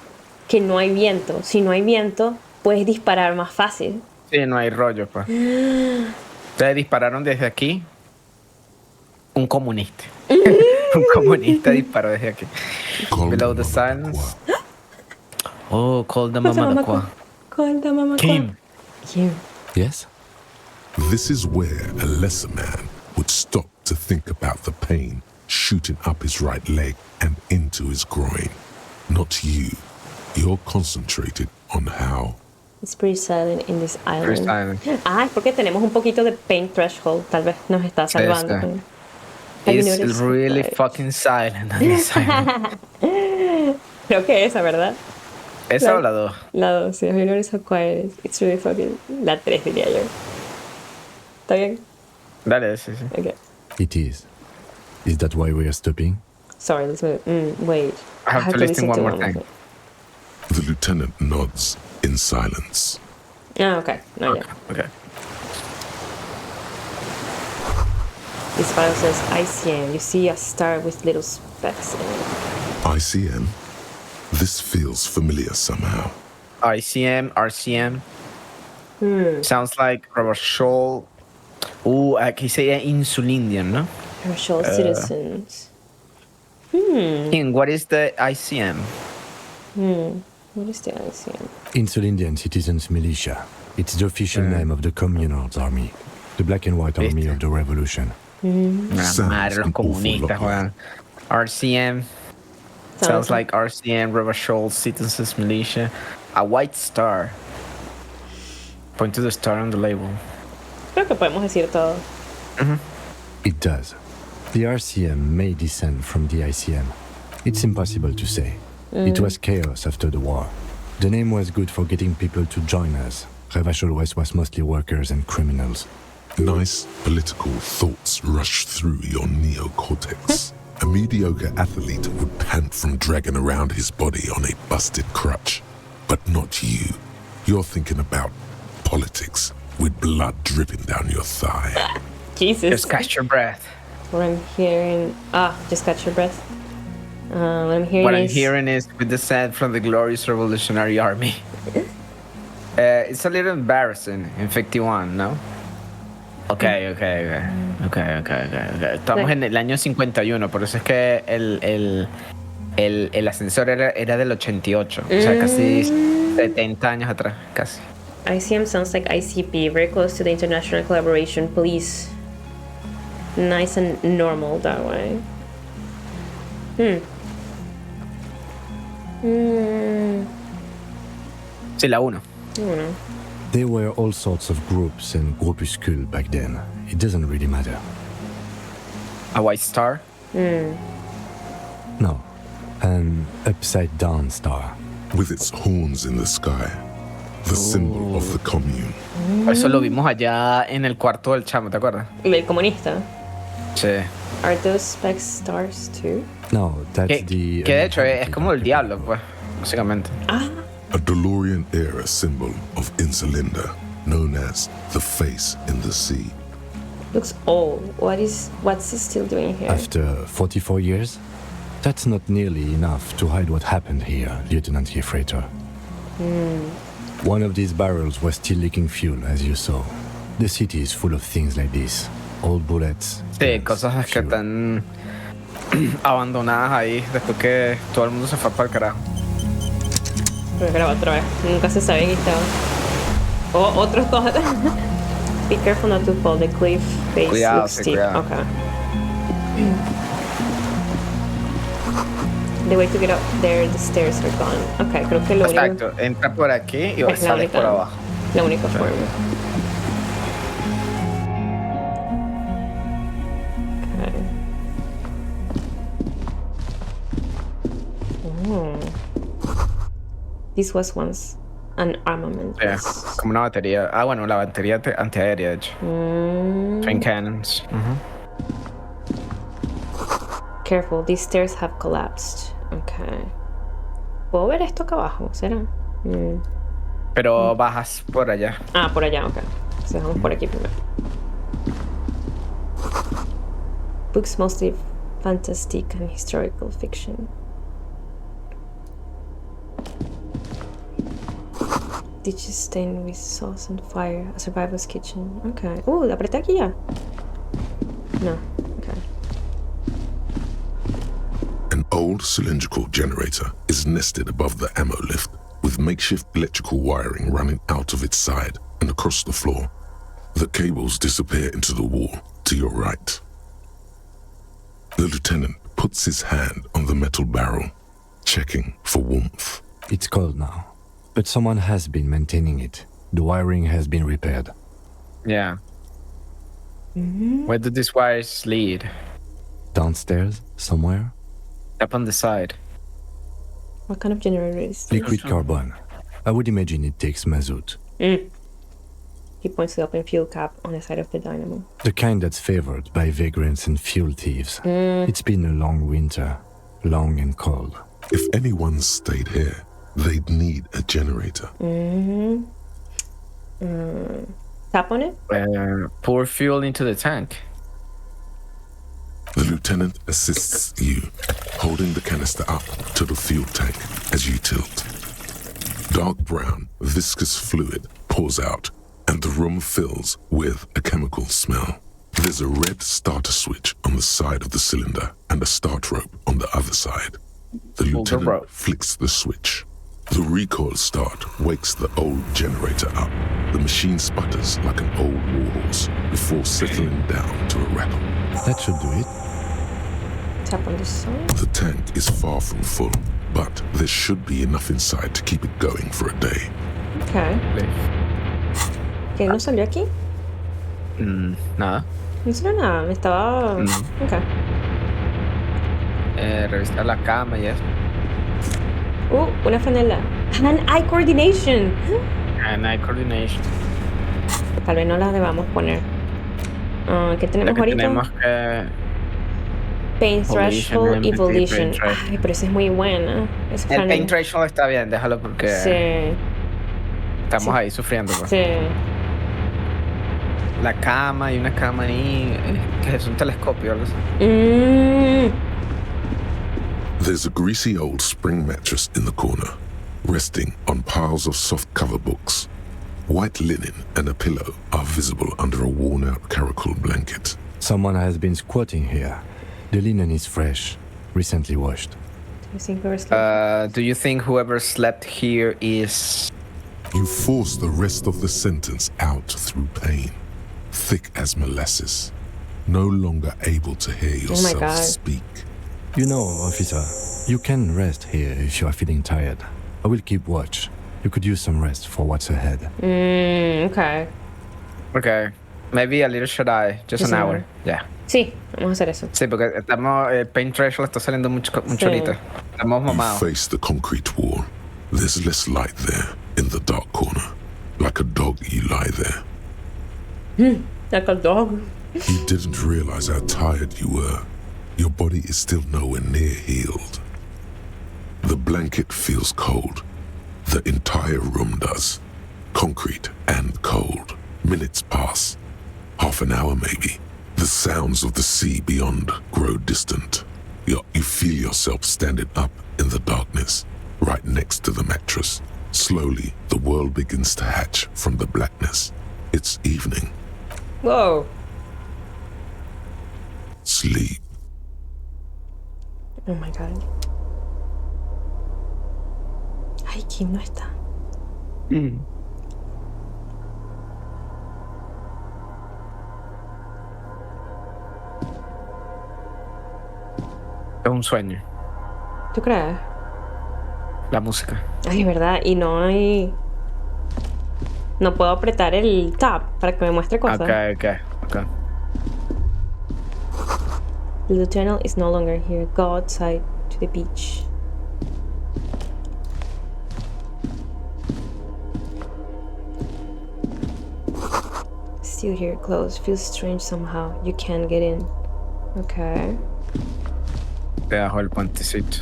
Que no hay viento. Si no hay viento, puedes disparar más fácil. Sí, no hay rollo, pues. Ustedes dispararon desde aquí. Un comunista. Un comunista disparó desde aquí. Below the silence. Oh, call the Mamadakwa. Call the Mamadakwa. Kim. Yes? This is where a lesser man would stop to think about the pain shooting up his right leg and into his groin. Not you. You're concentrated on how. It's pretty silent in this island. Pretty silent. Ah, es porque tenemos un poquito de pain threshold. Tal vez nos está salvando. It's really fucking silent on this island. Creo que esa, ¿verdad? ¿Esa o la 2? La 2, sí. Have you noticed how quiet it is? It's really fucking... La 3 diría yo. ¿Está bien? Dale, sí, sí. Okay. It is. Is that why we are stopping? Sorry, let's move. Wait. I have to listen one more time. The lieutenant nods in silence. Ah, okay. No, yeah. Okay. This file says ICM. You see a star with little specks in it. ICM? This feels familiar somehow. ICM, RCM. Sounds like Roboshol. Aquí sería Insulindian, ¿no? Commercial citizens. And what is the ICM? What is the ICM? Insulindian Citizens Militia. It's the official name of the Communards Army, the black and white army of the revolution. Madre, los comunistas, weón. RCM. Sounds like RCM, Roboshol, Citizens Militia. A white star. Point to the star on the label. Creo que podemos decir todo. It does. The RCM may descend from the ICM. It's impossible to say. It was chaos after the war. The name was good for getting people to join us. Revachol West was mostly workers and criminals. Nice political thoughts rush through your neocortex. A mediocre athlete would pant from dragging around his body on a busted crutch. But not you. You're thinking about politics with blood dripping down your thigh. Jesus. Just catch your breath. What I'm hearing... just catch your breath. What I'm hearing is with descent from the glorious Revolutionary Army. It's a little embarrassing in 51, no? Okay. Estamos en el año 51, por eso es que el ascensor era del 88, o sea, casi 70 años atrás, casi. ICM sounds like ICP, very close to the International Collaboration Police. Nice and normal that way. Sí, la 1. There were all sorts of groups and groupuscules back then. It doesn't really matter. A white star? No, an upside-down star. With its horns in the sky. The symbol of the commune. Eso lo vimos allá en el cuarto del chamo, ¿te acuerdas? El comunista. Sí. Are those specks stars too? No, that's the... Que de hecho es como el diablo, pues, básicamente. A DeLorean era symbol of Insulinda, known as the face in the sea. Looks old. What's he still doing here? After 44 years? That's not nearly enough to hide what happened here, Lieutenant Gefreiter. One of these barrels was still leaking fuel, as you saw. The city is full of things like this. Old bullets. Sí, cosas que están abandonadas ahí después que todo el mundo se fue para el carajo. Voy a grabar otra vez. Nunca se sabe en estado. Otros dos. Be careful not to fall. The cliff face looks steep. Okay. The way to get up there, the stairs are gone. Okay, creo que lo único... Exacto, entra por aquí y sales por abajo. La única forma. Okay. Oh. This was once an armament. Yeah, como una batería. Ah, bueno, la batería antiaérea, de hecho. Twin cannons. Careful, these stairs have collapsed. Okay. ¿Puedo ver esto acá abajo? ¿Será? Pero bajas por allá. Ah, por allá, ok. Entonces vamos por aquí primero. Books mostly fantastic and historical fiction. Dishes stained with sauce and fire. A survivor's kitchen. Okay. La apreté aquí ya. No. Okay. An old cylindrical generator is nested above the ammo lift, with makeshift electrical wiring running out of its side and across the floor. The cables disappear into the wall to your right. The lieutenant puts his hand on the metal barrel, checking for warmth. It's cold now, but someone has been maintaining it. The wiring has been repaired. Yeah. Where do these wires lead? Downstairs, somewhere? Up on the side. What kind of generator is this? Liquid carbon. I would imagine it takes mazout. He points to the open fuel cap on the side of the dynamo. The kind that's favored by vagrants and fuel thieves. It's been a long winter, long and cold. If anyone stayed here, they'd need a generator. Tap on it? Pour fuel into the tank. The lieutenant assists you, holding the canister up to the fuel tank as you tilt. Dark brown, viscous fluid pours out, and the room fills with a chemical smell. There's a red starter switch on the side of the cylinder and a start rope on the other side. The lieutenant flicks the switch. The recoil start wakes the old generator up. The machine sputters like an old warhorse before settling down to a rattle. That should do it. Tap on this side. The tank is far from full, but there should be enough inside to keep it going for a day. Okay. ¿Qué no salió aquí? Nada. No salió nada, me estaba... Ok. Revisar la cama y eso. Una franela. Hand-eye coordination. Hand-eye coordination. Tal vez no las debamos poner. ¿Qué tenemos ahorita? Tenemos que... Pain Threshold Evolution. Ay, pero esa es muy buena. El Pain Threshold está bien, déjalo porque... Sí. Estamos ahí sufriendo. Pues. Sí. La cama y una cama ahí, que es un telescopio, algo así. There's a greasy old spring mattress in the corner, resting on piles of soft cover books. White linen and a pillow are visible under a worn-out caracal blanket. Someone has been squatting here. The linen is fresh, recently washed. Do you think whoever slept here is... You force the rest of the sentence out through pain, thick as molasses, no longer able to hear yourself speak. You know, officer, you can rest here if you are feeling tired. I will keep watch. You could use some rest for what's ahead. Okay. Okay. Maybe a little shut-eye, just an hour. Yeah. Sí, vamos a hacer eso. Sí, porque estamos... Pain Threshold está saliendo mucho ahorita. Estamos mamados. You face the concrete wall. There's less light there, in the dark corner. Like a dog, you lie there. Like a dog? You didn't realize how tired you were. Your body is still nowhere near healed. The blanket feels cold. The entire room does. Concrete and cold. Minutes pass. Half an hour maybe. The sounds of the sea beyond grow distant. You feel yourself standing up in the darkness, right next to the mattress. Slowly, the world begins to hatch from the blackness. It's evening. Whoa. Sleep. Oh my god. Ay, Kim no está. Es un sueño. ¿Tú crees? La música. Ay, verdad, y no hay... No puedo apretar el tab para que me muestre cosas. Okay. The lieutenant is no longer here. Go outside to the beach. Still here, close. Feels strange somehow. You can't get in. Okay. Debajo del puentecito.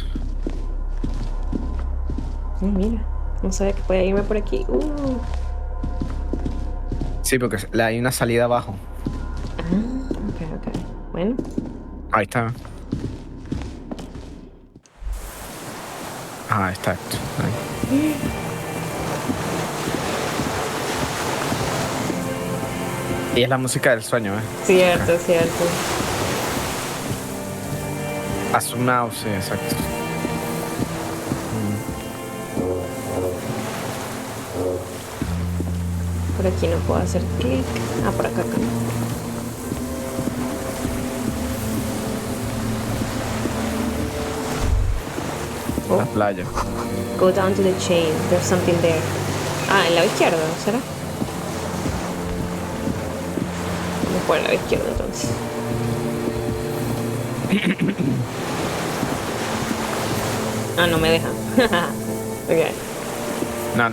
Mira. No sabía que podía irme por aquí. Sí, porque hay una salida abajo. Ok. Bueno. Ahí está. Exacto. Ahí. Y es la música del sueño, Cierto. Asumado, sí, exacto. Por aquí no puedo hacer clic. Por acá. La playa. Go down to the chain. There's something there. El lado izquierdo, ¿será? Vamos por el lado izquierdo entonces. No me deja. Ok. No,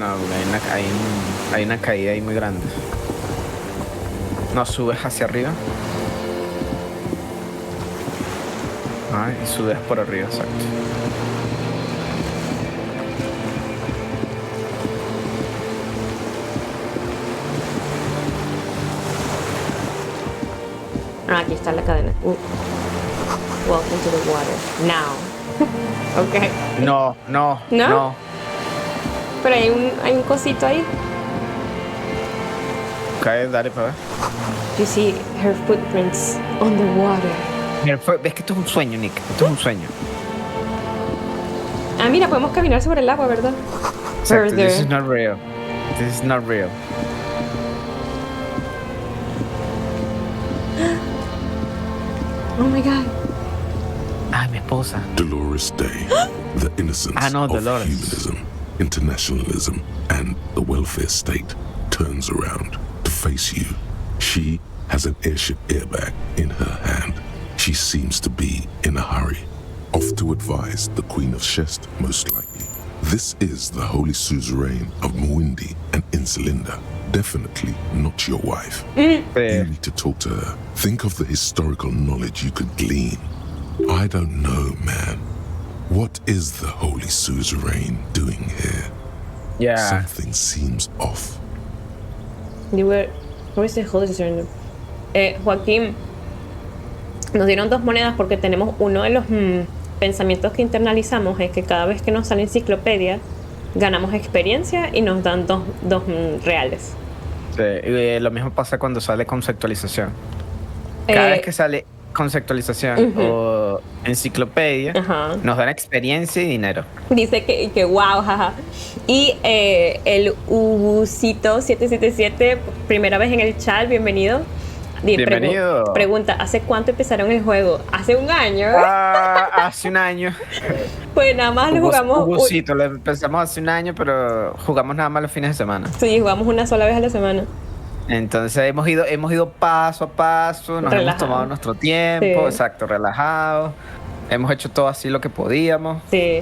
hay una caída ahí muy grande. No, subes hacia arriba. Y subes por arriba, exacto. Aquí está la cadena. Welcome to the water. Now. Ok. No. ¿No? Pero hay un cosito ahí. Ok, dale para ver. You see her footprints on the water. Ves que esto es un sueño, Nick. Esto es un sueño. Mira, podemos caminar sobre el agua, ¿verdad? Exacto. This is not real. Oh my God. Mi esposa. Dolores Day, the innocence of humanism, internationalism, and the welfare state turns around to face you. She has an airship airbag in her hand. She seems to be in a hurry. Off to advise the Queen of Shest, most likely. This is the Holy Suzerain of Mwindi and Insulinda. Definitely not your wife. You need to talk to her. Think of the historical knowledge you could glean. I don't know, man. What is the Holy Suzerain doing here? Yeah. Something seems off. Where is the Holy Suzerain? Joaquín, nos dieron 2 monedas porque tenemos uno de los pensamientos que internalizamos es que cada vez que nos sale enciclopedia ganamos experiencia y nos dan dos reales. Sí, y lo mismo pasa cuando sale conceptualización. Cada vez que sale conceptualización o enciclopedia, nos dan experiencia y dinero. Dice que wow, jaja. Y el Ubusito 777, primera vez en el chat, bienvenido. Bienvenido. Pregunta, ¿hace cuánto empezaron el juego? ¿Hace un año? Hace un año. Pues nada más lo jugamos. Ubusito, lo empezamos hace un año, pero jugamos nada más los fines de semana. Sí, jugamos una sola vez a la semana. Entonces hemos ido paso a paso, nos hemos tomado nuestro tiempo, exacto, relajados. Hemos hecho todo así lo que podíamos. Sí.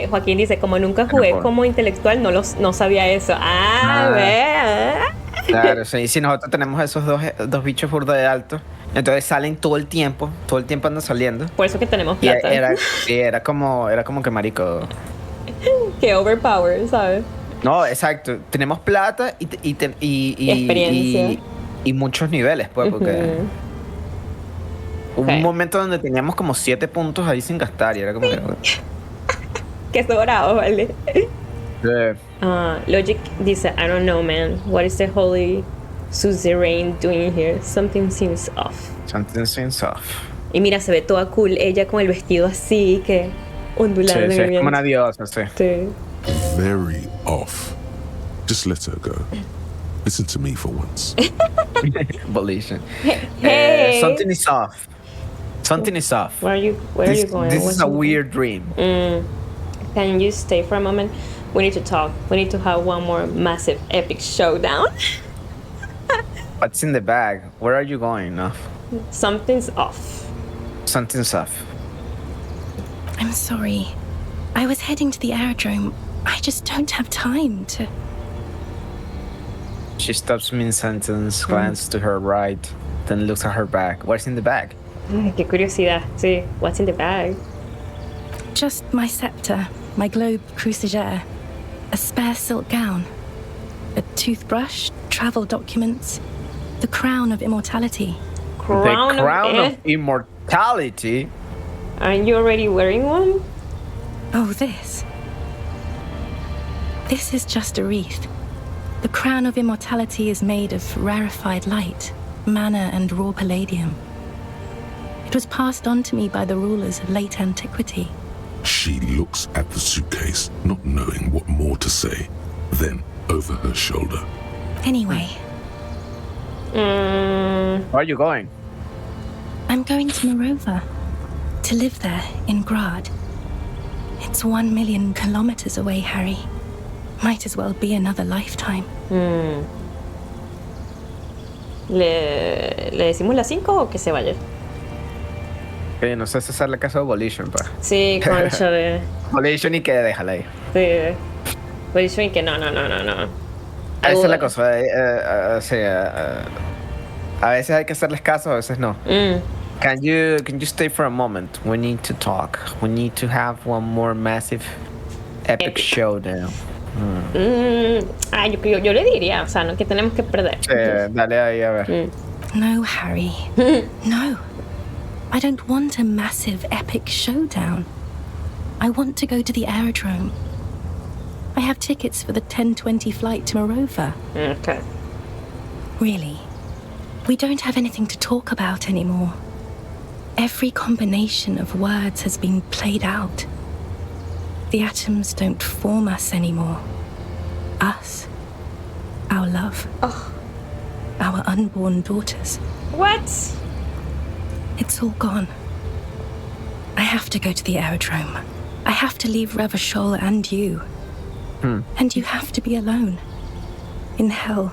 Joaquín dice, como nunca jugué como intelectual, no sabía eso. Claro, sí, si nosotros tenemos esos dos bichos burda de alto, entonces salen todo el tiempo andan saliendo. Por eso que tenemos plata. Era como que marico. Que overpower, ¿sabes? No, exacto. Tenemos plata y experiencia. Y muchos niveles, pues, porque hubo un momento donde teníamos como 7 puntos ahí sin gastar y era como que... Qué sobrado, ¿vale? Yeah. Logic dice, I don't know, man. What is the Holy Suzerain doing here? Something seems off. Y mira, se ve toda cool. Ella con el vestido así, que ondulando. Sí, es como una diosa, sí. Very off. Just let her go. Listen to me for once. Volition. Hey. Something is off. Something is off. Where are you going? This is a weird dream. Can you stay for a moment? We need to talk. We need to have one more massive epic showdown. What's in the bag? Where are you going, Nuff? Something's off. Something's off. I'm sorry. I was heading to the aerodrome. I just don't have time to... She stops mid-sentence, glances to her right, then looks at her bag. What's in the bag? Ay, qué curiosidad. Sí, what's in the bag? Just my scepter, my globe cruciger, a spare silk gown, a toothbrush, travel documents, the crown of immortality. The crown of immortality? Aren't you already wearing one? Oh, this. This is just a wreath. The crown of immortality is made of rarefied light, mana and raw palladium. It was passed on to me by the rulers of late antiquity. She looks at the suitcase, not knowing what more to say. Then, over her shoulder. Anyway. Where are you going? I'm going to Morova. To live there, in Grad. It's 1 million kilometers away, Harry. Might as well be another lifetime. ¿Le decimos las 5 o que se vaya? No sé si es la casa de Volition, pa. Sí, concha de... Volition y que déjala ahí. Sí. Volition y que no. Esa es la cosa. A veces hay que hacerles caso, a veces no. Can you stay for a moment? We need to talk. We need to have one more massive epic showdown. Yo le diría, o sea, no, que tenemos que perder. Dale ahí a ver. No, Harry. No. I don't want a massive epic showdown. I want to go to the aerodrome. I have tickets for the 10:20 flight to Morova. Okay. Really, we don't have anything to talk about anymore. Every combination of words has been played out. The atoms don't form us anymore. Us. Our love. Oh. Our unborn daughters. What? It's all gone. I have to go to the aerodrome. I have to leave Revachol and you. And you have to be alone. In hell.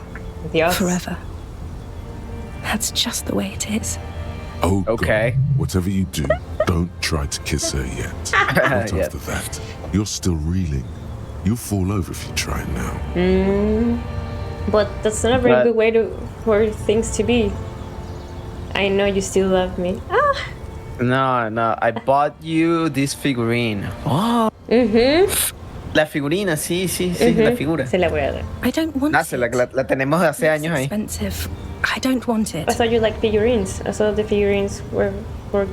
Yes. Forever. That's just the way it is. Oh, okay. God. Whatever you do, don't try to kiss her yet. Not after that. You're still reeling. You'll fall over if you try now. But that's not a very good way for things to be. I know you still love me. No. I bought you this figurine. Oh. La figurina, sí, la figura. Se la voy a dar. I don't want it. La tenemos de hace años ahí. Expensive. I don't want it. I thought you liked figurines. I thought the figurines were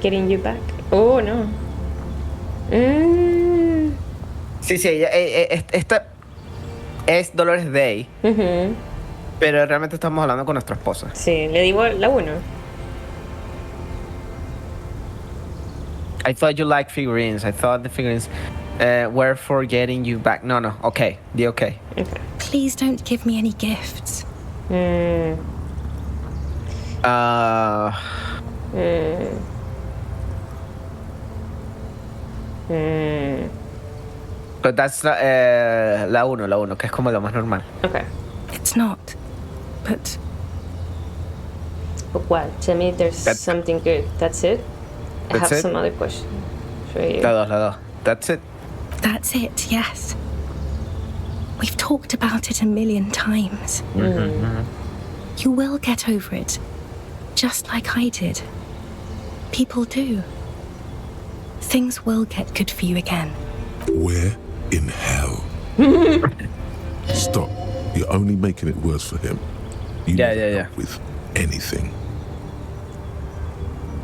getting you back. Oh, no. Sí, esta es Dolores Day. Pero realmente estamos hablando con nuestra esposa. Sí, le digo la 1. I thought you liked figurines. I thought the figurines were for getting you back. No. Okay. The okay. Please don't give me any gifts. But that's la 1, que es como lo más normal. Okay. It's not. But what? Tell me there's something good. That's it? I have some other questions for you. La 2. That's it? That's it, yes. We've talked about it a million times. You will get over it. Just like I did. People do. Things will get good for you again. Where in hell? Stop. You're only making it worse for him. You never up with anything.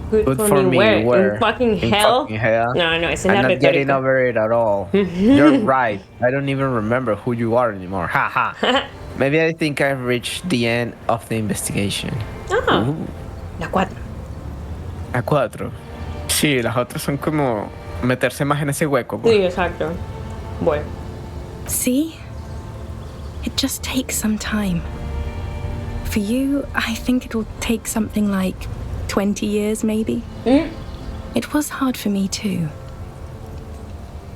Good for me where? In fucking hell? No, it's not I'm not getting over it at all. You're right. I don't even remember who you are anymore. Ha. Maybe I think I've reached the end of the investigation. La 4. La 4. Sí, las otras son como meterse más en ese hueco. Sí, exacto. Bueno. See? It just takes some time. For you, I think it'll take something like 20 years, maybe. It was hard for me, too.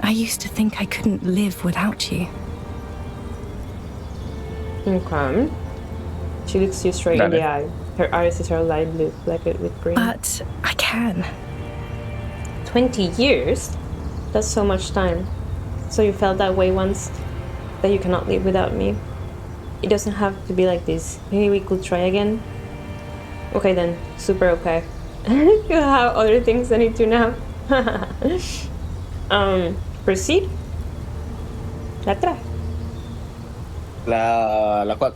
I used to think I couldn't live without you. Okay. She looks you straight in the eye. Her eyes are light blue, like it with green. But I can. 20 years? That's so much time. So you felt that way once, that you cannot live without me. It doesn't have to be like this. Maybe we could try again. Okay then, super okay. You have other things I need to know. Proceed. La 3. La 4.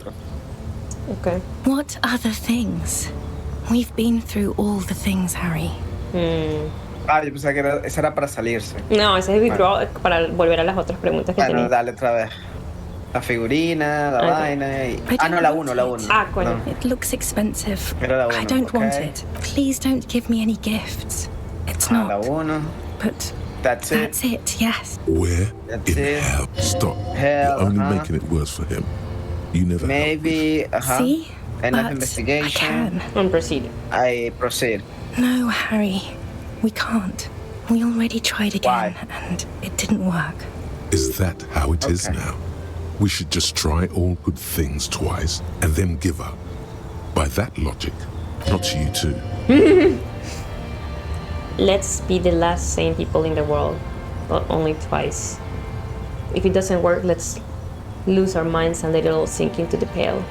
Okay. What other things? We've been through all the things, Harry. Ah, yo pensaba que esa era para salirse. No, ese es withdraw para volver a las otras preguntas que Bueno, tenía. dale otra vez. La figurina, la vaina y... I Ah, no, don't la want 1, la it. 1. Ah, coño. It looks expensive. Era la 1, I don't want okay. it. Please don't give me any gifts. It's La not. 1. But That's it. that's it, yes. Where That's in it. hell? Stop. Hell, You're only making it worse for him. You never Maybe, See? enough But investigation. I can. And proceed. I proceed. No, Harry. We can't. We already tried again, Why? and it didn't work. Is that how it is now? We should just try all good things twice and then give up. By that logic, not you too. Let's be the last sane people in the world, but only twice. If it doesn't work, let's lose our minds and let it all sink into the pail.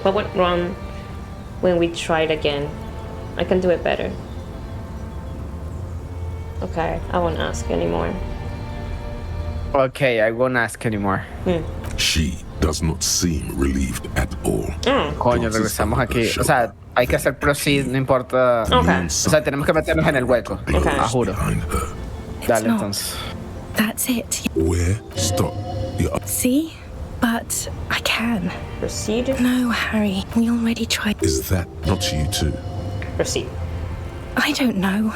What went wrong when we tried again? I can do it better. Okay, I won't ask anymore. Okay, I won't ask anymore. She does not seem relieved at all. Coño, regresamos aquí. O sea, hay que hacer proceed, no importa. Okay. O sea, tenemos que meternos en el hueco. Okay. Ah, juro. Dale, not. entonces. That's it. Where? Stop. You're See? But I can. Proceed. No, Harry. We already tried. Is that not you too? Proceed. I don't know.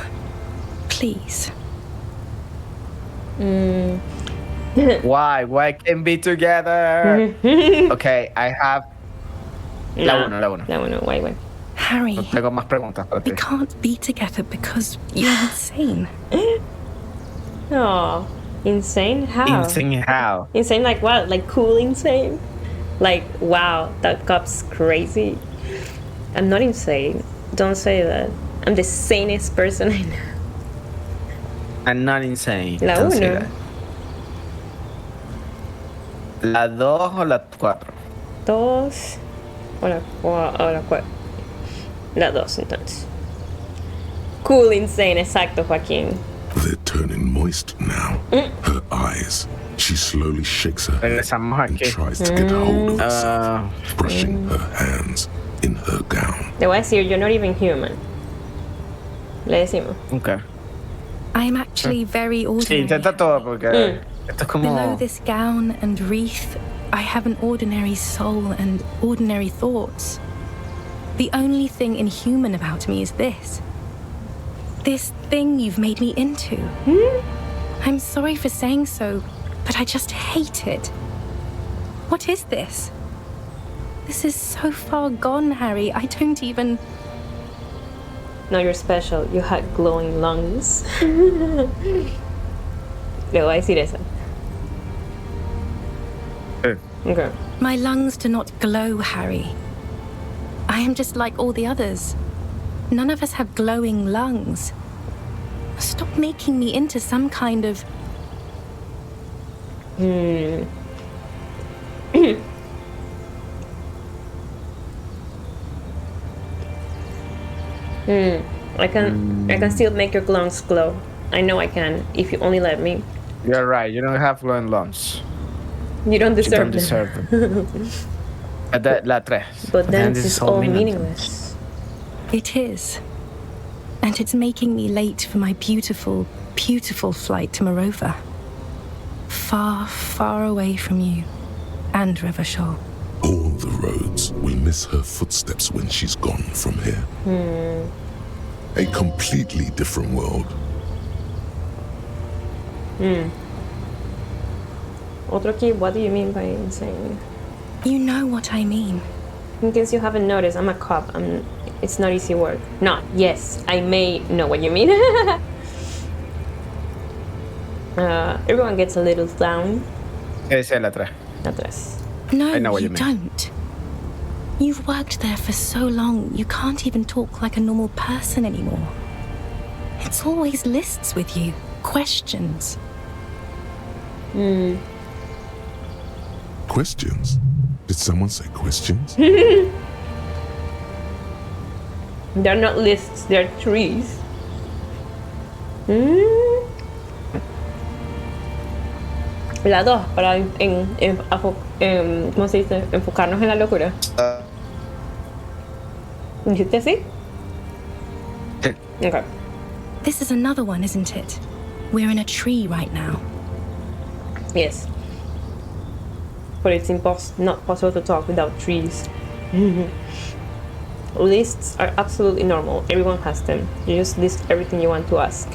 Please. Why? Why can't be together? Okay, I have... La 1, la 1. La 1, wait. Harry, Tengo más preguntas para ti. we can't be together because you're insane. Oh, insane? How? Insane how? Insane like what? Like cool insane? Like, wow, that cop's crazy. I'm not insane. Don't say that. I'm the sanest person I know. I'm not insane. La Don't say 1. that. ¿La 2 o la 4? 2 o la 4. La 2 entonces. Cool insane, exacto, Joaquín. They're turning moist now. Her eyes. She slowly shakes her head Regresamos and aquí. tries to get a hold of herself, brushing her hands in her gown. Le voy a decir, you're not even human. Le decimos. Okay. I'm actually very Sí, ordinary. intenta todo porque esto es Below como... this gown and wreath, I have an ordinary soul and ordinary thoughts. The only thing inhuman about me is this. This thing you've made me into. I'm sorry for saying so, but I just hate it. What is this? This is so far gone, Harry. I don't even... No, you're special. You had glowing lungs. Le voy a decir eso. Okay. My lungs do not glow, Harry. I am just like all the others. None of us have glowing lungs. Stop making me into some kind of... I can still make your lungs glow. I know I can, if you only let me. You're right, you don't have glowing lungs. You don't You deserve don't deserve them. La 3. But then this it's is all meaningless. meaningless. It is. And it's making me late for my beautiful, beautiful flight to Morova. Far, far away from you and Revachol. All the roads will miss her footsteps when she's gone from here. A completely different world. Otro key, what do you mean by insane? You know what I mean. In case you haven't noticed, I'm a cop. It's not easy work. No, yes, I may know what you mean. Everyone gets a little down. Esa es la 3. La 3. No, I know what you you mean. don't. You've worked there for so long, you can't even talk like a normal person anymore. It's always lists with you, questions. Questions? Did someone say questions? They're not lists, they're trees. La 2, para ¿cómo se dice? Enfocarnos en la locura. ¿Dijiste así? Sí. Okay. This is another one, isn't it? We're in a tree right now. Yes. But it's not possible to talk without trees. Lists are absolutely normal. Everyone has them. You just list everything you want to ask.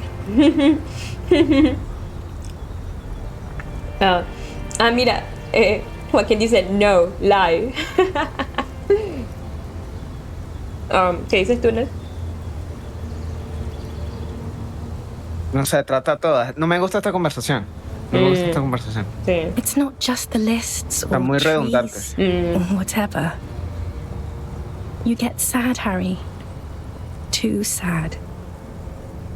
Mira, Joaquín dice no, lie. ¿Qué dices tú, Ned? No sé, trata todas. No me gusta esta conversación. No me gusta esta conversación. Sí. It's not just the lists or Está muy redundante. trees or whatever. You get sad, Harry. Too sad.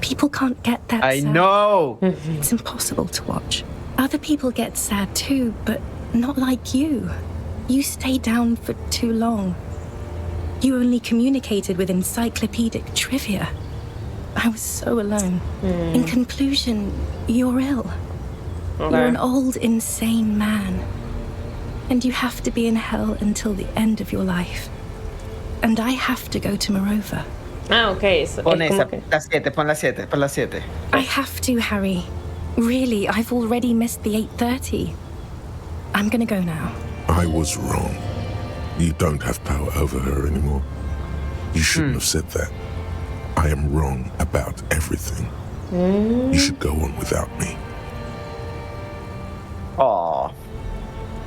People can't get that I sad. know! It's impossible to watch. Other people get sad too, but not like you. You stay down for too long. You only communicated with encyclopedic trivia. I was so alone. In conclusion, you're ill. Okay. You're an old, insane man. And you have to be in hell until the end of your life. And I have to go to Morova. Okay. So Pon esa, las 7, pon las 7, pon las 7. I have to, Harry. Really, I've already missed the 8:30. I'm gonna go now. I was wrong. You don't have power over her anymore. You shouldn't have said that. I am wrong about everything. You should go on without me. Oh.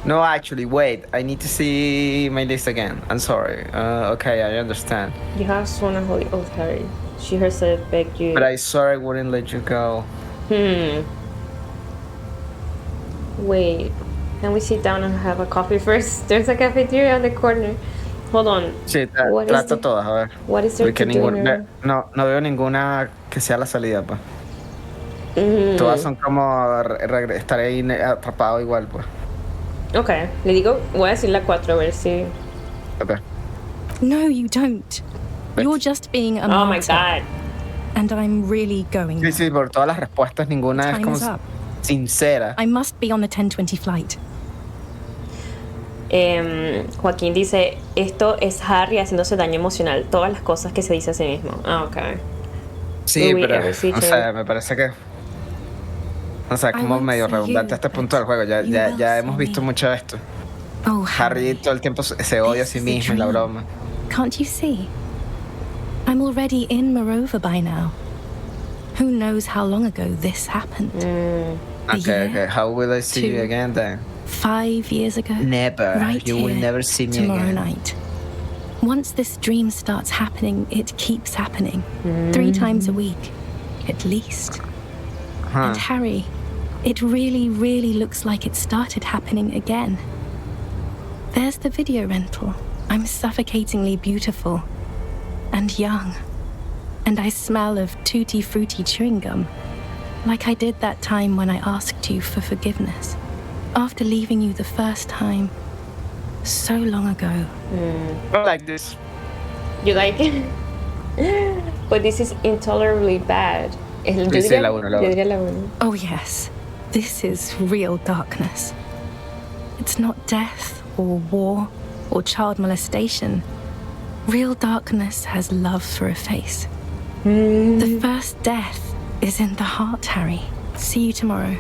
No, actually, wait. I need to see my list again. I'm sorry. Okay, I understand. You have sworn a holy oath, Harry. She herself begged you. But I swore I wouldn't let you go. Wait. Can we sit down and have a coffee first? There's a cafeteria on the corner. Hold on. Sí, What is trata the- todas, a ver. What is there Porque to do in your- no veo ninguna que sea la salida, pues. Todas son como estar ahí atrapado igual, pues. Ok. Le digo, voy a decir la 4 a ver si... Okay. No, you don't. You're just being a Oh my martyr. god. And I'm really going. Sí, sí, por todas las respuestas ninguna es como Time's up. sincera. I must be on the 10:20 flight. Joaquín dice, esto es Harry haciéndose daño emocional. Todas las cosas que se dice a sí mismo. Ah, ok. Sí, Will we pero, ever see o sea, him? me parece que... O sea, I como won't medio see redundante you, a este punto del juego. you will Ya hemos see visto me. mucho de esto. Oh, Harry todo el tiempo se odia a This sí is a mismo y la dream. broma. Can't you see? I'm already in Morova by now. Who knows how long ago this happened? A Okay, year? okay. How will I see you 2? again then? 5 years ago? Never. Right You will here, never see me tomorrow again. night. Once this dream starts happening, it keeps happening. 3 times a week, at least. Huh. And Harry, it really, really looks like it started happening again. There's the video rental. I'm suffocatingly beautiful. And young. And I smell of tutti frutti chewing gum. Like I did that time when I asked you for forgiveness. After leaving you the first time. So long ago. I like this. You like it? But this is intolerably bad. Yo Sí, diría- la uno, la yo uno. diría la 1. Oh, yes. This is real darkness. It's not death or war or child molestation. Real darkness has love for a face. The first death is in the heart, Harry. See you tomorrow.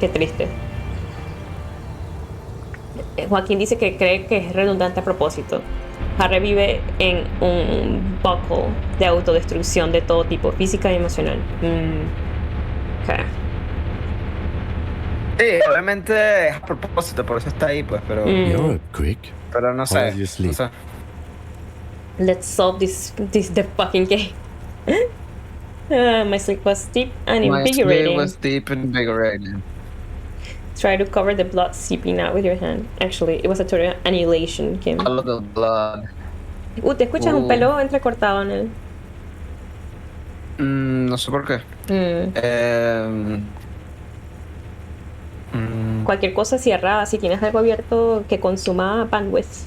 Qué triste. Joaquín dice que cree que es redundante a propósito. Harry vive en un bucle de autodestrucción de todo tipo, física y emocional. Ok. Sí, obviamente es a propósito, por eso está ahí, pues, pero... You're up quick. Pero no How sé. was your sleep? No sé. Let's solve this the fucking game. My sleep was deep and My sleep invigorating. was deep and invigorating. Try to cover the blood seeping out with your hand. Actually, it was a total annihilation, Kim. Follow the blood. Te escuchas un pelo entrecortado en él. No sé por qué. Cualquier cosa cierrada, si tienes algo abierto que consuma bandwidth.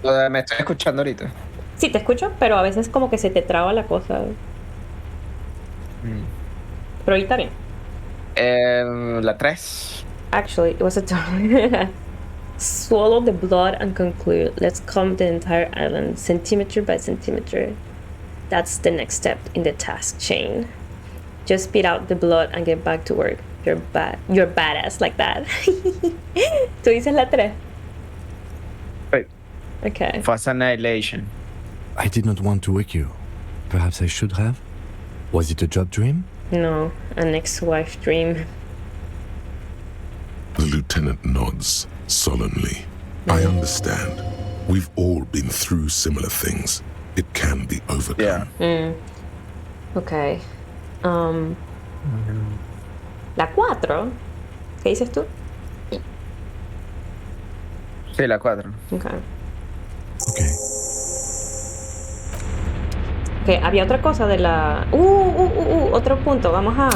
Me estoy escuchando ahorita. Sí, te escucho, pero a veces como que se te traba la cosa. Pero ahorita bien. La 3. Actually, it was a total... Swallow the blood and conclude. Let's comb the entire island, centimeter by centimeter. That's the next step in the task chain. Just spit out the blood and get back to work. You're badass like that. ¿Tú dices la 3? Wait. Okay. Fast annihilation. I did not want to wake you. Perhaps I should have? Was it a job dream? No, an ex-wife dream. The lieutenant nods solemnly. I understand. We've all been through similar things. It can be overcome. Okay. La 4. ¿Qué dices tú? Sí, la 4. Okay. Okay. Okay, había otra cosa de la... otro punto. Vamos a...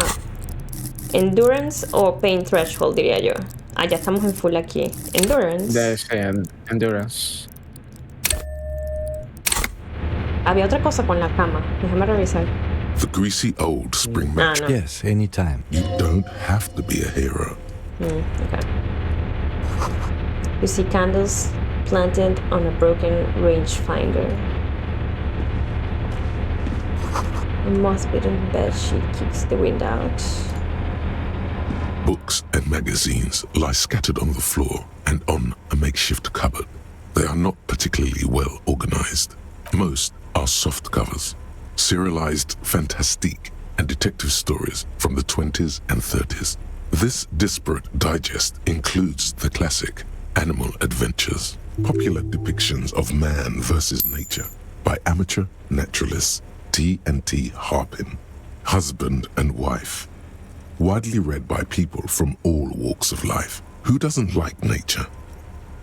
Endurance o Pain Threshold, diría yo. Ya estamos en full aquí. Endurance. Endurance. Había otra cosa con la cama. Déjame revisar. The greasy old spring match. No. Yes, anytime. You don't have to be a hero. Okay. You see candles planted on a broken rangefinder. A moth-bitten bedsheet keeps the wind out. Books and magazines lie scattered on the floor and on a makeshift cupboard. They are not particularly well organized. Most are soft covers, serialized fantastique and detective stories from the 20s and 30s. This disparate digest includes the classic Animal Adventures, popular depictions of man versus nature by amateur naturalists T&T Harpin, husband and wife. Widely read by people from all walks of life. Who doesn't like nature?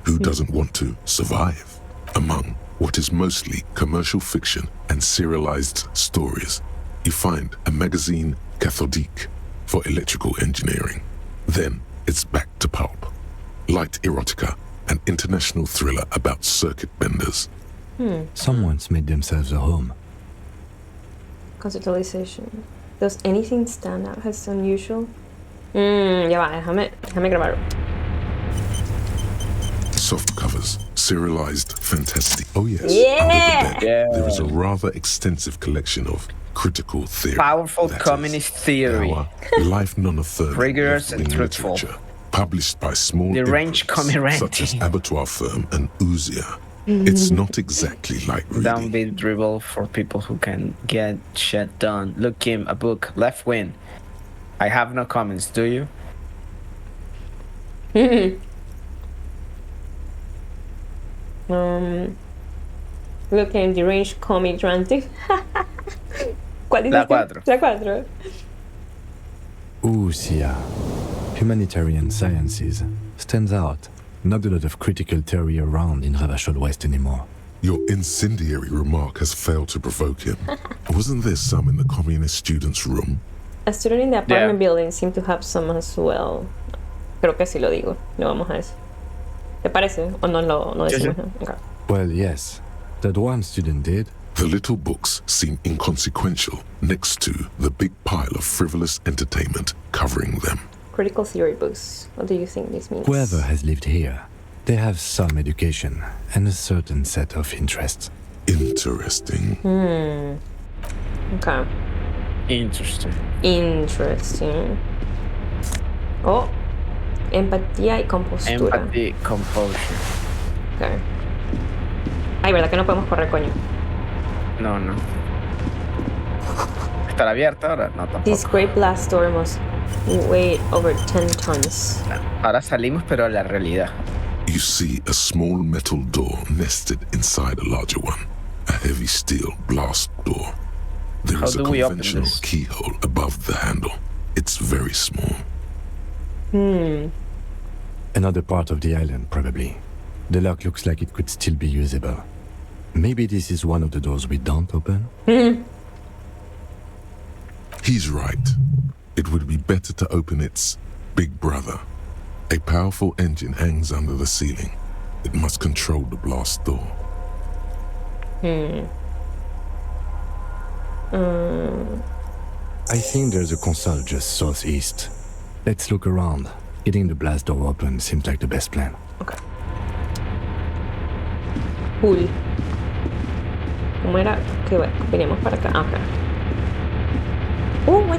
Who doesn't want to survive? Among what is mostly commercial fiction and serialized stories, you find a magazine cathodique for electrical engineering. Then it's back to pulp. Light erotica, an international thriller about circuit benders. Someone's made themselves a home. Conceptualization. Does anything stand out as unusual? Ya va, déjame grabarlo. Soft covers, serialized fantastic. Oh yes. Yeah! Under the bed, there is a rather extensive collection of critical theory. Powerful that communist is, theory. Our life non-affirming Rigorous and left-wing truthful. literature, published by small Deranged imprints such as Abattoir Firm and Uzia. It's not exactly like reading. Downbeat dribble for people who can get shit done. Look, Kim, a book, Left Wing. I have no comments, do you? Looking deranged comic dramatic. ¿Cuál dices? La 4. La 4. Sia. Humanitarian sciences stands out. Not a lot of critical theory around in Ravachol West anymore. Your incendiary remark has failed to provoke him. Wasn't there some in the communist student's room? A student in the apartment building seemed to have some as well. Creo que sí lo digo. Lo vamos a decir. ¿Te parece? ¿O no lo decimos? Okay. Well, yes. That one student did. The little books seem inconsequential next to the big pile of frivolous entertainment covering them. Critical theory books. What do you think this means? Whoever has lived here, they have some education and a certain set of interests. Interesting. Okay. Interesting. Oh. Empatía y compostura. Empathy, composure. Okay. Ay, ¿verdad que no podemos correr, coño? No. ¿Estará abierta ahora? No, tampoco. This great blast door must weigh over 10 tons. Ahora salimos, pero a la realidad. You see a small metal door nested inside a larger one. A heavy steel blast door. There How is a do we open conventional this? keyhole above the handle. It's very small. Another part of the island, probably. The lock looks like it could still be usable. Maybe this is one of the doors we don't open? He's right. It would be better to open its big brother. A powerful engine hangs under the ceiling. It must control the blast door. I think there's a console just southeast. Let's look around. Getting the blast door open seems like the best plan. Ok. Cool. ¿Cómo era? Que veníamos para acá. Ah, ok.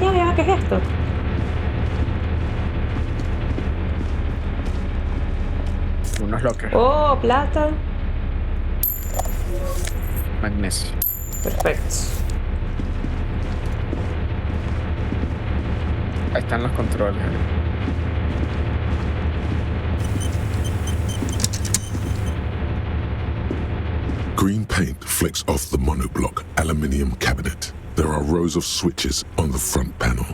Ya, ¿qué es esto? Unos lockers. Oh, plata. Magnesio. Perfecto. Ahí están los controles. Green paint flecks off the monoblock aluminium cabinet. There are rows of switches on the front panel,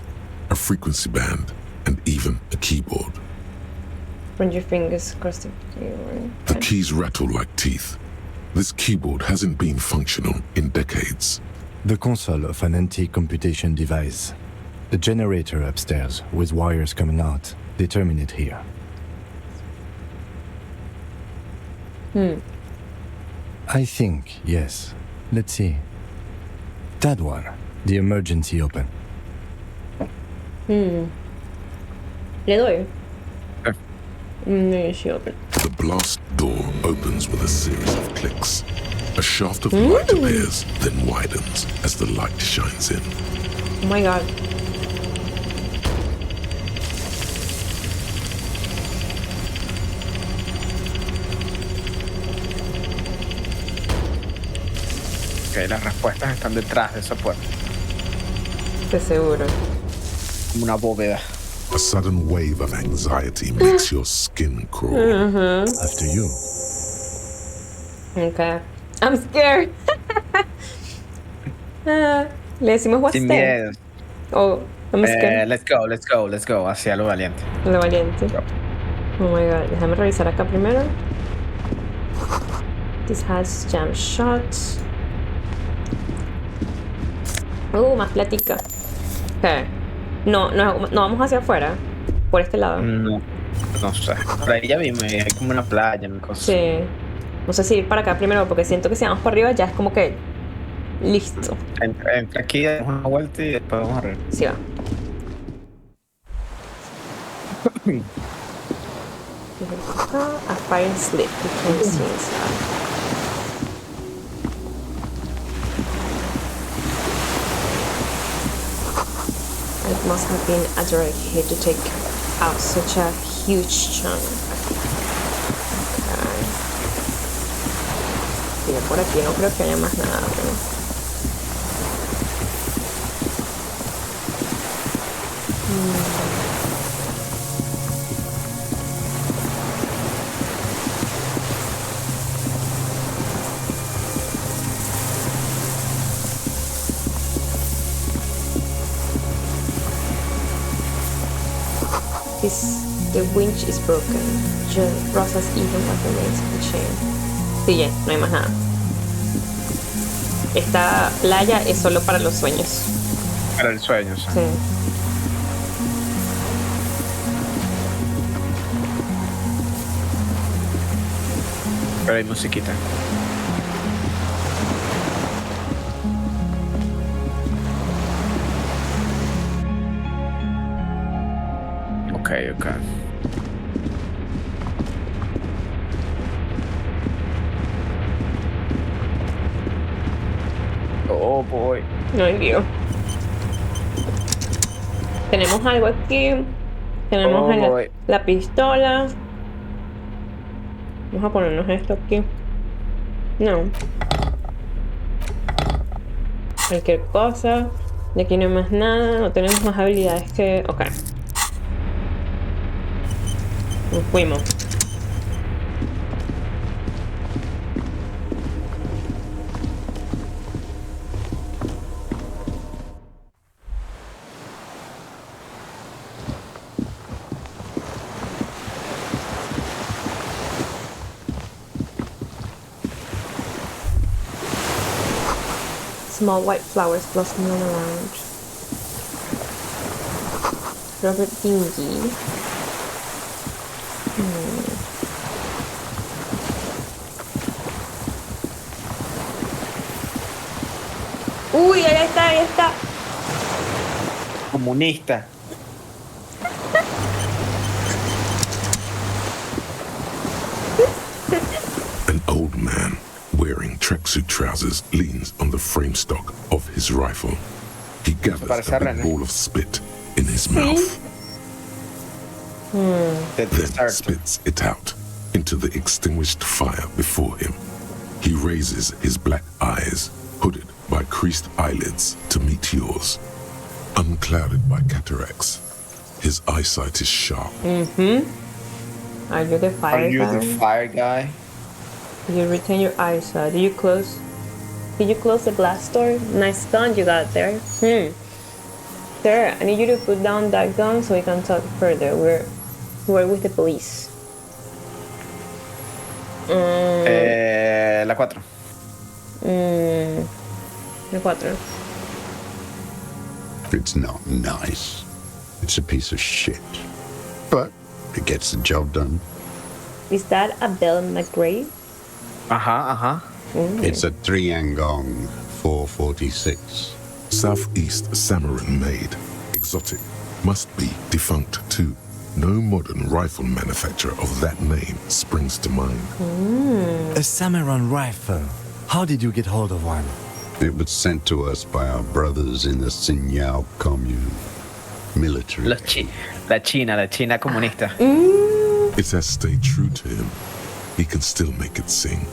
a frequency band, and even a keyboard. Run your fingers across the keyboard. The keys rattle like teeth. This keyboard hasn't been functional in decades. The console of an antique computation device. The generator upstairs, with wires coming out, they terminate here. I think, yes. Let's see. That one. The emergency open. Le doy. Emergency open. The blast door opens with a series of clicks. A shaft of light appears, then widens as the light shines in. Oh my god. Ok, las respuestas están detrás de esa puerta. De seguro. Como una bóveda. A sudden wave of anxiety makes your skin crawl. After you. Okay. I'm scared. Le decimos what's Sin there. miedo. Oh, I'm scared. Let's go. Hacia lo valiente. Lo valiente. Oh my god. Déjame revisar acá primero. This has jam shots. Más platica. Okay. No vamos hacia afuera. Por este lado. No sé. Por ahí ya vimos, hay como una playa, una cosa. Sí. No sé si ir para acá primero, porque siento que si vamos para arriba ya es como que listo. Entra aquí, damos una vuelta y después vamos a ver. Sí va. A fire slip. You can see inside. It must have been a direct hit to take out such a huge chunk. Okay. Sí, por aquí no creo que haya más nada, ¿no? The winch is broken. Just Rosas even what remains of the chain. Sí, ya, no hay más nada. Esta playa es solo para los sueños. Para el sueño, sí. Sí. Pero hay musiquita. Okay. Oh boy. Ay, Dios. Tenemos algo aquí. Tenemos la pistola. Vamos a ponernos esto aquí. No. Cualquier cosa. De aquí no hay más nada. No tenemos más habilidades que... Ok. Nos fuimos. Small white flowers blossoming all around. Robert Dingy. Uy, ahí está, ahí está. Comunista. An old man wearing tracksuit trousers leans on the frame stock of his rifle. He gathers a big ball of spit in his mouth. Then spits it out into the extinguished fire before him. He raises his black eyes, hooded by creased eyelids, to meet yours. Unclouded by cataracts, his eyesight is sharp. Are you the fire guy? Are you the fire guy? You retain your eyesight. Did you close the glass door? Nice gun you got there. Sir, I need you to put down that gun so we can talk further. We're with the police. La 4. La 4. It's not nice. It's a piece of shit. But it gets the job done. Is that a Bell McRae? It's a Triangong 446. Southeast Samaran made. Exotic. Must be defunct too. No modern rifle manufacturer of that name springs to mind. A Samaran rifle. How did you get hold of one? It was sent to us by our brothers in the Xinyao commune. Military. La China comunista. It has stayed true to him. He can still make it sing.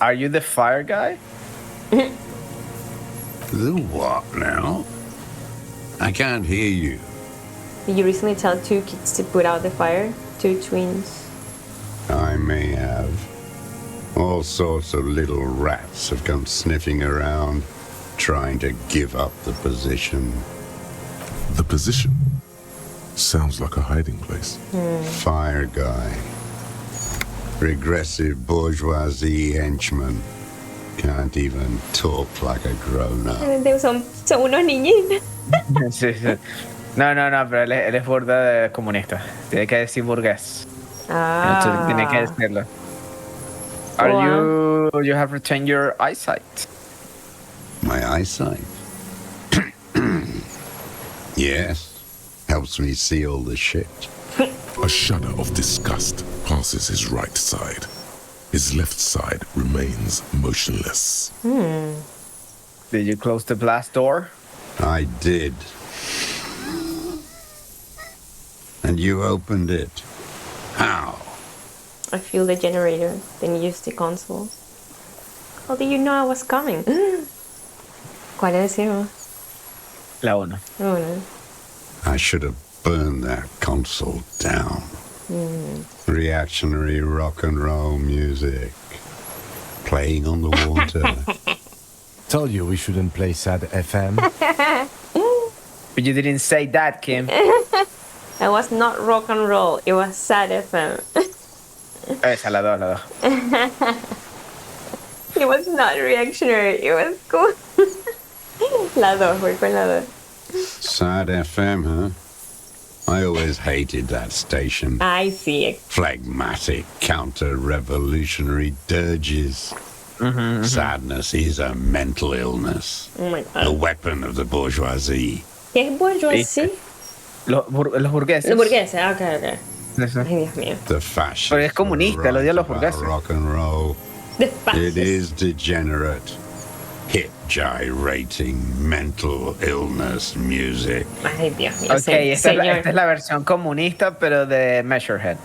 Are you the fire guy? The what now? I can't hear you. Did you recently tell 2 kids to put out the fire? 2 twins. I may have. All sorts of little rats have come sniffing around, trying to give up the position. The position? Sounds like a hiding place. Fire guy. Regressive bourgeoisie henchman. Can't even talk like a grown-up. Son unos niñitos. Sí. No, pero él es burda de comunista. Tiene que decir burgués. Tiene que decirlo. You have retained your eyesight? My eyesight? Yes. Helps me see all the shit. A shudder of disgust passes his right side. His left side remains motionless. Did you close the blast door? I did. And you opened it. How? I feel the generator, then use the console. How did you know I was coming? ¿Cuál decimos? La 1. I should have burned that console down. Reactionary rock and roll music. Playing on the water. Told you we shouldn't play sad FM. But you didn't say that, Kim. It was not rock and roll, it was sad FM. Esa, la 2. It was not reactionary, it was cool. La 2, voy con la 2. Sad FM, huh? I always hated that station. I see it. Phlegmatic, counter-revolutionary dirges. Sadness is a mental illness. Oh my God. The weapon of the bourgeoisie. ¿Qué es bourgeoisie? Los burgueses. Los burgueses, ok. Ay, Dios mío. The fascist. Pero es comunista, lo dio los burgueses. Rock and roll. The fascist. It is degenerate. Hip gyrating, mental illness music. Ay, Dios mío. Ok, esta es la versión comunista, pero de Measurehead.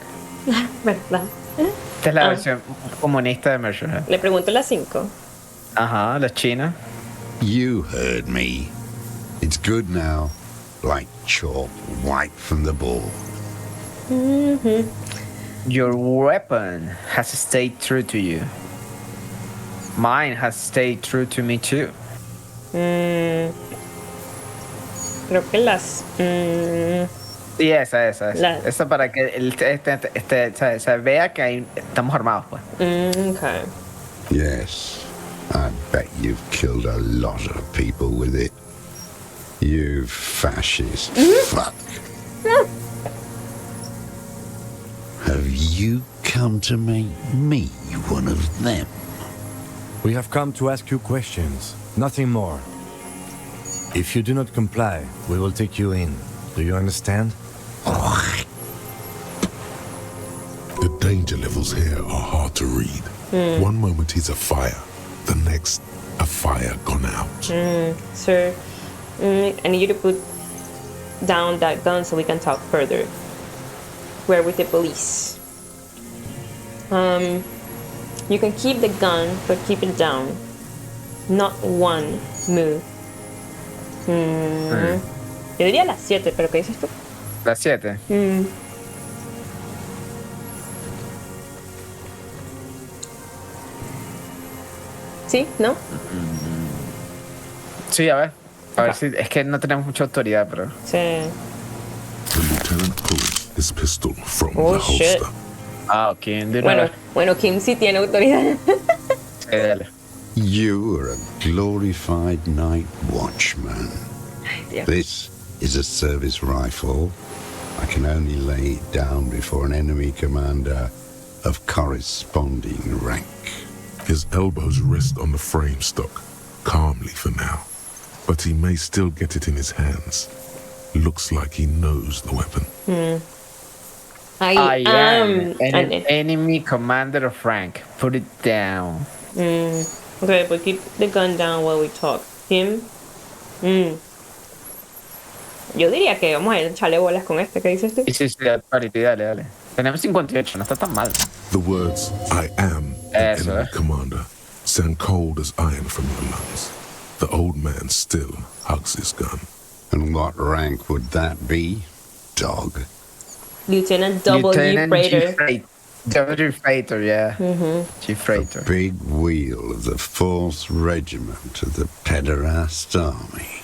¿Verdad? Esta es la versión comunista de Measurehead. Le pregunto la 5. Ajá, la china. You heard me. It's good now. Like chalk wiped from the board. Your weapon has stayed true to you. Mine has stayed true to me too. Creo que las... Y esa. Esa para que se vea que estamos armados, pues. Okay. Yes, I bet you've killed a lot of people with it. You fascist fuck. Have you come to make me one of them? We have come to ask you questions, nothing more. If you do not comply, we will take you in. Do you understand? The danger levels here are hard to read. One moment he's a fire, the next, a fire gone out. Sir, I need you to put down that gun so we can talk further. We're with the police. You can keep the gun, but keep it down. Not one move. Yo diría las 7, pero ¿qué dices tú? Las 7. ¿Sí? ¿No? Sí, a ver. A ver si... Es que no tenemos mucha autoridad, pero... Sí. The lieutenant pulls his pistol from Oh, the shit. holster. Ah, Kim, de nuevo. Bueno, Kim sí tiene autoridad. Sí, dale. You are a glorified night watchman. Dios. This is a service rifle. I can only lay it down before an enemy commander of corresponding rank. His elbows rest on the frame stock, calmly for now. But he may still get it in his hands. Looks like he knows the weapon. I am an enemy commander of rank. Put it down. Okay, but keep the gun down while we talk. Kim. Yo diría que vamos a echarle bolas con este. ¿Qué dices tú? Sí, dale. Tenemos 58, no está tan mal. The words, I am an enemy commander, sound cold as iron from your lungs. The old man still hugs his gun. And what rank would that be, dog? Lieutenant W. Freighter. W. Freighter, yeah. Chief Freighter. The big wheel of the 4th Regiment of the Pederast Army.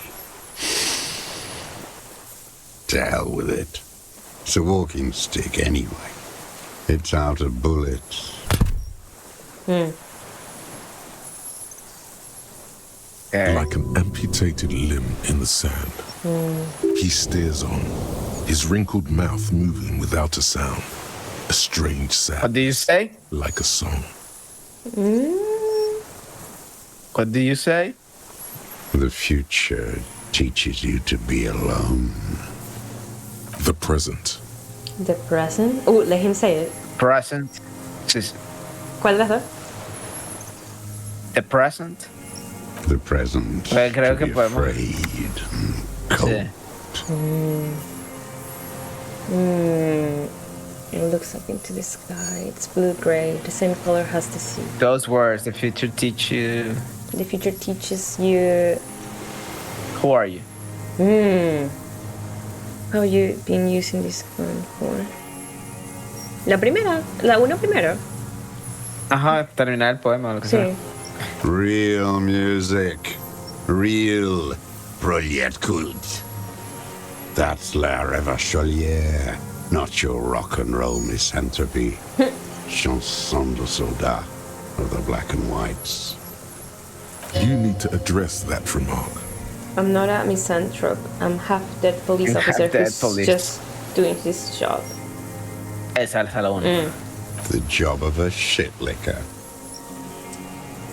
To hell with it. It's a walking stick anyway. It's out of bullets. Like an amputated limb in the sand. He stares on, his wrinkled mouth moving without a sound. A strange sound. What do you say? Like a song. What do you say? The future teaches you to be alone. The present. The present? Oh, let him say it. Present. ¿Cuál de las dos? The present. The present. Well, creo que to be podemos. afraid and cold. It looks up into the sky. It's blue-gray. The same color as the sea. Those words, the future teach you. The future teaches you. Who are you? How you been using this gun for? La uno primero. Ajá, terminar el poema o lo que sea. Real music. Real Proletkult. That's La Revacholière, not your rock and roll misanthropy. Chanson de soldat of the black and whites. You need to address that remark. I'm not a misanthrope. I'm half-dead police officer who's just doing his job. Esa es la una. The job of a shitlicker.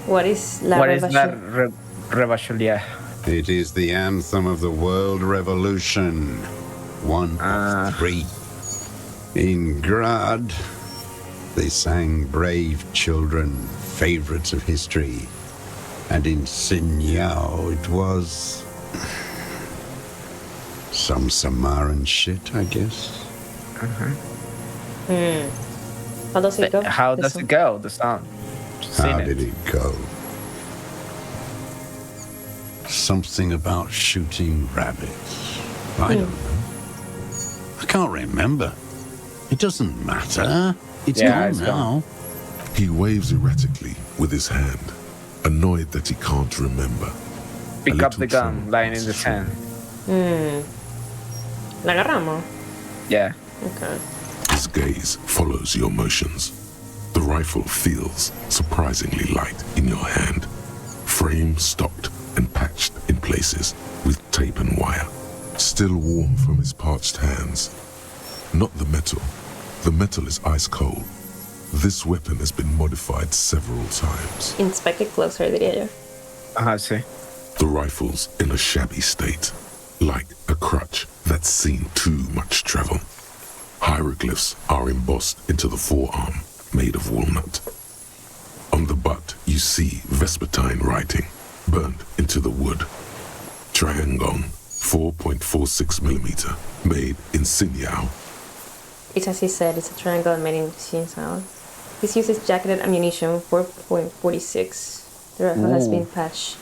What is La Revacholière? It is the anthem of the world revolution. One of 3. In Grad, they sang brave children, favorites of history. And in Signao, it was some Samaran shit, I guess. How does it go? How does it go, the song? How did it go? Something about shooting rabbits. I don't know. I can't remember. It doesn't matter. It's gone now. He waves erratically with his hand, annoyed that he can't remember. Pick up the gun lying in the sand. ¿La agarramos? Yeah. Okay. His gaze follows your motions. The rifle feels surprisingly light in your hand. Frame stocked and patched in places with tape and wire. Still warm from his parched hands. Not the metal. The metal is ice cold. This weapon has been modified several times. Inspect it closer, diría yo. Ajá, sí. The rifle's in a shabby state, like a crutch that's seen too much travel. Hieroglyphs are embossed into the forearm, made of walnut. On the butt, you see Vespertine writing, burnt into the wood. Triangon, 4.46 millimeter, made in Sinyao. It's as he said, it's a triangle made in Sigannos. This uses jacketed ammunition, 4.46. The rifle has been patched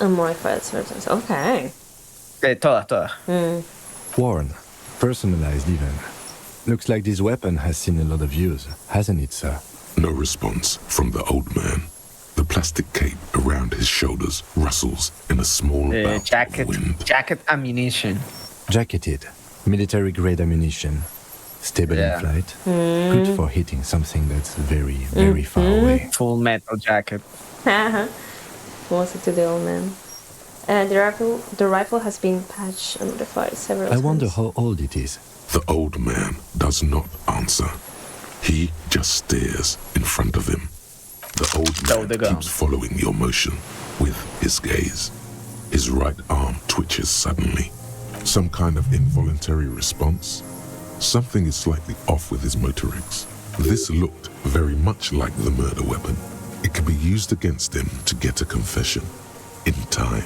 and modified surgeons. Okay. Todas. Worn, personalized even. Looks like this weapon has seen a lot of use, hasn't it, sir? No response from the old man. The plastic cape around his shoulders rustles in a small bout of wind. Jacket ammunition. Jacketed, military-grade ammunition. Stable in flight. Good for hitting something that's very, very far away. Full metal jacket. Wants it to the old man. The rifle has been patched and modified several times. I wonder how old it is. The old man does not answer. He just stares in front of him. The old man keeps following your motion with his gaze. His right arm twitches suddenly. Some kind of involuntary response. Something is slightly off with his motorics. This looked very much like the murder weapon. It could be used against him to get a confession in time.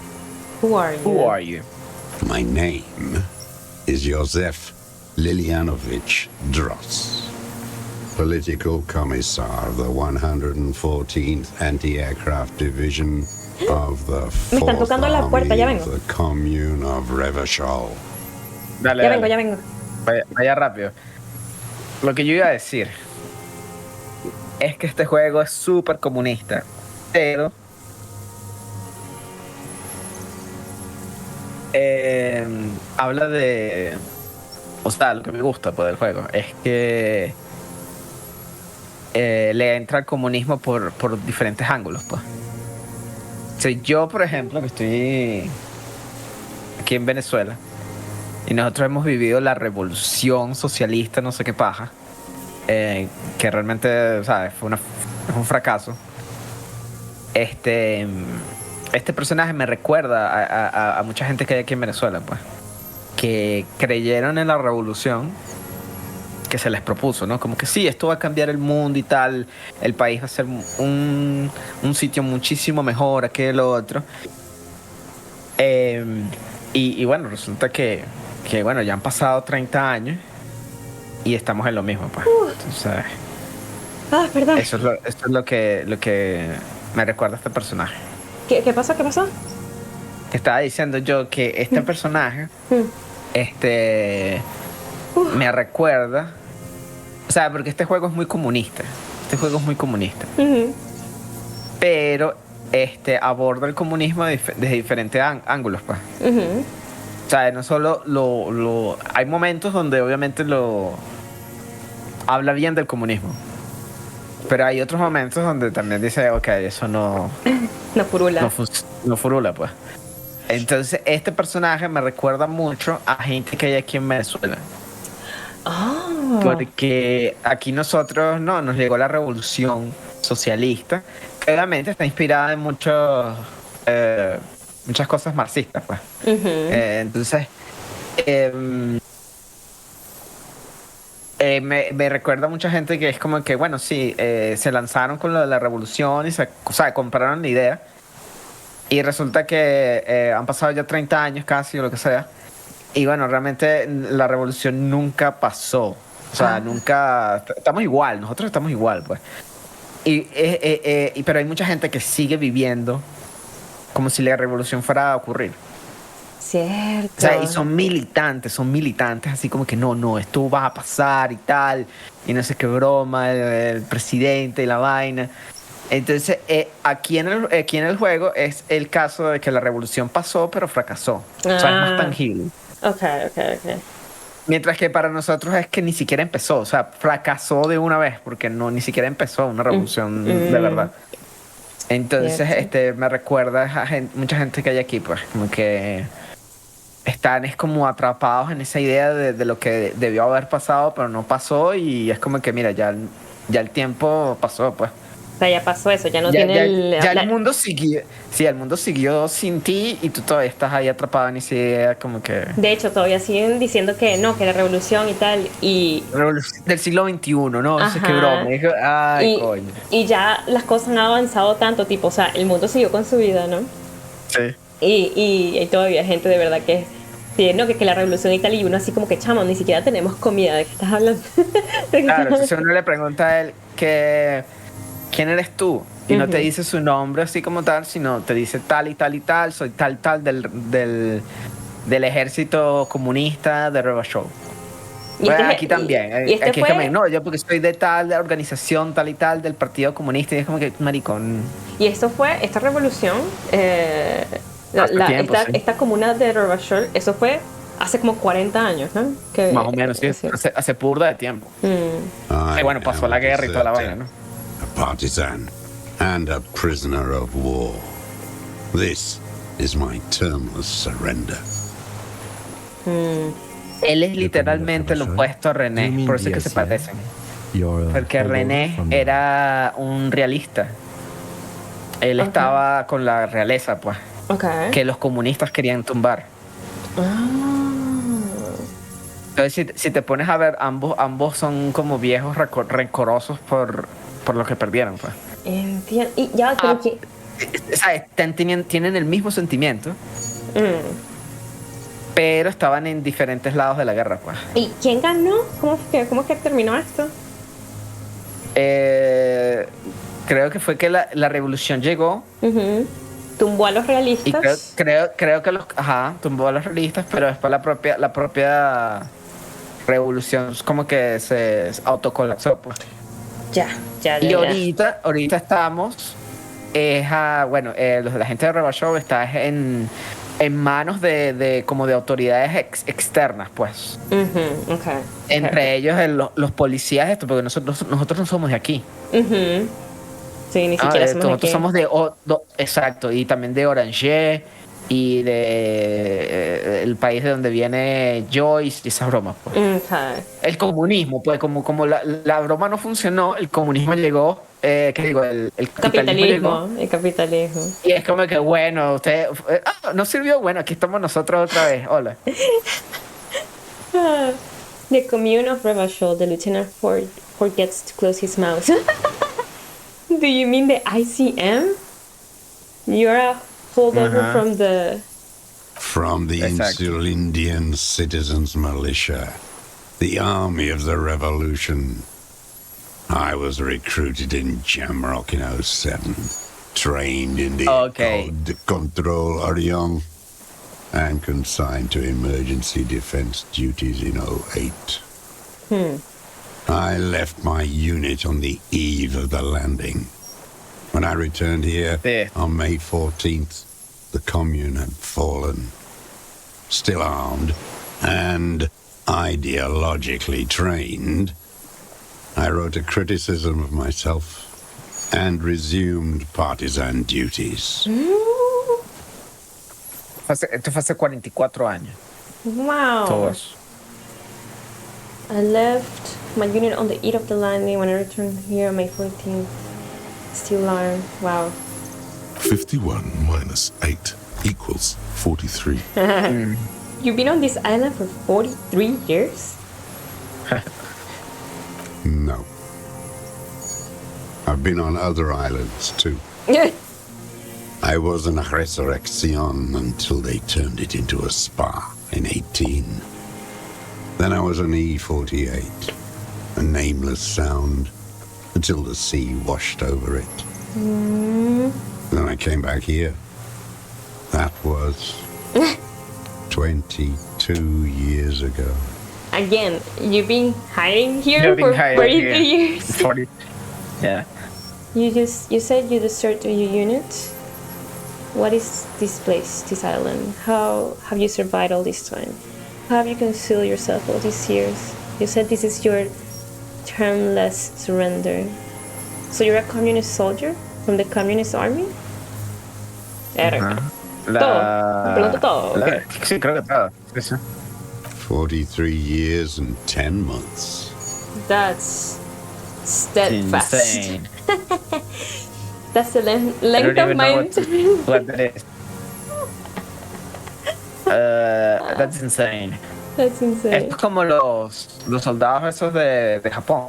Who are you? My name is Josef Lilianovich Dross, Political Commissar of the 114th Anti-Aircraft Division of the 4th Army of the Commune of Revachol. Dale, Ya vengo. Vaya rápido. Lo que yo iba a decir es que este juego es súper comunista, pero habla de... O sea, lo que me gusta pues, del juego es que le entra al comunismo por diferentes ángulos. Pues. O sea, yo, por ejemplo, que estoy aquí en Venezuela, y nosotros hemos vivido la revolución socialista, no sé qué paja, que realmente, ¿sabes? Es un fracaso. Este personaje me recuerda a mucha gente que hay aquí en Venezuela, pues, que creyeron en la revolución que se les propuso, ¿no? Como que sí, esto va a cambiar el mundo y tal, el país va a ser un sitio muchísimo mejor, aquello, otro. Y bueno, resulta que bueno, ya han pasado 30 años y estamos en lo mismo, pues. Entonces, perdón. Eso es lo que me recuerda a este personaje. ¿Qué pasó? Estaba diciendo yo que este personaje, me recuerda, o sea, porque este juego es muy comunista. Pero aborda el comunismo desde diferentes ángulos, pues. O sea, no solo hay momentos donde obviamente habla bien del comunismo, pero hay otros momentos donde también dice, ok, eso no furula. No furula, pues. Entonces, este personaje me recuerda mucho a gente que hay aquí en Venezuela. Porque aquí nosotros, nos llegó la revolución socialista, que obviamente está inspirada en muchas cosas marxistas, pues. Entonces, me recuerda a mucha gente que es como que, bueno, sí, se lanzaron con lo de la revolución y compraron la idea. Y resulta que han pasado ya 30 años casi o lo que sea. Y bueno, realmente la revolución nunca pasó. O sea, nunca... Nosotros estamos igual, pues. Pero hay mucha gente que sigue viviendo como si la revolución fuera a ocurrir. Cierto. O sea, y son militantes, así como que no, esto va a pasar y tal. Y no sé qué broma, el presidente y la vaina. Entonces, aquí en el juego es el caso de que la revolución pasó, pero fracasó. O sea, es más tangible. Ok. Mientras que para nosotros es que ni siquiera empezó, o sea, fracasó de una vez porque ni siquiera empezó una revolución de verdad. Entonces, me recuerda a mucha gente que hay aquí, pues, como que están como atrapados en esa idea de lo que debió haber pasado, pero no pasó, y es como que, mira, ya el tiempo pasó, pues. O sea, ya pasó eso, ya no tiene el mundo siguió. Sí, el mundo siguió sin ti y tú todavía estás ahí atrapado en esa idea, como que. De hecho, todavía siguen diciendo que no, que la revolución y tal, y. Del siglo XXI, ¿no? Eso es que broma. Ay, coño. Y ya las cosas han avanzado tanto, tipo, o sea, el mundo siguió con su vida, ¿no? Sí. Y hay todavía gente de verdad que. Sí, no, que la revolución y tal, y uno así como que, chamo, ni siquiera tenemos comida, ¿de qué estás hablando? Claro, entonces uno le pregunta a él ¿quién eres tú? Y no te dice su nombre así como tal, sino te dice tal y tal y tal, soy tal del ejército comunista de Gorbachev. Bueno, aquí también. Aquí es como, no, yo porque soy de tal de organización, tal y tal, del Partido Comunista, y es como que, maricón. Y esta revolución, esta comuna de Gorbachev, eso fue hace como 40 años, ¿no? Más o menos, sí, hace burda de tiempo. Y bueno, pasó la guerra y toda la vaina, ¿no? A partisan and a prisoner of war. This is my termless surrender. Él es literalmente lo opuesto a René, por eso es que se parecen. Porque René era un realista. Él estaba con la realeza, pues. Que los comunistas querían tumbar. Entonces, si te pones a ver, ambos son como viejos rencorosos por lo que perdieron, pues. Entiendo. Y ya creo que... ¿Sabes? Tienen el mismo sentimiento, pero estaban en diferentes lados de la guerra, pues. ¿Y quién ganó? ¿Cómo es que terminó esto? Creo que fue que la revolución llegó. Tumbó a los realistas. Y creo que tumbó a los realistas, pero después la propia revolución como que se autocolapsó, pues. Ya. Y ahorita estamos, la gente de Gorbachev está en manos de como de autoridades externas, pues. Entre ellos los policías, porque nosotros no somos de aquí. Sí, ni siquiera somos de aquí. Nosotros somos exacto, y también de Unanse y de el país de donde viene Joyce y esas bromas, pues. El comunismo, pues, como la broma no funcionó, el comunismo llegó, el capitalismo llegó. El capitalismo. Y es como que, bueno, usted no sirvió, bueno, aquí estamos nosotros otra vez, hola. The commune of Gorbachev, the lieutenant forgets to close his mouth. Do you mean the ICM? You're a holdover from the Insular Indian Citizens Militia, the army of the revolution. I was recruited in Jamrock in 07, trained in the Code Control Orion, and consigned to emergency defense duties in 08. I left my unit on the eve of the landing. When I returned here on May 14th, the commune had fallen. Still armed and ideologically trained, I wrote a criticism of myself and resumed partisan duties. Esto fue hace 44 años. Wow. Todos. I left my unit on the eve of the landing. When I returned here on May 14th, still armed. Wow. 51 minus 8 equals 43. You've been on this island for 43 years? No. I've been on other islands too. I was in a resurrection until they turned it into a spa in 18. Then I was on E48, a nameless sound, until the sea washed over it. Then I came back here. That was 22 years ago. Again, you've been hiding here for 43 years? 40. Yeah. You said you deserted your unit. What is this place, this island? How have you survived all this time? How have you concealed yourself all these years? You said this is your termless surrender. So you're a communist soldier from the communist army? Todo. Okay. Sí, creo que todo. Sí, sí. 43 years and 10 months. That's steadfast. Insane. That's the length of my interview. What that is. That's insane. That's insane. Es como los soldados esos de Japón.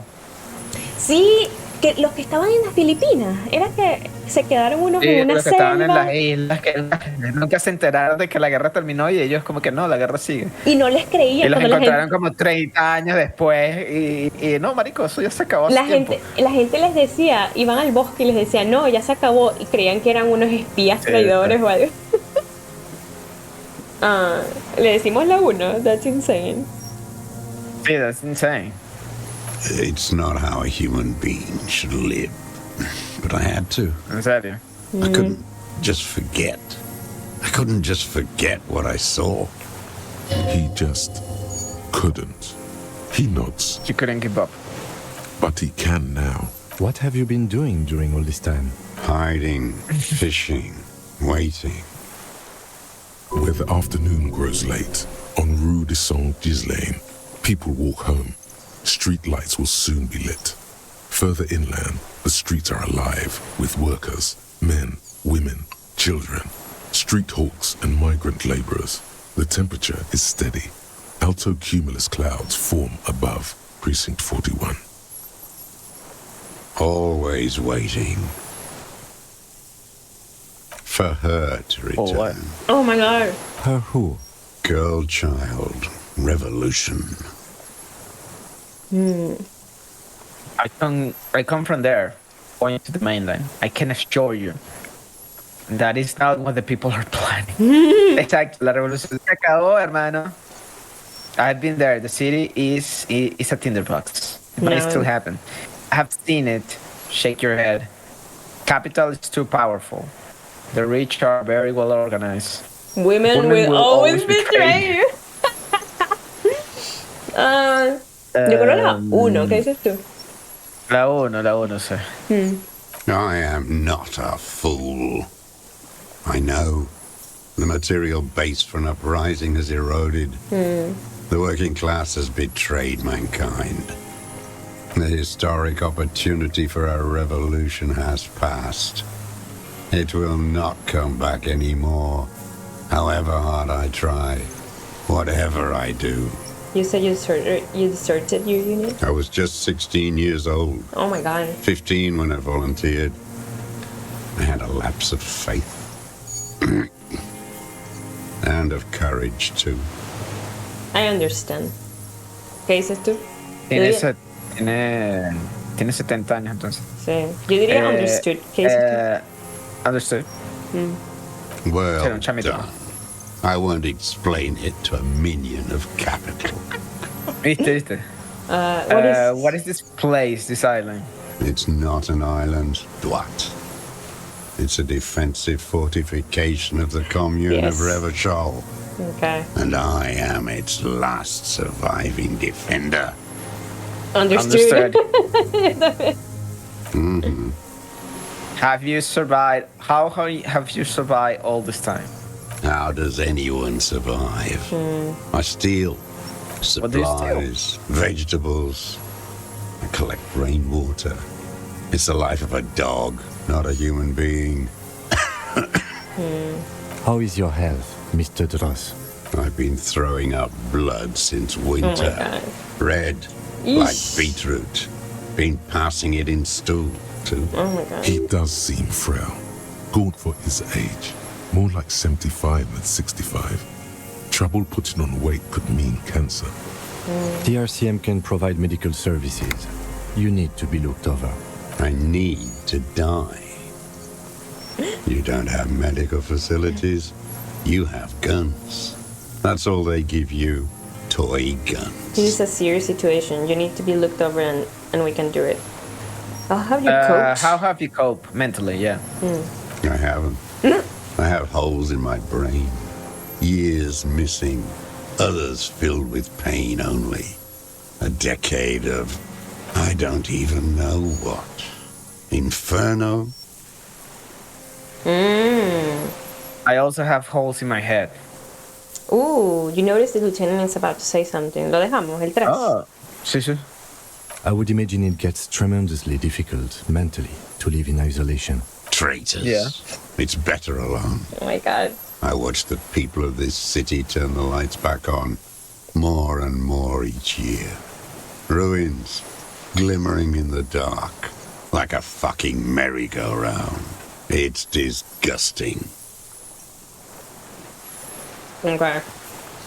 Sí, que los que estaban en las Filipinas, era que se quedaron unos en una los que selva. estaban en las islas, que nunca se enteraron de que la guerra terminó y ellos como que no, la guerra sigue. Y no les creían. Y los cuando encontraron como 30 años después y no, marico, eso ya se acabó hace tiempo. La gente les decía, iban al bosque y les decía, no, ya se acabó, y creían que eran unos espías traidores o algo. Le decimos la 1, that's insane. Sí, that's insane. It's not how a human being should live. But I had to. En serio. I couldn't just forget. I couldn't just forget what I saw. He just couldn't. He nods. You couldn't give up. But he can now. What have you been doing during all this time? Hiding, fishing, waiting. Where the afternoon grows late, on Rue de Saint-Ghislain, people walk home. Street lights will soon be lit. Further inland, the streets are alive with workers, men, women, children, street hawks and migrant laborers. The temperature is steady. Alto cumulus clouds form above Precinct 41. Always waiting. For her to return. Oh my god. Her who? Girl, child, revolution. I come from there, going to the mainland. I can assure you that is not what the people are planning. Exacto, la revolución se acabó, hermano. I've been there. The city is a tinderbox. It might still happen. I have seen it. Shake your head. Capital is too powerful. The rich are very well organized. Women will always betray you. Yo creo la 1, ¿qué dices tú? La 1, sí. I am not a fool. I know. The material base for an uprising has eroded. The working class has betrayed mankind. The historic opportunity for a revolution has passed. It will not come back anymore, however hard I try, whatever I do. You said you deserted your unit? I was just 16 years old. Oh my god. 15 when I volunteered. I had a lapse of faith. And of courage, too. I understand. ¿Qué dices tú? Tiene 70 años entonces. Sí. Yo diría understood. ¿Qué dices tú? Understood. Well done. I won't explain it to a minion of capital. ¿Viste? What is this place, this island? It's not an island, Duat. It's a defensive fortification of the commune of Revachol. Okay. And I am its last surviving defender. Understood. Have you survived? How have you survived all this time? How does anyone survive? I steal supplies, vegetables. I collect rainwater. It's the life of a dog, not a human being. How is your health, Mr. Dross? I've been throwing up blood since winter. Oh my God. Red, like beetroot. Been passing it in stool, too. Oh my god. He does seem frail, gaunt for his age, more like 75 than 65. Trouble putting on weight could mean cancer. The RCM can provide medical services. You need to be looked over. I need to die. You don't have medical facilities. You have guns. That's all they give you. Toy guns. This is a serious situation. You need to be looked over and we can do it. How have you coped? How have you coped mentally? Yeah. I haven't. I have holes in my brain. Years missing. others filled with pain only. A decade of I don't even know what. Inferno? I also have holes in my head. Ooh, you notice the lieutenant is about to say something. Lo dejamos, el 3. Oh, sí. I would imagine it gets tremendously difficult mentally to live in isolation. Traitors. Yeah. It's better alone. Oh my god. I watch the people of this city turn the lights back on more and more each year. Ruins glimmering in the dark like a fucking merry-go-round. It's disgusting. Okay.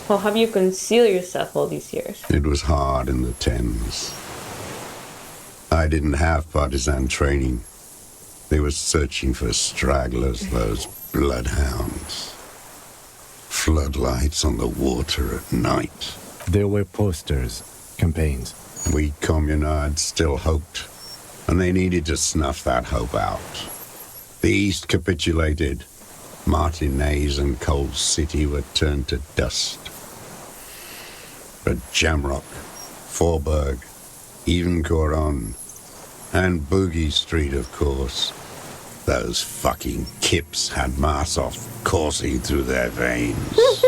How have you concealed yourself all these years? It was hard in the Thames. I didn't have partisan training. They were searching for stragglers, those bloodhounds. Floodlights on the water at night. There were posters, campaigns. We communards still hoped, and they needed to snuff that hope out. The East capitulated. Martinez and Cold City were turned to dust. But Jamrock, Forburg, even Coron, and Boogie Street, of course. Those fucking kips had Marsoff coursing through their veins.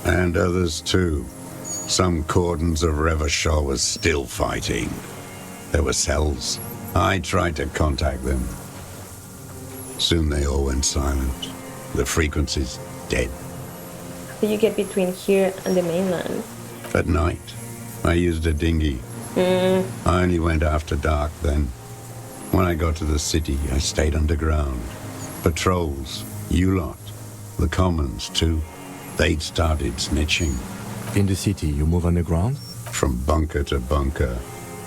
And others too. Some cordons of Revachol was still fighting. There were cells. I tried to contact them. Soon they all went silent. The frequencies dead. How do you get between here and the mainland? At night, I used a dinghy. I only went after dark then. When I got to the city, I stayed underground. Patrols, you lot, the commons too. They'd started snitching. In the city, you move underground? From bunker to bunker.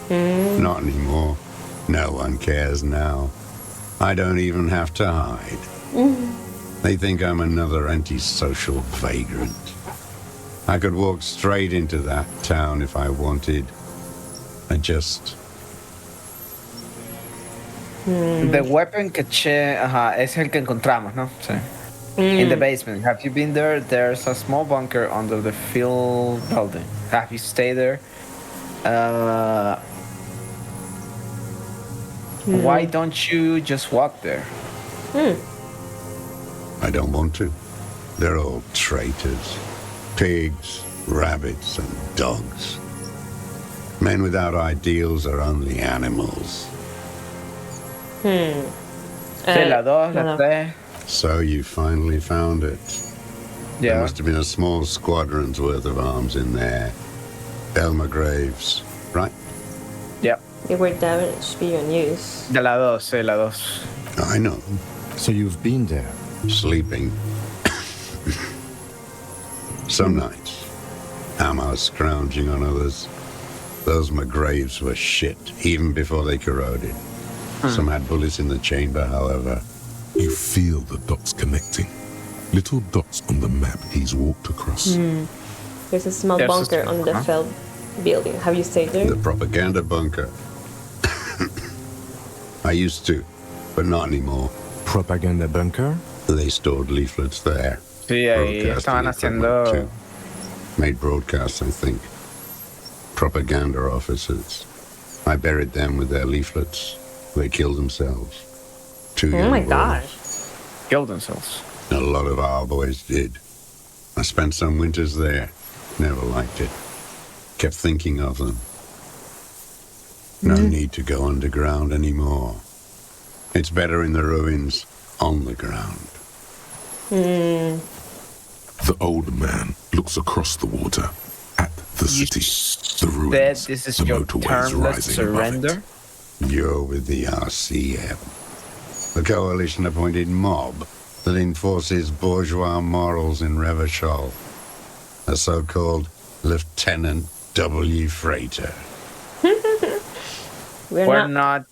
Not anymore. No one cares now. I don't even have to hide. They think I'm another antisocial vagrant. I could walk straight into that town if I wanted. I just... The weapon caché, es el que encontramos, ¿no? Sí. In the basement. Have you been there? There's a small bunker under the field building. Have you stayed there? Why don't you just walk there? I don't want to. They're all traitors. Pigs, rabbits, and dogs. Men without ideals are only animals. Sí, la 2, la 3. So you finally found it. Yeah. There must have been a small squadron's worth of arms in there. Elmer Graves, right? Yep. They were damaged beyond use. De la 2, sí, la 2. I know. So you've been there? Sleeping. Some nights. Ammo scrounging on others. Those McGraves were shit, even before they corroded. Some had bullets in the chamber, however. You feel the dots connecting. Little dots on the map he's walked across. There's a small bunker on the felt building. Have you stayed there? The propaganda bunker. I used to, but not anymore. Propaganda bunker? They stored leaflets there. Sí, ahí estaban haciendo... Made broadcasts, I think. Propaganda officers. I buried them with their leaflets. They killed themselves. Two young Oh my boys. gosh. Killed themselves. A lot of our boys did. I spent some winters there. Never liked it. Kept thinking of them. No need to go underground anymore. It's better in the ruins, on the ground. The old man looks across the water at the city, the ruins, This is the your motorways termless rising above surrender? it. You're with the RCM. The coalition-appointed mob that enforces bourgeois morals in Revachol. A so-called Lieutenant W. Freighter. We're not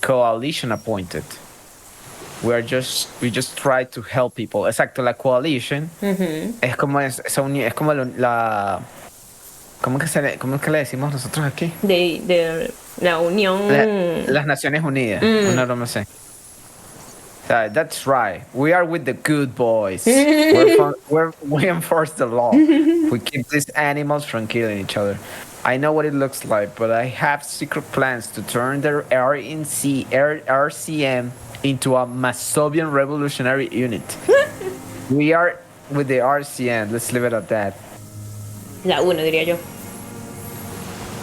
coalition appointed. We just try to help people. Exacto, la coalition es como es como la ¿cómo es que le decimos nosotros aquí? De la unión. Las Naciones Unidas. No sé. That's right. We are with the good boys. We enforce the law. We keep these animals from killing each other. I know what it looks like, but I have secret plans to turn the RCM into a Masovian revolutionary unit. We are with the RCM. Let's leave it at that. La 1, diría yo.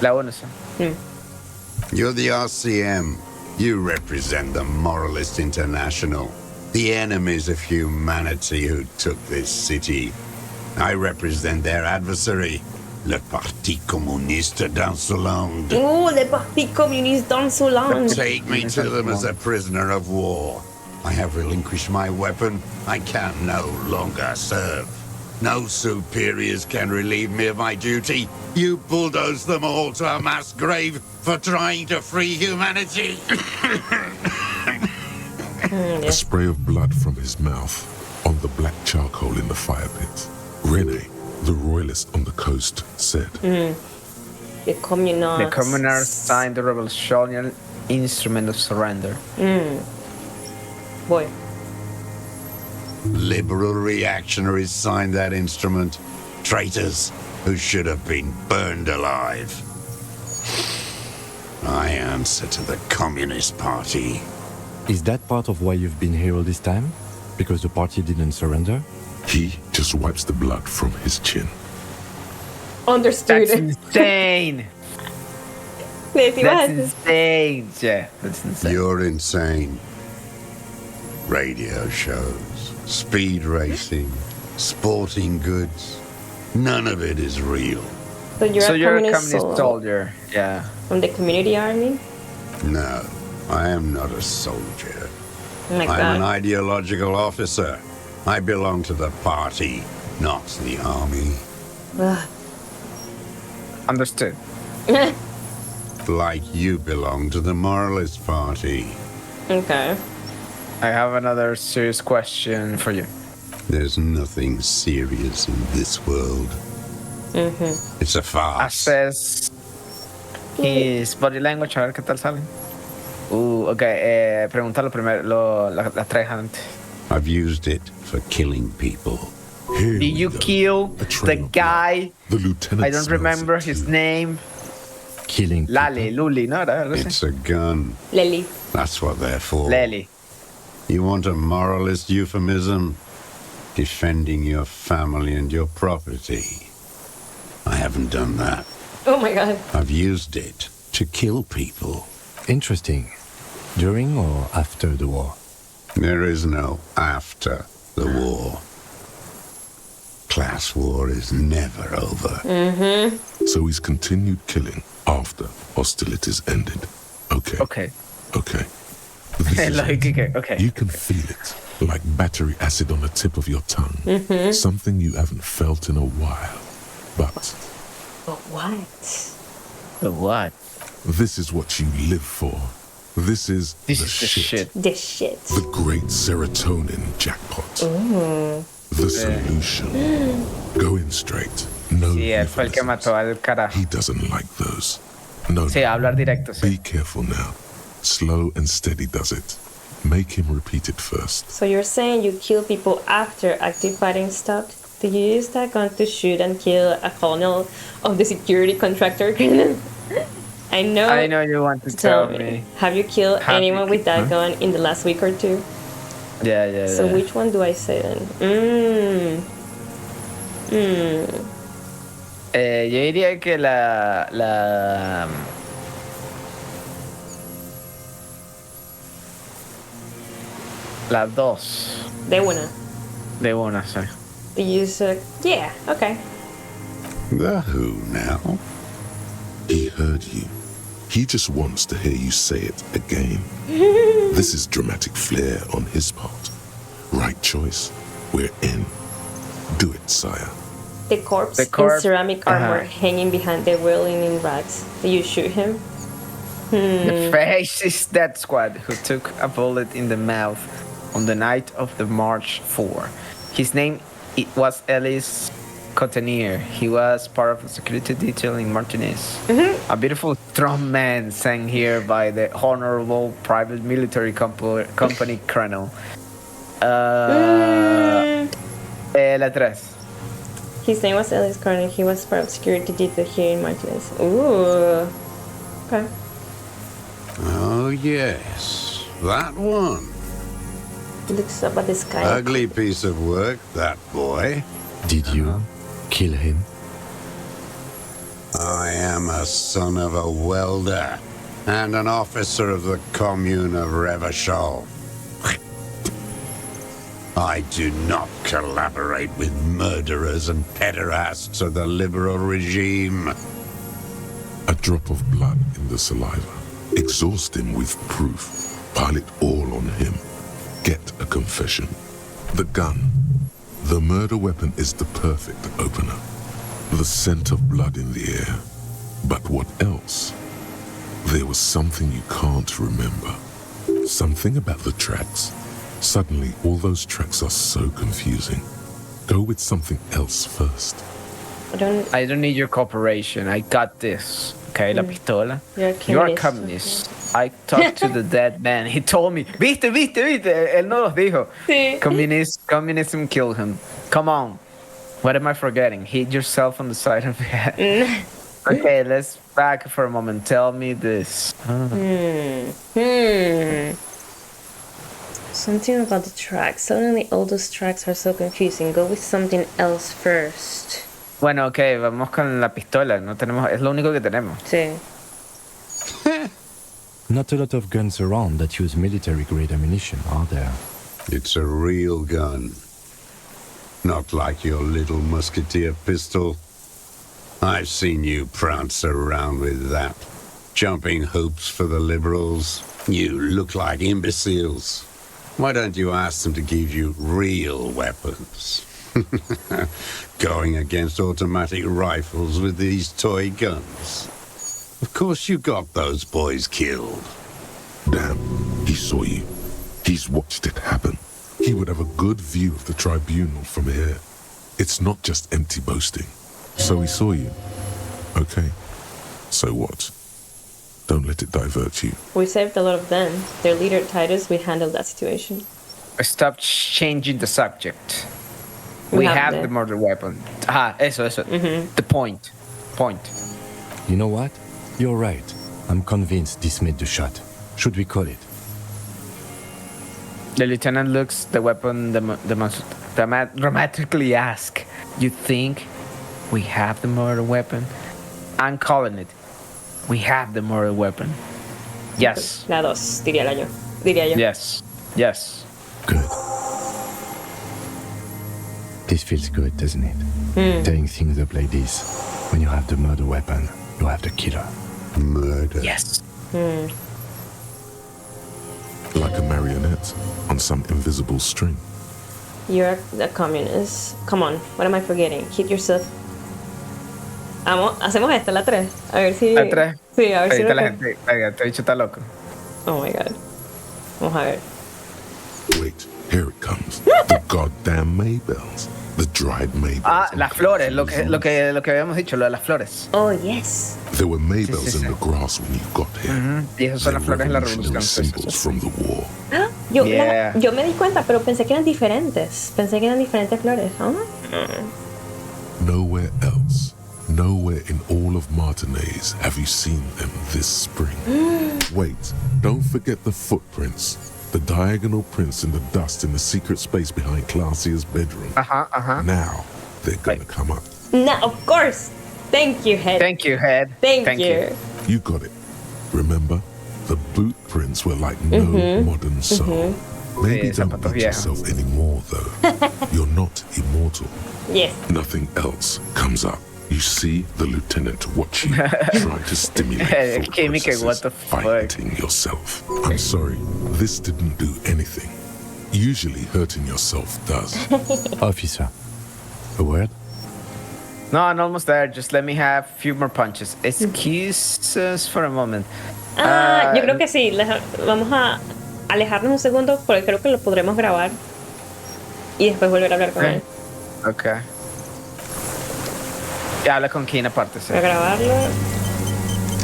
La 1, sí. You're the RCM. You represent the Moralist International, the enemies of humanity who took this city. I represent their adversary, le Parti Communiste dans Hollande. Oh, le Parti Communiste dans Hollande. Take me to them as a prisoner of war. I have relinquished my weapon. I can no longer serve. No superiors can relieve me of my duty. You bulldoze them all to a mass grave for trying to free humanity. A spray of blood from his mouth on the black charcoal in the fire pit. Rene, the royalist on the coast, said, The communards. The communards signed the revolutionary instrument of surrender. Boy. Liberal reactionaries signed that instrument. Traitors who should have been burned alive. I answer to the Communist Party. Is that part of why you've been here all this time? Because the party didn't surrender? He just wipes the blood from his chin. Understood. That's insane. That's insane. Yeah, that's insane. You're insane. Radio shows, speed racing, sporting goods. None of it is real. So you're a communist soldier. Yeah. From the community army? No, I am not a soldier. Oh my God. I'm an ideological officer. I belong to the party, not the army. Understood. Like you belong to the Moralist Party. Okay. I have another serious question for you. There's nothing serious in this world. It's a farce. Assess his body language, a ver qué tal sale. Okay, pregúntalo primero, las tres antes. I've used it for killing people. Did you kill the guy? The lieutenant. I don't remember his name. Killing Luli, no? It's a gun. Lely. That's what they're for. Lely. You want a moralist euphemism? Defending your family and your property. I haven't done that. Oh my God. I've used it to kill people. Interesting. During or after the war? There is no after the war. Class war is never over. So he's continued killing after hostilities ended. Okay. Okay. This is it. Okay. You can feel it, like battery acid on the tip of your tongue. Something you haven't felt in a while. But what? This is what you live for. This is the shit. The shit. The great serotonin jackpot. The solution. Going straight. No. Sí, él fue el que mató al carajo. He doesn't like those. No. Sí, hablar directo, sí. Be careful now. Slow and steady does it. Make him repeat it first. So you're saying you kill people after active fighting stopped? Did you use that gun to shoot and kill a colonel of the security contractor? I know you want to tell me. Have you killed anyone with that gun in the last week or two? Yeah. So which one do I say then? Yo diría que la dos. De una. De una, sí. The user. Yeah. Okay. The who now? He heard you. He just wants to hear you say it again. This is dramatic flair on his part. Right choice. We're in. Do it, sire. The corpse in ceramic armor hanging behind the railing in rags. Do you shoot him? The fascist death squad who took a bullet in the mouth on the night of the March 4. His name was Cotoneer. He was part of the security detail in Martinez. A beautiful strong man sang here by the honorable private military company colonel. La 3. His name was Ellis Carter. He was part of security detail here in Martinez. Ooh. Okay. Oh, yes. That one. Looks up at the sky. Ugly piece of work, that boy. Did you kill him? I am a son of a welder and an officer of the commune of Revachol. I do not collaborate with murderers and pederasts of the liberal regime. A drop of blood in the saliva. Exhaust him with proof. Pile it all on him. Get a confession. The gun. The murder weapon is the perfect opener. The scent of blood in the air. But what else? There was something you can't remember. Something about the tracks. Suddenly, all those tracks are so confusing. Go with something else first. I don't need your cooperation. I got this. Okay, la pistola. You're a communist. I talked to the dead man. He told me. ¿Viste? Él no los dijo. Sí. Communism killed him. Come on. What am I forgetting? Hit yourself on the side of the head. Okay, let's back for a moment. Tell me this. Something about the tracks. Suddenly all those tracks are so confusing. Go with something else first. Bueno, okay, vamos con la pistola. No tenemos, es lo único que tenemos. Sí. Not a lot of guns around that use military-grade ammunition, are there? It's a real gun. Not like your little musketeer pistol. I've seen you prance around with that. Jumping hoops for the liberals. You look like imbeciles. Why don't you ask them to give you real weapons? Going against automatic rifles with these toy guns. Of course you got those boys killed. Damn, he saw you. He's watched it happen. He would have a good view of the tribunal from here. It's not just empty boasting. So he saw you. Okay. So what? Don't let it divert you. We saved a lot of them. Their leader Titus, we handled that situation. Stop changing the subject. We have the murder weapon. Eso. The point. You know what? You're right. I'm convinced this made the shot. Should we call it? The lieutenant looks the weapon dramatically ask, you think we have the murder weapon? I'm calling it. We have the murder weapon. Yes. La 2, diría yo. Yes. Good. This feels good, doesn't it? Tearing things up like this. When you have the murder weapon, you have the killer. Murder. Yes. Like a marionette on some invisible string. You're a communist. Come on, what am I forgetting? Hit yourself. Hacemos esta, la 3. A ver si... La 3. Sí, a ver si... La gente, te he dicho está loco. Oh my god. Vamos a ver. Wait, here it comes. The goddamn Maybells. The dried Maybells. Las flores, lo que habíamos dicho, lo de las flores. Oh, yes. There were Maybells in the grass when you got here. Y esas son las flores en la revolución. Symbols from the war. Yo me di cuenta, pero pensé que eran diferentes. Pensé que eran diferentes flores. Nowhere else. Nowhere in all of Martinez have you seen them this spring. Wait, don't forget the footprints. The diagonal prints in the dust in the secret space behind Clausia's bedroom. Now, they're gonna come up. No, of course. Thank you, Head. Thank you, Head. Thank you. You got it. Remember, the boot prints were like no modern soul. Maybe don't beat yourself anymore, though. You're not immortal. Yes. Nothing else comes up. You see the lieutenant watch you, try to stimulate thought processes, fighting yourself. I'm sorry, this didn't do anything. Usually hurting yourself does. Officer, a word? No, I'm almost there. Just let me have a few more punches. Excuse us for a moment. Yo creo que sí. Vamos a alejarnos un segundo porque creo que lo podremos grabar y después volver a hablar con él. Okay. Y habla con Keen aparte, sí. Voy a grabarlo.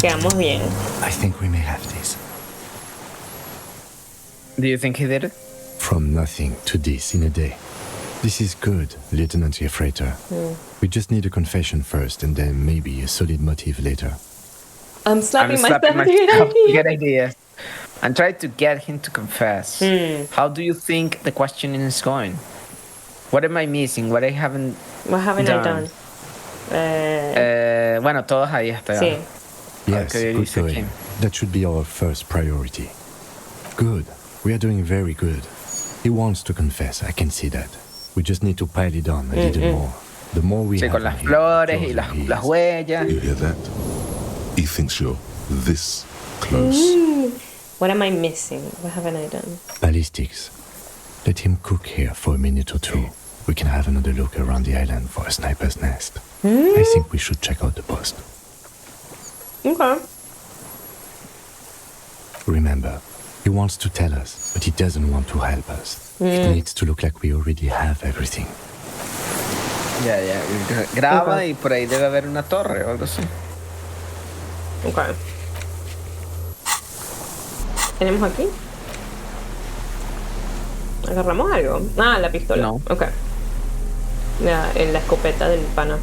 Quedamos bien. I think we may have this. Do you think he did it? From nothing to this in a day. This is good, Lieutenant Gefreiter. We just need a confession first and then maybe a solid motive later. I'm slapping myself. Good idea. And try to get him to confess. How do you think the questioning is going? What am I missing? What haven't I done? Bueno, todos ahí están. Sí. Yes, good going. That should be our first priority. Good. We are doing very good. He wants to confess, I can see that. We just need to pile it on a little more. The more we have con las flores y las huellas. You hear that? He thinks you're this close. What am I missing? What haven't I done? Ballistics. Let him cook here for a minute or two. We can have another look around the island for a sniper's nest. I think we should check out the post. Okay. Remember, he wants to tell us, but he doesn't want to help us. It needs to look like we already have everything. Ya. Graba y por ahí debe haber una torre o algo así. Ok. ¿Tenemos aquí? ¿Agarramos algo? Ah, la pistola. No. Ok. La escopeta del pana.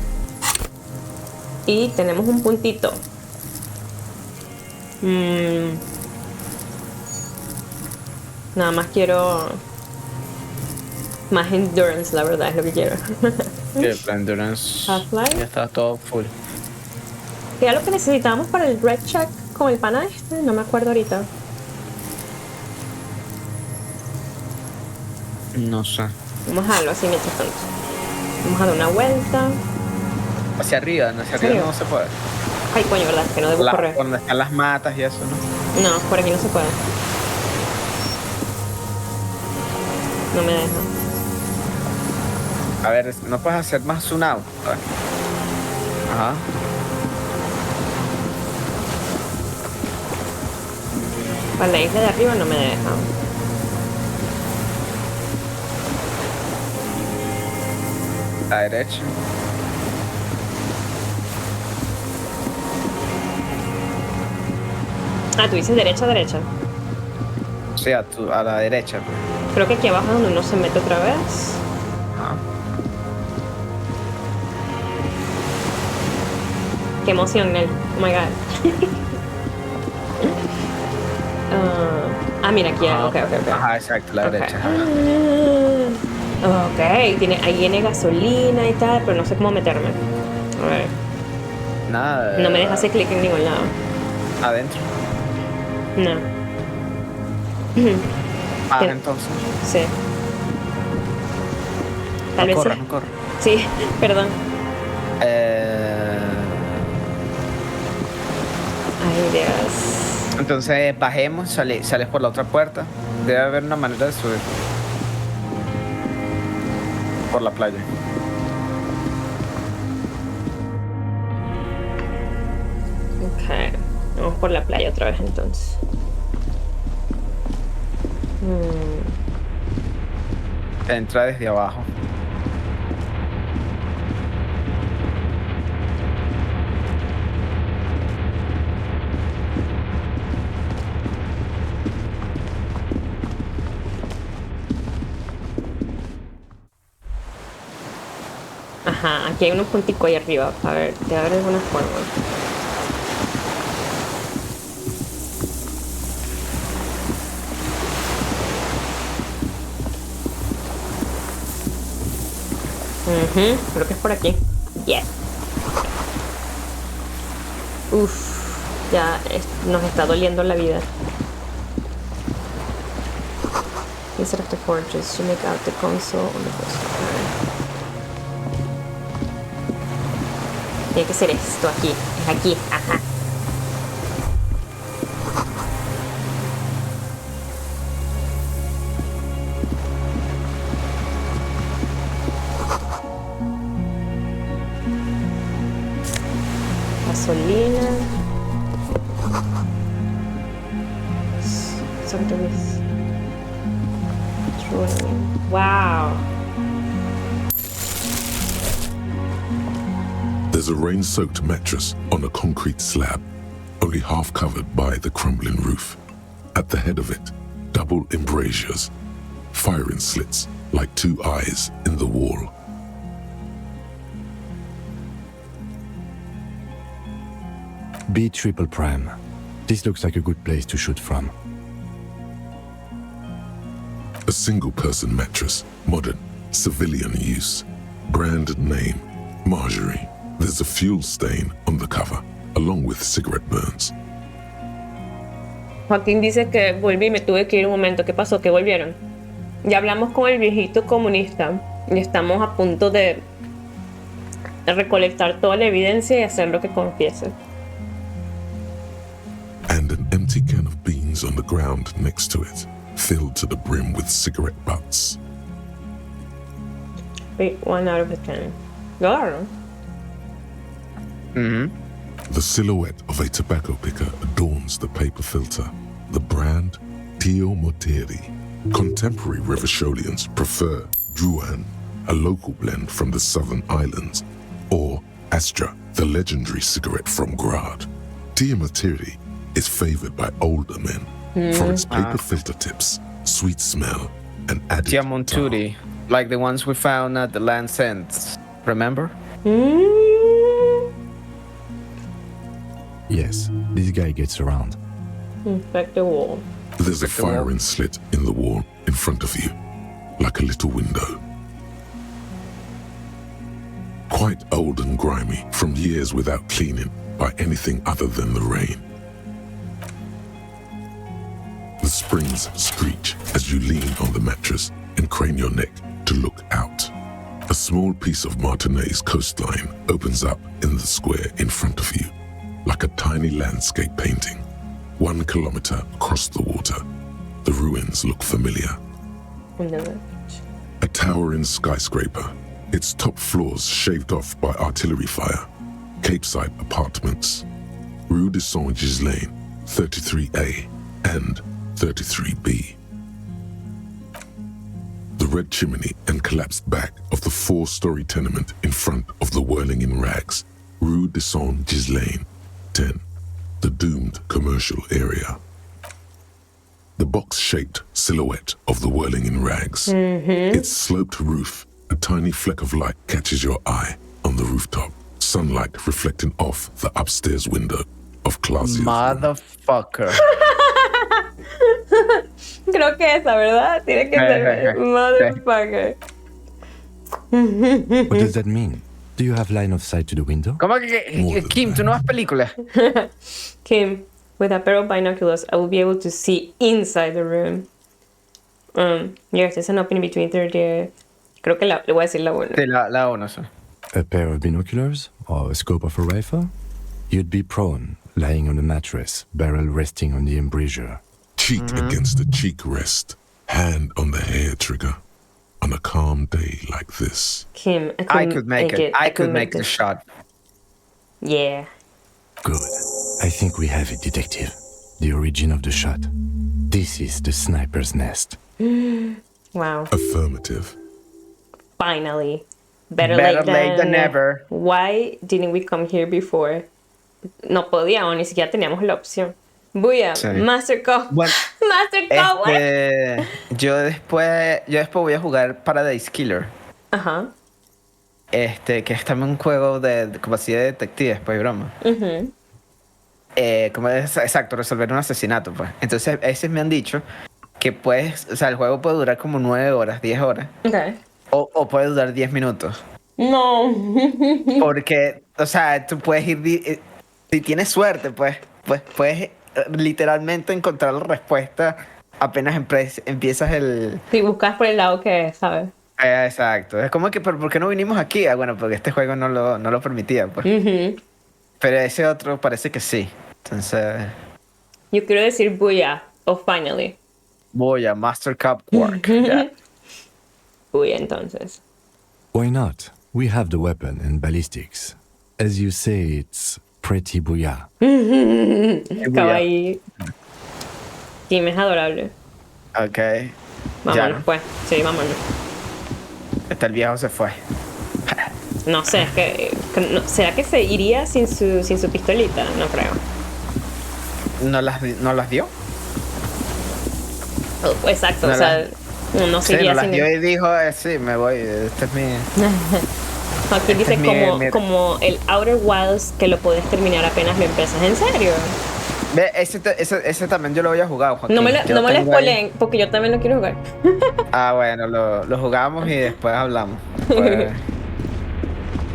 Y tenemos un puntito. Nada más quiero más endurance, la verdad, es lo que quiero. Que la endurance Half-Life. ya está todo full. ¿Qué era lo que necesitábamos para el red check con el pana este? No me acuerdo ahorita. No sé. Vamos a darlo así mientras tanto. Vamos a dar una vuelta. Hacia arriba no se puede. Ay, coño, ¿verdad? Que no debo correr. Donde están las matas y eso, ¿no? No, por aquí no se puede. No me deja. A ver, ¿no puedes hacer más zoom out? A ver. Ajá. Para la isla de arriba no me deja. A la derecha. Ah, tú dices derecha. Sí, a la derecha. Creo que aquí abajo es donde uno se mete otra vez. Ajá. Qué emoción, Nel. Oh my god. Mira aquí. Ok. Ajá, exacto, la derecha. Ok, ahí tiene gasolina y tal, pero no sé cómo meterme. A ver. Nada. No me deja hacer clic en ningún lado. Adentro. No. Entonces. Sí. Tal vez corra, sí. no corra. Sí, perdón. Ay, Dios. Entonces bajemos, sales por la otra puerta. Debe haber una manera de subir. Por la playa. Ok. Vamos por la playa otra vez entonces. Entra desde abajo. Ajá, aquí hay unos punticos ahí arriba. A ver, de haber alguna forma. Creo que es por aquí. Yeah. Ya nos está doliendo la vida. Instead of the fortress, you make out the console on the first floor. Tiene que ser esto aquí. Es aquí. Ajá. Gasolina. There's There's a rain-soaked mattress on a concrete slab, only half covered by the crumbling roof. At the head of it, double embrasures, firing slits like two eyes in the wall. B triple prime. This looks like a good place to shoot from. A single-person mattress, modern, civilian use. Brand name, Marjorie. There's a fuel stain on the cover, along with cigarette burns. Joaquín dice que volví, me tuve que ir un momento. ¿Qué pasó? ¿Que volvieron? Ya hablamos con el viejito comunista y estamos a punto de recolectar toda la evidencia y hacer lo que confiese. And an empty can of beans on the ground next to it, filled to the brim with cigarette butts. Wait, 1 out of 10. Claro. The silhouette of a tobacco picker adorns the paper filter. The brand, Tio Moteri. Contemporary Revacholians prefer Druan, a local blend from the southern islands, or Astra, the legendary cigarette from Grad. Tio Moteri is favored by older men for its paper filter tips, sweet smell, and added Monturi, like the ones we found at the Land's End. Remember? Yes, this guy gets around. Inspect the wall. There's a firing slit in the wall in front of you, like a little window. Quite old and grimy from years without cleaning by anything other than the rain. The springs screech as you lean on the mattress and crane your neck to look out. A small piece of Martinez coastline opens up in the square in front of you, like a tiny landscape painting. 1 kilometer across the water, the ruins look familiar. A towering skyscraper, its top floors shaved off by artillery fire. Capeside apartments, Rue de Saint-Ghislain, 33A and 33B. The red chimney and collapsed back of the 4-story tenement in front of the Whirling in Rags, Rue de Saint-Ghislain, 10. The doomed commercial area. The box-shaped silhouette of the Whirling in Rags. Its sloped roof, a tiny fleck of light catches your eye on the rooftop. Sunlight reflecting off the upstairs window of Clausia's Motherfucker. Creo que esa, ¿verdad? Tiene que ser motherfucker. What does that mean? Do you have line of sight to the window? ¿Cómo que Kim, tú no ves películas? Kim, with a pair of binoculars, I will be able to see inside the room. Yes, there's an opening between 30. Creo que le voy a decir la 1. Sí, la 1, sí. A pair of binoculars or a scope of a rifle? You'd be prone, lying on a mattress, barrel resting on the embrasure. Cheek against the cheek rest, hand on the hair trigger. On a calm day like this. Kim, I could make it. I could make the shot. Yeah. Good. I think we have it, detective. The origin of the shot. This is the sniper's nest. Wow. Affirmative. Finally. Better late than never. Why didn't we come here before? No podíamos, ni siquiera teníamos la opción. Buya, Sí. Master Cop. Bueno, Master Cop, yo después voy a jugar Paradise Killer. Ajá. Que es también un juego de como así de detectives, pues, broma. Como es exacto, resolver un asesinato, pues. Entonces, a veces me han dicho que puedes, o sea, el juego puede durar como 9 horas, 10 horas. Okay. O puede durar 10 minutos. No. Porque, o sea, tú puedes ir, si tienes suerte, pues puedes literalmente encontrar la respuesta apenas empiezas el... Si buscas por el lado que es, ¿sabes? Exacto. Es como que, ¿por qué no vinimos aquí? Bueno, porque este juego no lo permitía, pues. Pero ese otro parece que sí. Entonces... Yo quiero decir Booyah, o finally. Booyah, Master Cup Work. Yeah. Booyah, entonces. Why not? We have the weapon and ballistics. As you say, it's pretty booyah. Kawaii. Kim es adorable. Ok. Vámonos, pues. Sí, vámonos. El viejo se fue. No sé, es ¿será que se iría sin su pistolita? No creo. ¿No las dio? Oh, exacto, No o sea, no se Sí, iría no las sin dio y dijo, sí, me voy, este es mi... Aquí dice es como el Outer Wilds que lo puedes terminar apenas lo empiezas. ¿En serio? Ve, ese también yo lo voy a jugar, Joaquín. No me Yo lo tengo spoileen, porque yo también lo quiero jugar. Bueno, lo jugamos y después hablamos. Pues,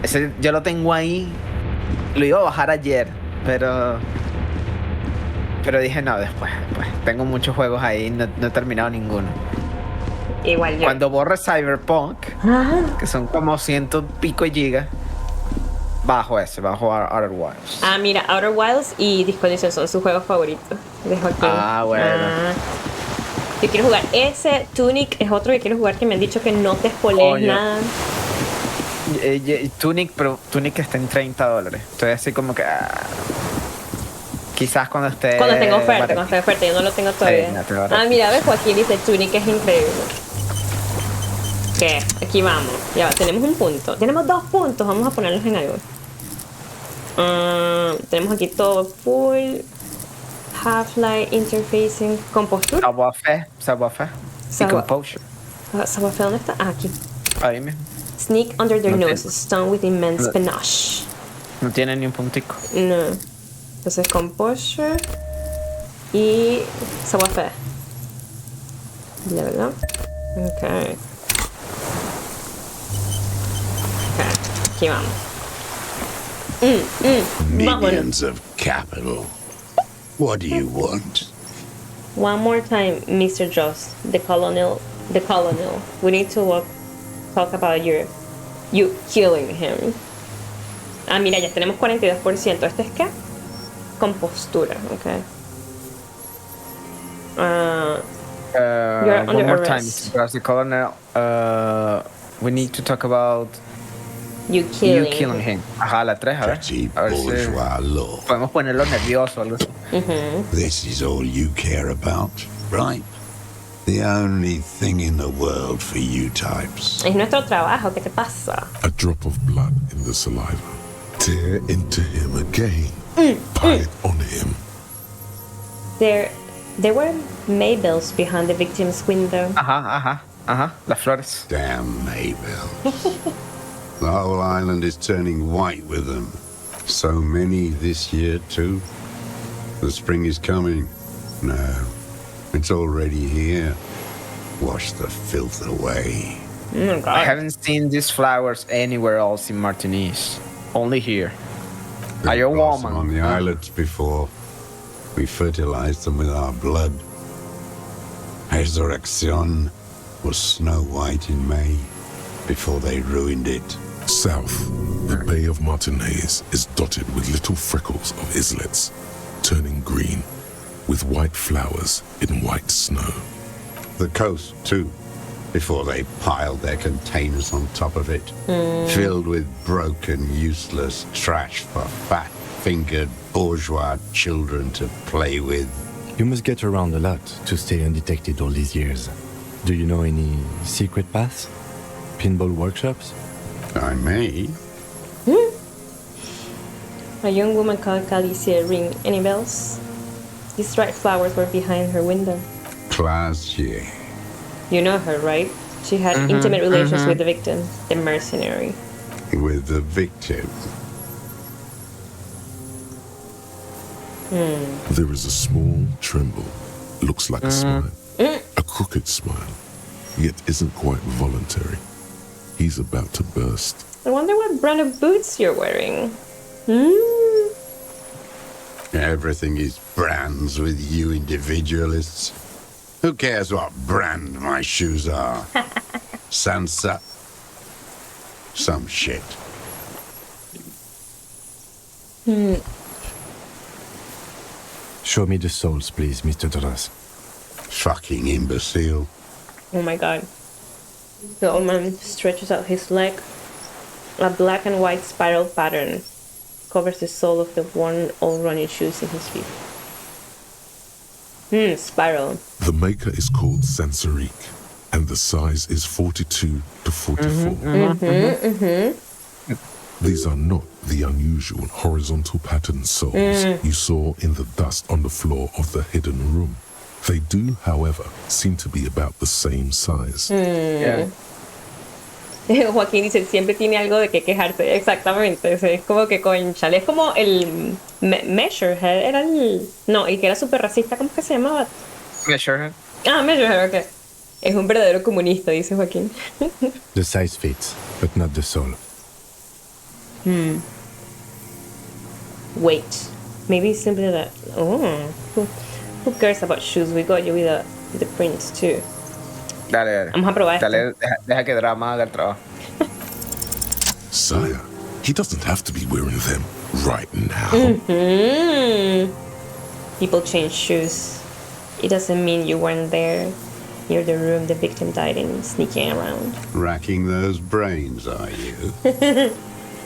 ese yo lo tengo ahí. Lo iba a bajar ayer, pero dije no, después. Tengo muchos juegos ahí, no he terminado ninguno. Igual yo. Cuando borre Cyberpunk, que son como 100 pico gigas, bajo Outer Wilds. Ah, mira, Outer Wilds y Disco Elysium son sus juegos favoritos de Joaquín. Bueno. Yo quiero jugar ese. Tunic es otro que quiero jugar, que me han dicho que no te spoilees nada. Tunic está en $30. Estoy así como que... quizás cuando esté... Cuando tenga oferta, yo no lo tengo todavía. Mira, ves, Joaquín dice Tunic es increíble. ¿Qué? Aquí vamos. Ya tenemos un punto. Tenemos 2 puntos, vamos a ponerlos en algo. Tenemos aquí todo full. Half-life, interfacing, compostura. Savoir-faire. Y composure. Savoir-faire, ¿dónde está? Aquí. Ahí mismo. Sneak under their noses, stone with immense panache. No tiene ni un puntico. No. Entonces, composure y savoir-faire. ¿De verdad? Ok. Aquí vamos. Millions of capital. What do you want? One more time, Mr. Joss, the colonel. We need to talk about you killing him. Mira, ya tenemos 42%. ¿Este es qué? Compostura, ok. You're under one more arrest. time, as the colonel, we need to talk about you killing him. Ajá, la 3, a ver. A ver si podemos ponerlo nervioso o algo así. This is all you care about, right? The only thing in the world for you types. Es nuestro trabajo, ¿qué te pasa? A drop of blood in the saliva. Tear into him again. Pile it on him. There were Maybells behind the victim's window. Ajá. Las flores. Damn Maybells. The whole island is turning white with them. So many this year, too. The spring is coming. No, it's already here. Wash the filth away. Oh, I haven't seen these flowers anywhere else in Martinique. Only here. Are you a woman? On the islets before. We fertilized them with our blood. Resurrection was snow white in May before they ruined it. South, the Bay of Martinaise is dotted with little freckles of islets, turning green, with white flowers in white snow. The coast, too, before they piled their containers on top of it, filled with broken, useless trash for fat-fingered bourgeois children to play with. You must get around a lot to stay undetected all these years. Do you know any secret paths? Pinball workshops? I may. A young woman called Calicia ring any bells? These dried flowers were behind her window. Classier. You know her, right? She had intimate relations with the victim, the mercenary. With the victim. There is a small tremble. Looks like a smile. A crooked smile. Yet isn't quite voluntary. He's about to burst. I wonder what brand of boots you're wearing. Everything is brands with you individualists. Who cares what brand my shoes are? Sansa. Some shit. Show me the souls, please, Mr. Duras. Fucking imbecile. Oh my god. The old man stretches out his leg. A black and white spiral pattern covers the sole of the worn old running shoes in his feet. Spiral. The maker is called Sansarique, and the size is 42 to 44. These are not the unusual horizontal patterned souls you saw in the dust on the floor of the hidden room. They do, however, seem to be about the same size. Joaquín dice, siempre tiene algo de que quejarse. Exactamente. Es como que conchale. Es como el Measurehead. Era el... No, el que era súper racista. ¿Cómo es que se llamaba? Measurehead. Ah, Measurehead, ok. Es un verdadero comunista, dice Joaquín. The size fits, but not the soul. Wait. Maybe simply that... Oh. Who cares about shoes? We got you with the prints, too. Dale. Vamos a probar Dale, deja que Drama haga el trabajo. Sire, he doesn't have to be wearing them right now. People change shoes. It doesn't mean you weren't there near the room the victim died in, sneaking around. Racking those brains, are you?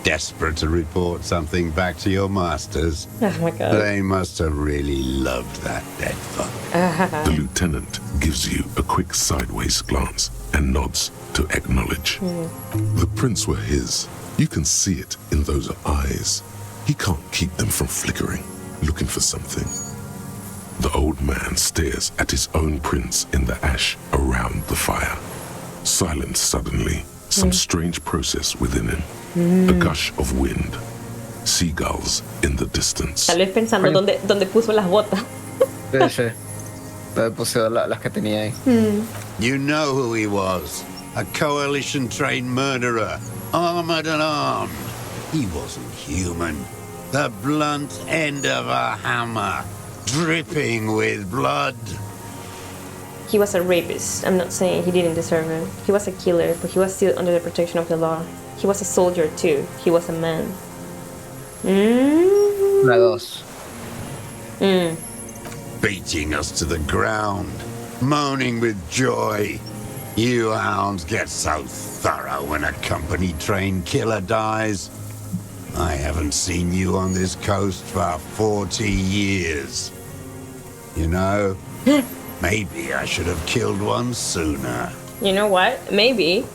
Desperate to report something back to your masters? Oh my god. They must have really loved that dead fuck. The lieutenant gives you a quick sideways glance and nods to acknowledge. The prints were his. You can see it in those eyes. He can't keep them from flickering, looking for something. The old man stares at his own prints in the ash around the fire. Silent suddenly, some strange process within him. A gush of wind. Seagulls in the distance. Tal vez pensando dónde puso las botas. Sí. Puse las que tenía ahí. You know who he was. A coalition-trained murderer, armored and armed. He wasn't human. The blunt end of a hammer, dripping with blood. He was a rapist. I'm not saying he didn't deserve it. He was a killer, but he was still under the protection of the law. He was a soldier too. He was a man. La dos. Beating us to the ground, moaning with joy. You hounds get so thorough when a company-trained killer dies. I haven't seen you on this coast for 40 years. You know, maybe I should have killed one sooner. You know what? Maybe.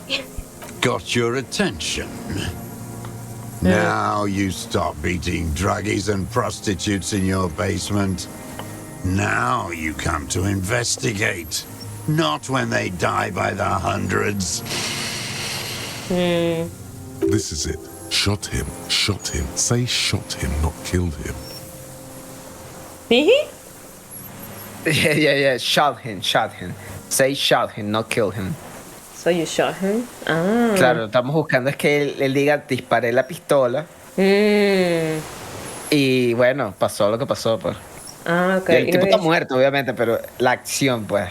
Got your attention. Now you stop beating druggies and prostitutes in your basement. Now you come to investigate. Not when they die by the hundreds. This is it. Shot him. Say shot him, not killed him. Yeah. Shot him. Say shot him, not kill him. So you shot him? Ah. Claro, estamos buscando es que él diga, disparé la pistola. Y bueno, pasó lo que pasó, pues. Ah, ok. Y el tipo está muerto, obviamente, pero la acción, pues.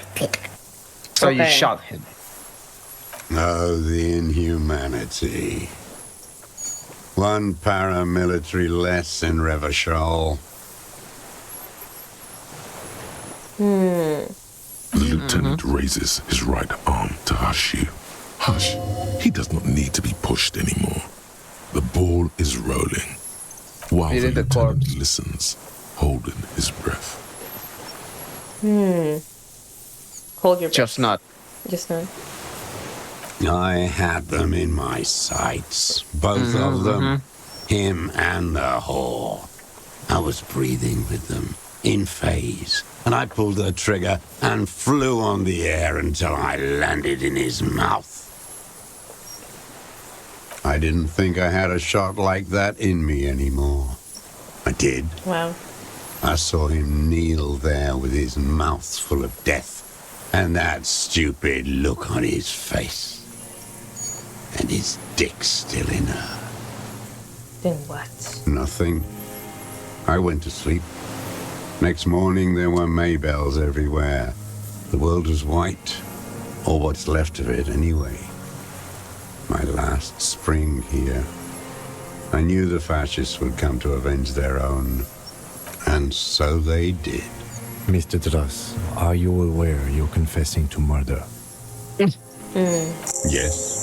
So you shot him. Oh, the inhumanity. One paramilitary less in Revachol. The lieutenant raises his right arm to hush you. Hush. He does not need to be pushed anymore. The ball is rolling. While the lieutenant listens, holding his breath. Hold your breath. Just not. I had them in my sights, both of them, him and the whore. I was breathing with them, in phase, and I pulled the trigger and flew on the air until I landed in his mouth. I didn't think I had a shot like that in me anymore. I did. Wow. I saw him kneel there with his mouth full of death and that stupid look on his face. And his dick still in her. Then what? Nothing. I went to sleep. Next morning there were Maybells everywhere. The world was white, or what's left of it anyway. My last spring here. I knew the fascists would come to avenge their own. And so they did. Mr. Dross, are you aware you're confessing to murder? Yes.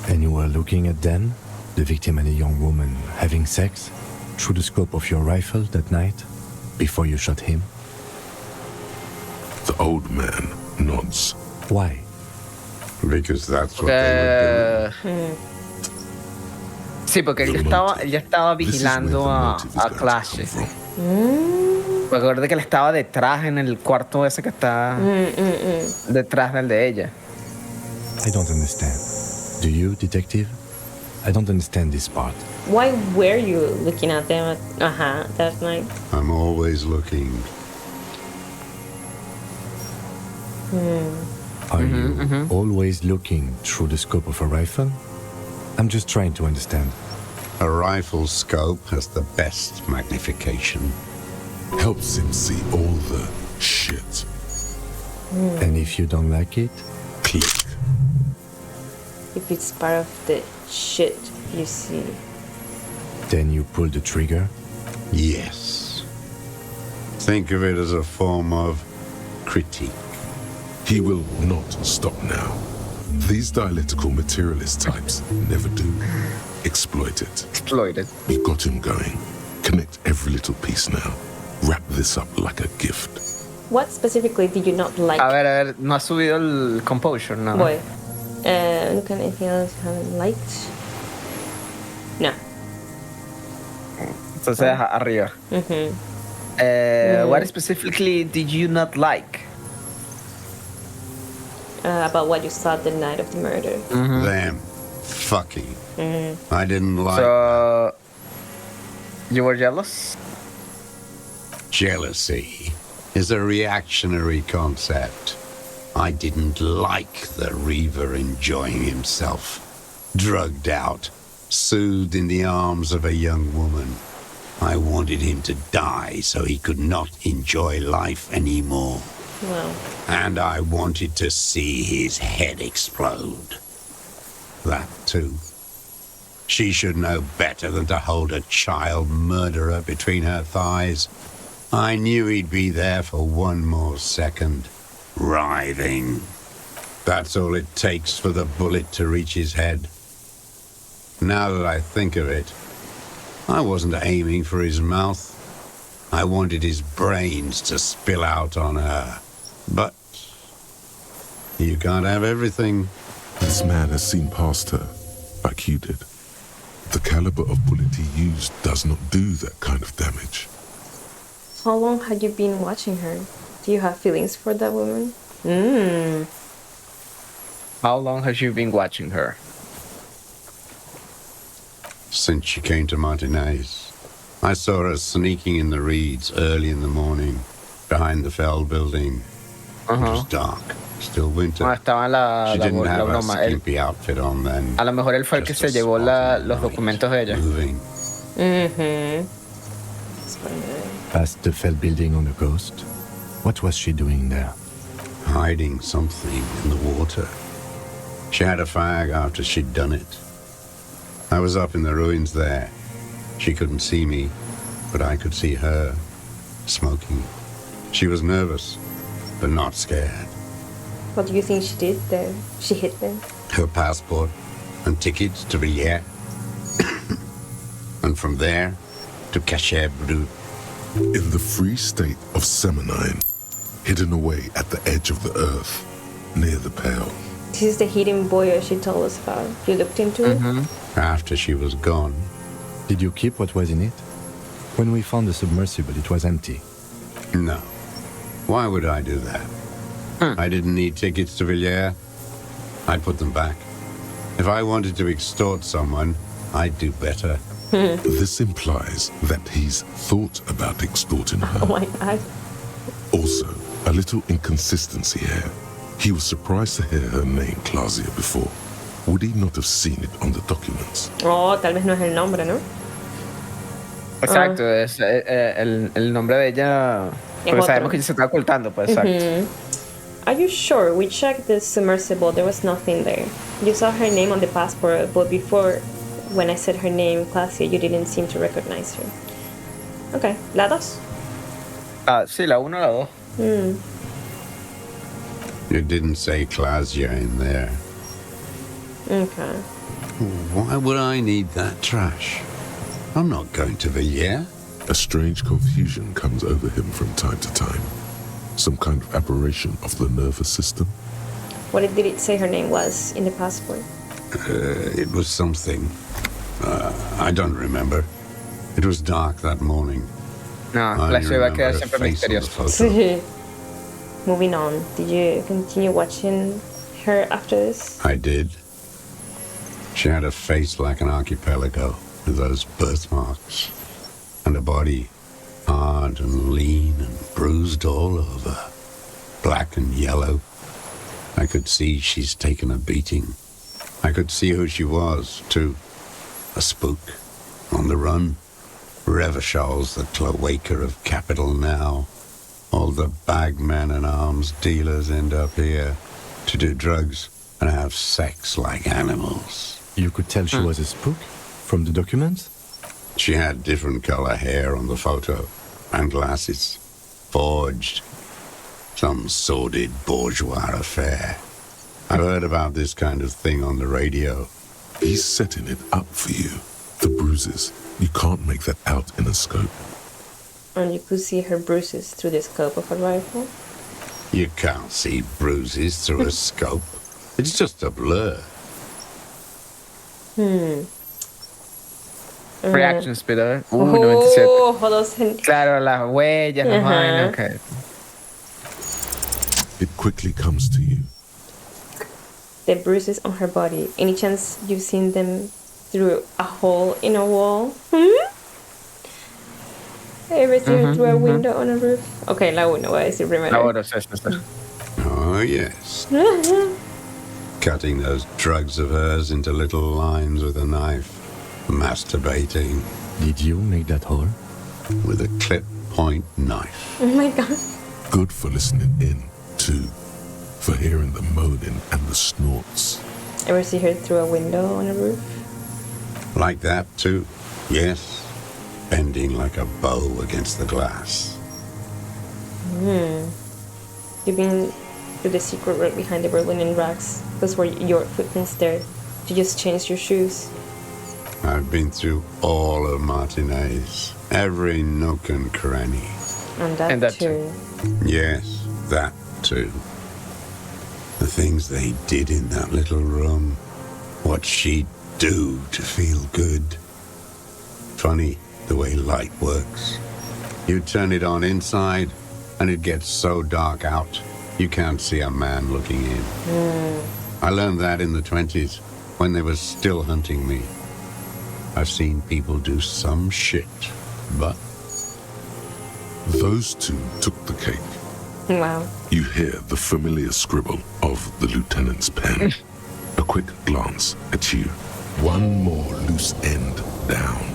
And you were looking at Dan, the victim and a young woman, having sex through the scope of your rifle that night, before you shot him? The old man nods. Why? Because that's what they were doing. Sí, porque ella estaba vigilando a Clase. Porque acuérdate que él estaba detrás en el cuarto ese que está detrás del de ella. I don't understand. Do you, detective? I don't understand this part. Why were you looking at them that night? I'm always looking. Are you always looking through the scope of a rifle? I'm just trying to understand. A rifle scope has the best magnification. Helps him see all the shit. And if you don't like it? Click. If it's part of the shit you see. Then you pull the trigger? Yes. Think of it as a form of critique. He will not stop now. These dialectical materialist types never do. Exploit it. Exploited. We've got him going. Connect every little piece now. Wrap this up like a gift. What specifically did you not like? A ver, no ha subido el composure, ¿no? Voy. Look at anything else you haven't liked? No. Entonces, arriba. What specifically did you not like? About what you saw the night of the murder. Them fucking. I didn't like. So, you were jealous? Jealousy is a reactionary concept. I didn't like the Reaver enjoying himself, drugged out, soothed in the arms of a young woman. I wanted him to die so he could not enjoy life anymore. Wow. And I wanted to see his head explode. That too. She should know better than to hold a child murderer between her thighs. I knew he'd be there for one more second, writhing. That's all it takes for the bullet to reach his head. Now that I think of it, I wasn't aiming for his mouth. I wanted his brains to spill out on her. But you can't have everything. This man has seen past her, like you did. The caliber of bullet he used does not do that kind of damage. How long had you been watching her? Do you have feelings for that woman? How long has you been watching her? Since she came to Martinez. I saw her sneaking in the reeds early in the morning, behind the Fell building. It was dark, still winter. Estaba la She didn't have a broma. skimpy outfit on then. A lo mejor él fue el que se llevó los documentos de ella. Moving. Past the Fell building on the coast? What was she doing there? Hiding something in the water. She had a fag after she'd done it. I was up in the ruins there. She couldn't see me, but I could see her, smoking. She was nervous, but not scared. What do you think she did there? She hid them? Her passport and tickets to Villiers. And from there to Cachet Brut. In the free state of Semenine, hidden away at the edge of the earth, near the Pale. This is the hidden boiler she told us about. You looked into it? After she was gone. Did you keep what was in it? When we found the submersible, it was empty. No. Why would I do that? I didn't need tickets to Villiers. I'd put them back. If I wanted to extort someone, I'd do better. This implies that he's thought about extorting her. Oh my God. Also, a little inconsistency here. He was surprised to hear her name Claudia before. Would he not have seen it on the documents? Oh, tal vez no es el nombre, ¿no? Exacto, es el nombre de ella. Porque sabemos que ella se está ocultando, pues exacto. Are you sure? We checked the submersible, there was nothing there. You saw her name on the passport, but before, when I said her name, Claudia, you didn't seem to recognize her. Okay, ¿la dos? Sí, la 1 o la 2. You didn't say Claudia in there. Okay. Why would I need that trash? I'm not going to Villiers. A strange confusion comes over him from time to time. Some kind of aberration of the nervous system. What did it say her name was in the passport? It was something. I don't remember. It was dark that morning. No, I la only ciudad queda remember her siempre face on the misteriosa. photo. Sí. Moving on. Did you continue watching her after this? I did. She had a face like an archipelago with those birthmarks, and a body hard and lean and bruised all over, black and yellow. I could see she's taken a beating. I could see who she was, too. A spook, on the run. Revachol's the cloaca of capital now. All the bagmen and arms dealers end up here to do drugs and have sex like animals. You could tell she was a spook from the documents? She had different color hair on the photo and glasses. Forged. Some sordid bourgeois affair. I've heard about this kind of thing on the radio. He's setting it up for you. The bruises. You can't make that out in a scope. And you could see her bruises through the scope of a rifle. You can't see bruises through a scope. It's just a blur. Reaction speed, a ver. 97. Los Claro, las huellas, las vainas. Okay. It quickly comes to you. The bruises on her body. Any chance you've seen them through a hole in a wall? Ever seen her through a window on a roof? Okay, la uno, voy a decir primero. Oh, yes. Cutting those drugs of hers into little lines with a knife. Masturbating. Did you make that hole? With a clip point knife. Oh my god. Good for listening in, too. For hearing the moaning and the snorts. Ever see her through a window on a roof? Like that, too. Yes. Bending like a bow against the glass. You've been through the secret room behind the Berlin racks. Those were your footprints there. You just changed your shoes. I've been through all of Martinez. Every nook and cranny. And that too. Yes, that too. The things they did in that little room. What she'd do to feel good. Funny the way light works. You turn it on inside, and it gets so dark out, you can't see a man looking in. I learned that in the 20s, when they were still hunting me. I've seen people do some shit, but... Those two took the cake. Wow. You hear the familiar scribble of the lieutenant's pen. A quick glance at you. One more loose end down.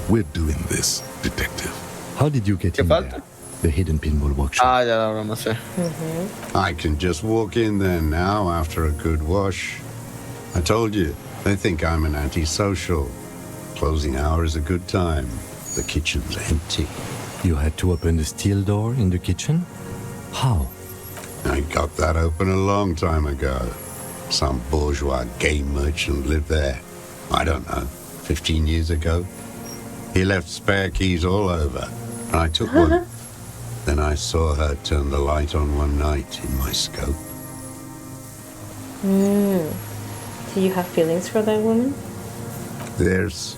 We're doing this, detective. How did you get in there? The hidden pinball workshop. Ya lo hablamos, sí. I can just walk in there now after a good wash. I told you, they think I'm an antisocial. Closing hour is a good time. The kitchen's empty. You had to open the steel door in the kitchen? How? I got that open a long time ago. Some bourgeois game merchant lived there. I don't know, 15 years ago. He left spare keys all over, and I took one. Then I saw her turn the light on one night in my scope. Do you have feelings for that woman? There's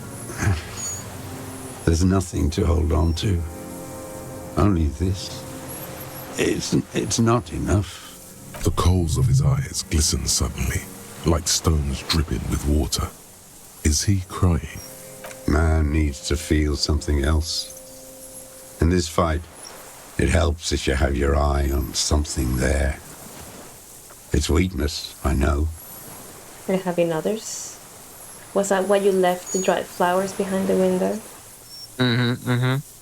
nothing to hold on to. Only this. It's not enough. The coals of his eyes glisten suddenly, like stones dripping with water. Is he crying? Man needs to feel something else. In this fight, it helps if you have your eye on something there. It's weakness, I know. Are you having others? Was that why you left the dried flowers behind the window?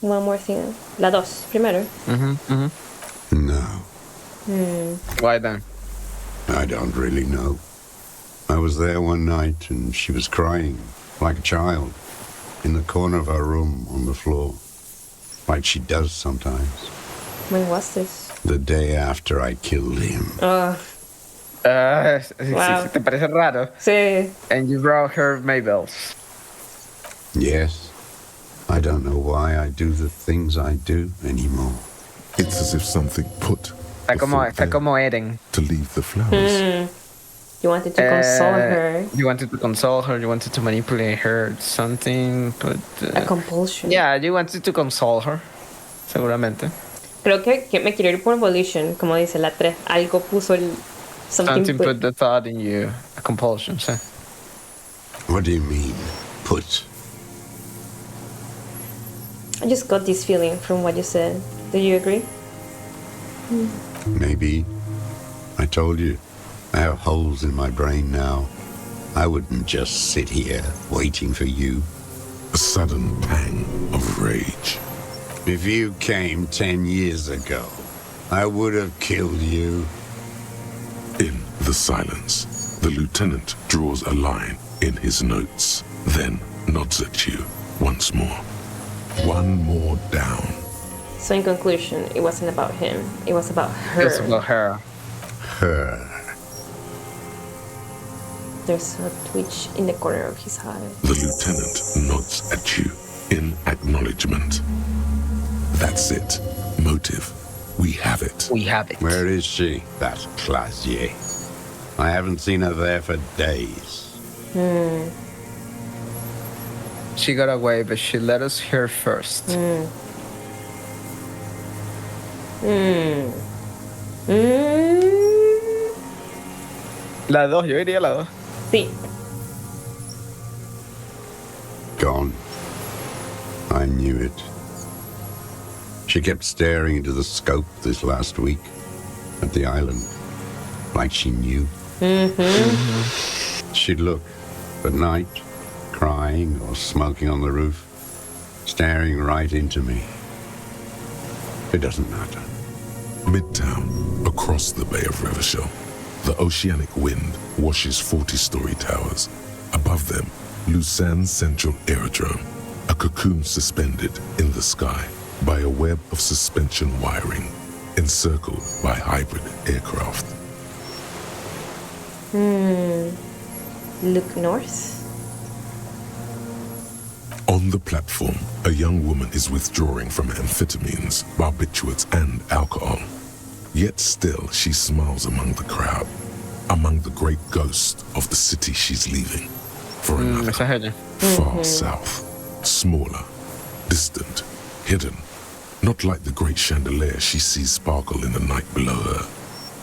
One more thing. La dos, primero. No. Why then? I don't really know. I was there one night and she was crying, like a child, in the corner of her room on the floor, like she does sometimes. When was this? The day after I killed him. Oh. Wow. ¿Te parece raro? Sí. And you brought her Maybells. Yes. I don't know why I do the things I do anymore. It's as if something put Está como Eren. to leave the flowers. You wanted to console her. You wanted to console her. You wanted to manipulate her. Something, but a compulsion. Yeah, you wanted to console her. Seguramente. Creo que me quiero ir por volition, como dice la 3. Algo puso el... Something put the thought in you. A compulsion, sí. What do you mean, put? I just got this feeling from what you said. Do you agree? Maybe. I told you, I have holes in my brain now. I wouldn't just sit here waiting for you. A sudden pang of rage. If you came 10 years ago, I would have killed you. In the silence, the lieutenant draws a line in his notes, then nods at you once more. One more down. So in conclusion, it wasn't about him. It was about her. It was about her. Her. There's a twitch in the corner of his eye. The lieutenant nods at you in acknowledgement. That's it. Motive. We have it. We have it. Where is she, that Clasier? I haven't seen her there for days. She got away, but she let us hear first. La 2, yo diría la 2. Sí. Gone. I knew it. She kept staring into the scope this last week at the island, like she knew. She'd look at night, crying or smoking on the roof, staring right into me. It doesn't matter. Midtown, across the Bay of Revachol, the oceanic wind washes 40-story towers. Above them, Lucerne Central Aerodrome, a cocoon suspended in the sky by a web of suspension wiring, encircled by hybrid aircraft. Look north. On the platform, a young woman is withdrawing from amphetamines, barbiturates, and alcohol. Yet still, she smiles among the crowd, among the great ghost of the city she's leaving. For another, far south, smaller, distant, hidden, not like the great chandelier she sees sparkle in the night below her.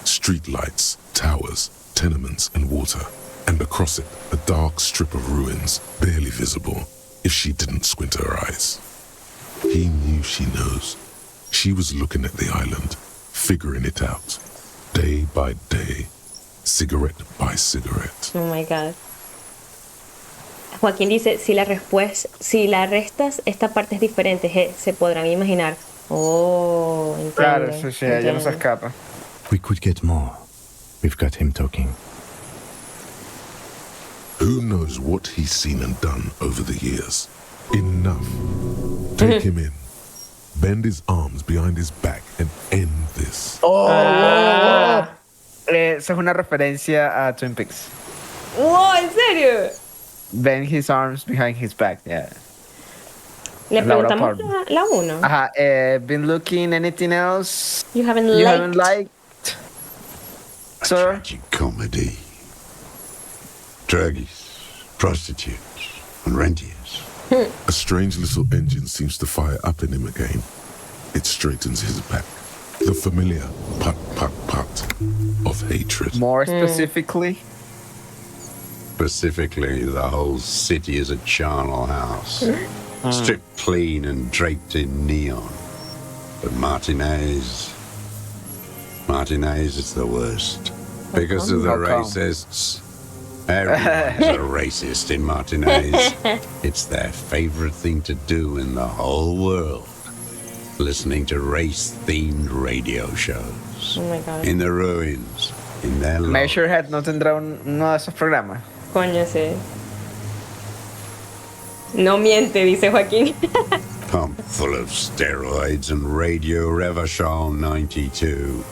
Street lights, towers, tenements, and water, and across it, a dark strip of ruins, barely visible, if she didn't squint her eyes. He knew she knows. She was looking at the island, figuring it out, day by day, cigarette by cigarette. Oh my God. Joaquín dice, si la restas, esta parte es diferente, se podrán imaginar. Oh, entiendo. Claro, sí, ella no se escapa. We could get more. We've got him talking. Who knows what he's seen and done over the years? Enough. Take him in. Bend his arms behind his back and end this. Eso es una referencia a Twin Peaks. ¡Wow! ¿En serio? Bend his arms behind his back, yeah. Le preguntamos la 1. Ajá, been looking, anything else you haven't liked? A tragic comedy. Druggies, prostitutes, and rentiers. A strange little engine seems to fire up in him again. It straightens his back. The familiar put, put, put of hatred. More specifically? Specifically, the whole city is a charnel house. Stripped clean and draped in neon. But Martinez is the worst. Because of the racists. Everyone's a racist in Martinez. It's their favorite thing to do in the whole world. Listening to race-themed radio shows. Oh my God. In the ruins. In their Measurehead no tendrá uno de esos programas. Coño, sí. No miente, dice Joaquín. Pump full of steroids and Radio Revachol 92.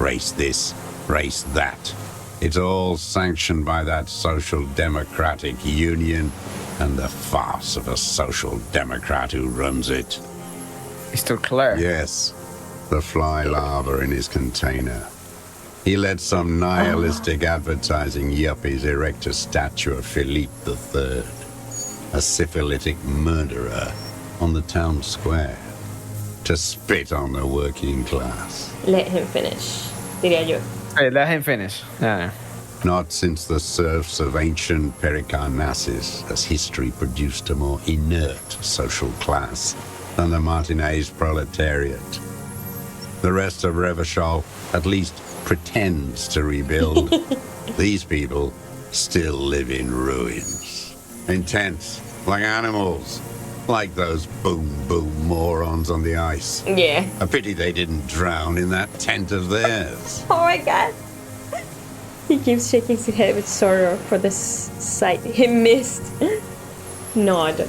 Race this, race that. It's all sanctioned by that Social Democratic Union and the farce of a Social Democrat who runs it. Mr. Claire. Yes, the fly larva in his container. He let some nihilistic advertising yuppies erect a statue of Philippe III, a syphilitic murderer, on the town square, to spit on the working class. Let him finish, diría yo. Hey, let him finish. Yeah. Not since the serfs of ancient Pericarnassus has history produced a more inert social class than the Martinez proletariat. The rest of Revachol at least pretends to rebuild. These people still live in ruins. In tents, like animals. Like those boom morons on the ice. Yeah. A pity they didn't drown in that tent of theirs. Oh my god. He keeps shaking his head with sorrow for the sight he missed. Nod.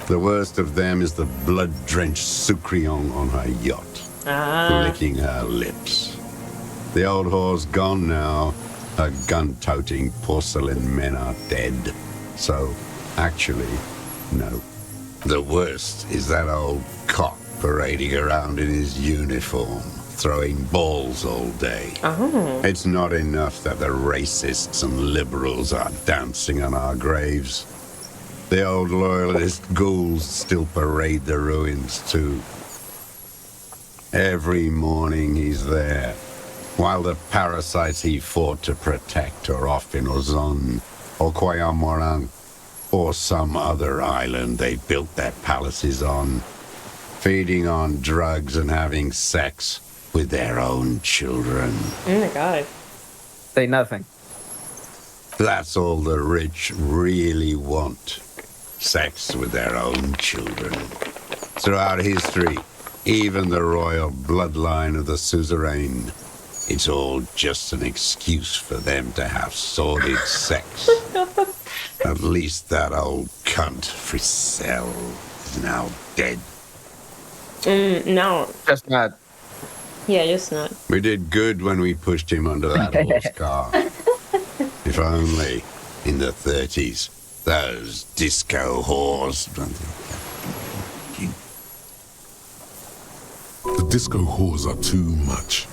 The worst of them is the blood-drenched Sucrion on her yacht, licking her lips. The old whore's gone now. Her gun-toting porcelain men are dead. So, actually, no. The worst is that old cock parading around in his uniform, throwing balls all day. It's not enough that the racists and liberals are dancing on our graves. The old loyalist ghouls still parade the ruins too. Every morning he's there, while the parasites he fought to protect are off in Ozon, or Quayamorang, or some other island they built their palaces on, feeding on drugs and having sex with their own children. Oh my god. Say nothing. That's all the rich really want. Sex with their own children. Throughout history, even the royal bloodline of the suzerain, it's all just an excuse for them to have sordid sex. At least that old cunt Frisell is now dead. No. Just not. Yeah, just not. We did good when we pushed him under that horse car. If only, in the 30s, those disco whores. The disco whores are too much.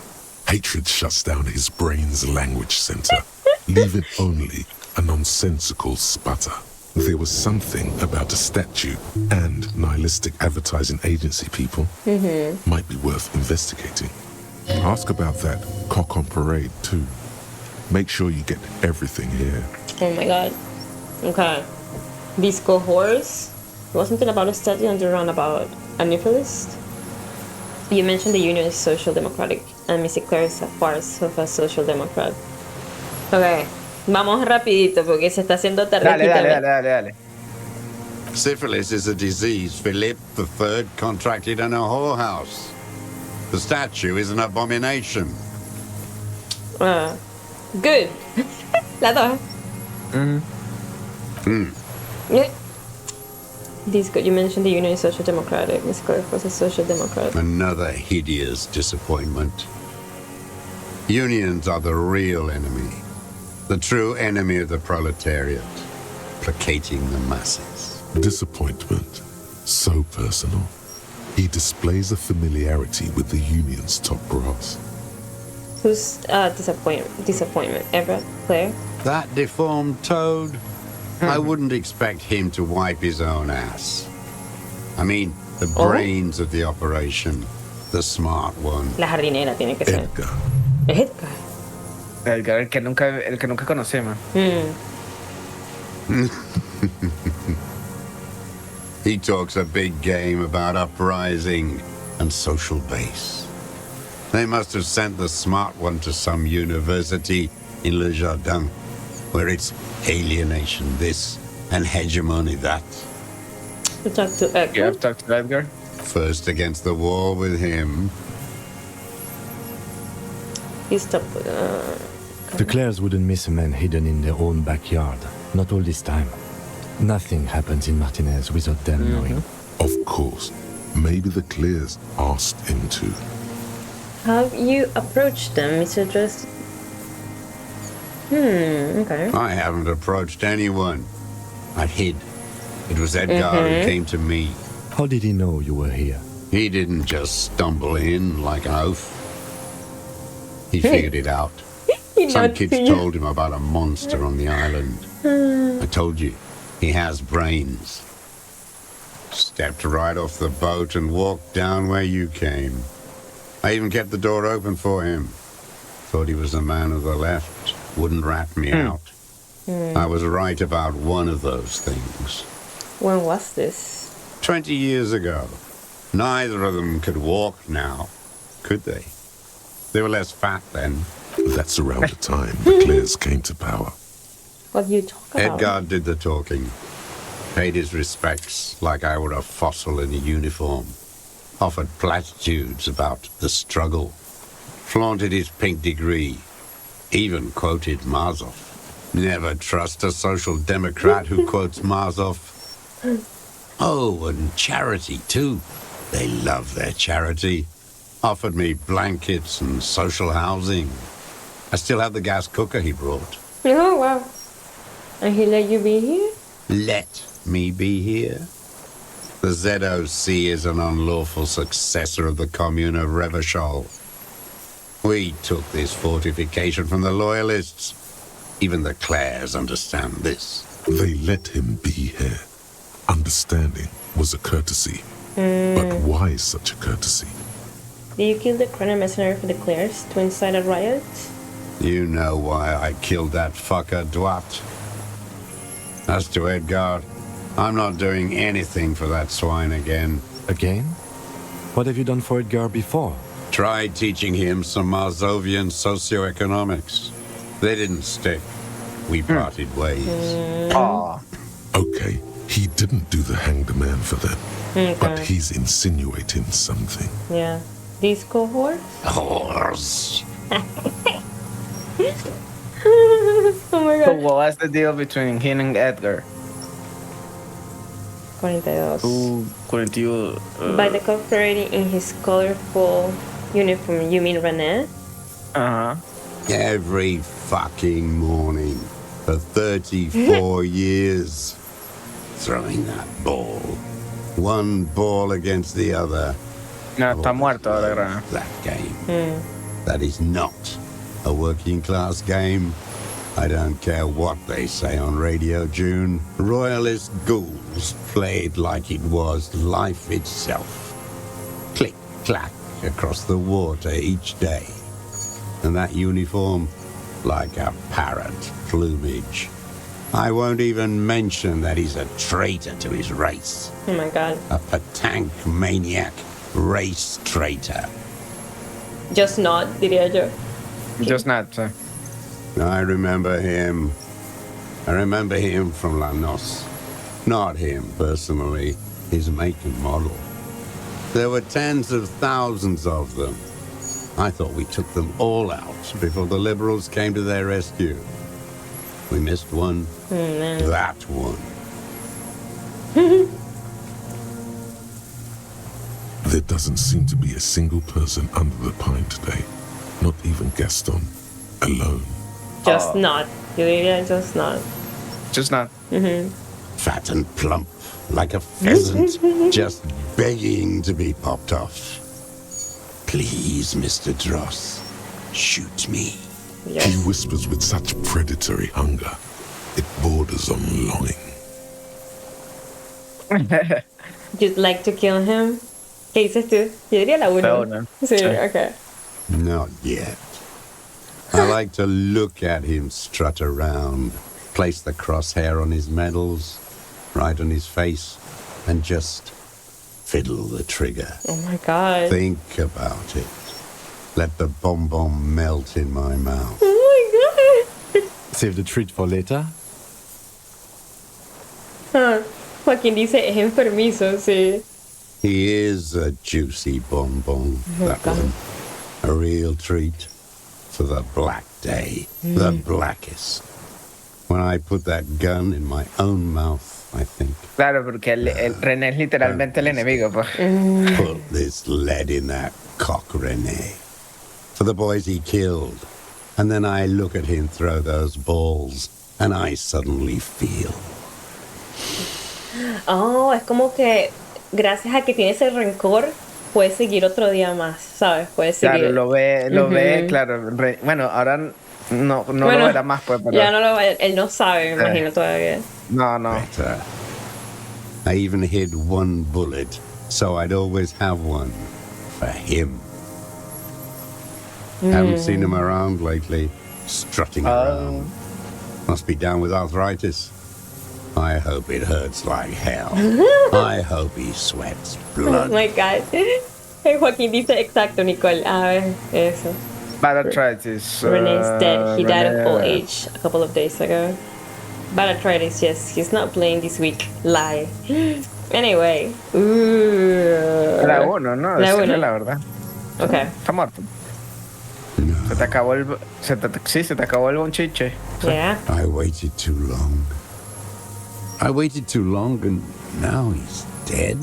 Hatred shuts down his brain's language center, leaving only a nonsensical sputter. There was something about the statue and nihilistic advertising agency people might be worth investigating. Ask about that cock on parade too. Make sure you get everything here. Oh my god. Okay. Disco horse. Wasn't it about a study on the roundabout aniphalist? You mentioned the Union is social democratic, and Missy Claire is a farce of a social democrat. Okay. Vamos rapidito porque se está haciendo tarde. Dale. Syphilis is a disease Philippe III contracted in a whorehouse. The statue is an abomination. Good. La dos. Disco, you mentioned the Union is social democratic. Miss Clark was a social democrat. Another hideous disappointment. Unions are the real enemy. The true enemy of the proletariat. Placating the masses. Disappointment. So personal. He displays a familiarity with the Union's top brass. Who's disappointment? Ever? Claire? That deformed toad? I wouldn't expect him to wipe his own ass. I mean, the brains of the operation. The smart one. La jardinera tiene que ser. Edgar. El que nunca conocemos. He talks a big game about uprising and social base. They must have sent the smart one to some university in Le Jardin, where it's alienation this and hegemony that. We talked to Edgar. You have talked to Edgar? First against the wall with him. He stopped. The Clares wouldn't miss a man hidden in their own backyard. Not all this time. Nothing happens in Martinez without them knowing. Of course. Maybe the Clears asked him to. Have you approached them, Mr. Dress? Okay. I haven't approached anyone. I hid. It was Edgar who came to me. How did he know you were here? He didn't just stumble in like an oaf. He figured it out. Some kids told him about a monster on the island. I told you, he has brains. Stepped right off the boat and walked down where you came. I even kept the door open for him. Thought he was a man of the left. Wouldn't rat me out. I was right about one of those things. When was this? 20 years ago. Neither of them could walk now, could they? They were less fat then. That's around the time the Clares came to power. What do you talk about? Edgar did the talking. Paid his respects like I were a fossil in a uniform. Offered platitudes about the struggle. Flaunted his pink degree. Even quoted Marzoff. Never trust a social democrat who quotes Marzoff. Oh, and charity too. They love their charity. Offered me blankets and social housing. I still have the gas cooker he brought. Oh, wow. And he let you be here? Let me be here? The ZOC is an unlawful successor of the Commune of Revachol. We took this fortification from the Loyalists. Even the Clares understand this. They let him be here. Understanding was a courtesy. But why such a courtesy? Did you kill the Cronin mercenary for the Clares to incite a riot? You know why I killed that fucker, Dwat. As to Edgar, I'm not doing anything for that swine again. Again? What have you done for Edgar before? Tried teaching him some Marzovian socioeconomics. They didn't stick. We parted ways. Okay, he didn't do the hanged man for them. But he's insinuating something. Yeah. These cohorts? Whores. Oh my So god. what was the deal between him and Edgar? 42. 41. By the cooperating in his colorful uniform, you mean René? Uh-huh. Every fucking morning for 34 years. Throwing that ball. One ball against the other. No, está muerto ahora, Gran. That game. That is not a working class game. I don't care what they say on Radio June. Royalist ghouls played like it was life itself. Click, clack across the water each day. And that uniform, like a parrot plumage. I won't even mention that he's a traitor to his race. Oh my god. A patank maniac race traitor. Just not, diría yo. Just not. I remember him. I remember him from La Noce. Not him personally, his make and model. There were tens of thousands of them. I thought we took them all out before the Liberals came to their rescue. We missed one. That one. There doesn't seem to be a single person under the pine today. Not even Gaston. Alone. Just not. You diría just not. Just not. Fat and plump, like a pheasant, just begging to be popped off. Please, Mr. Dross, shoot me. Yes. He whispers with such predatory hunger. It borders on longing. You'd like to kill him? ¿Qué dices tú? Yo diría la uno. La uno. Sí, okay. Not yet. I like to look at him strut around, place the crosshair on his medals, right on his face, and just fiddle the trigger. Oh my god. Think about it. Let the bomb melt in my mouth. Oh my god. Save the treat for later? Joaquín dice, es enfermizo, sí. He is a juicy bonbon, that one. A real treat for the black day, the blackest. When I put that gun in my own mouth, I think. Claro, porque el René es literalmente el enemigo, pues. Put this lead in that cock, René. For the boys he killed. And then I look at him throw those balls, and I suddenly feel. Oh, es como que gracias a que tiene ese rencor, puede seguir otro día más, ¿sabes? Puede seguir. Claro, lo ve, claro. Bueno, ahora no Bueno, lo verá más, pues, pero... Ya no lo va, él no sabe, me imagino todavía. No. Better. I even hid one bullet, so I'd always have one for him. Haven't seen him around lately, strutting around. Must be down with arthritis. I hope it hurts like hell. I hope he sweats blood. Oh my God. Joaquín dice exacto, Nicole. A ver, eso. Bad arthritis. Renee's dead. He died of old Renee- age a couple of days ago. Bad arthritis, yes. He's not playing this week. Lie. Anyway. La 1, ¿no? La Decirle uno. la verdad. Ok. Está muerto. Se te acabó el... Sí, se te acabó el bonchiche. Yeah. I waited too long. I waited too long and now he's dead.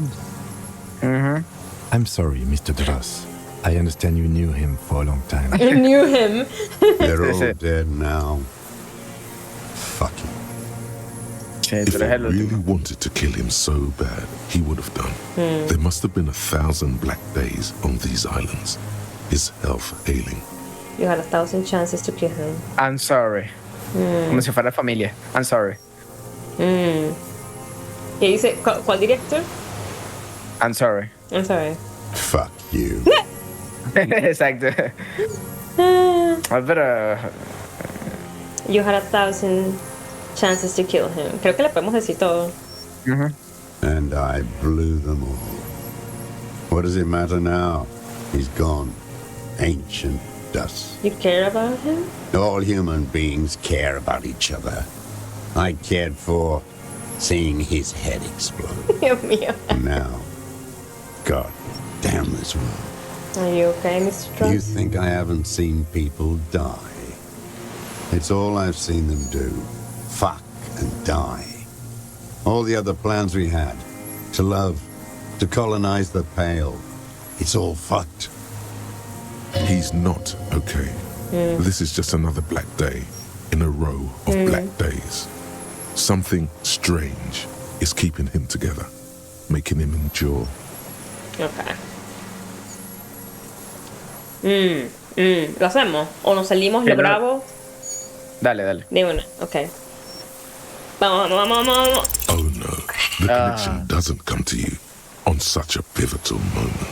I'm sorry, Mr. Dross. I understand you knew him for a long time. You knew him. They're all dead now. Fuck him. If he really wanted to kill him so bad, he would have done. There must have been 1,000 black days on these islands. His health ailing. You had 1,000 chances to kill him. I'm sorry. Como si fuera familia. I'm sorry. ¿Qué dice? ¿Cuál director? I'm sorry. I'm sorry. Fuck you. Exacto. Pero... You had 1,000 chances to kill him. Creo que le podemos decir todo. And I blew them all. What does it matter now? He's gone. Ancient dust. You care about him? All human beings care about each other. I cared for seeing his head explode. Dios mío. Now, God damn this world. Are you okay, Mr. Trump? You think I haven't seen people die? It's all I've seen them do. Fuck and die. All the other plans we had. To love. To colonize the Pale. It's all fucked. He's not okay. This is just another black day in a row of black days. Something strange is keeping him together, making him endure. Okay. ¿Lo hacemos? ¿O nos salimos, lo grabo? Dale. De una, ok. Vamos. Oh no, the connection doesn't come to you on such a pivotal moment.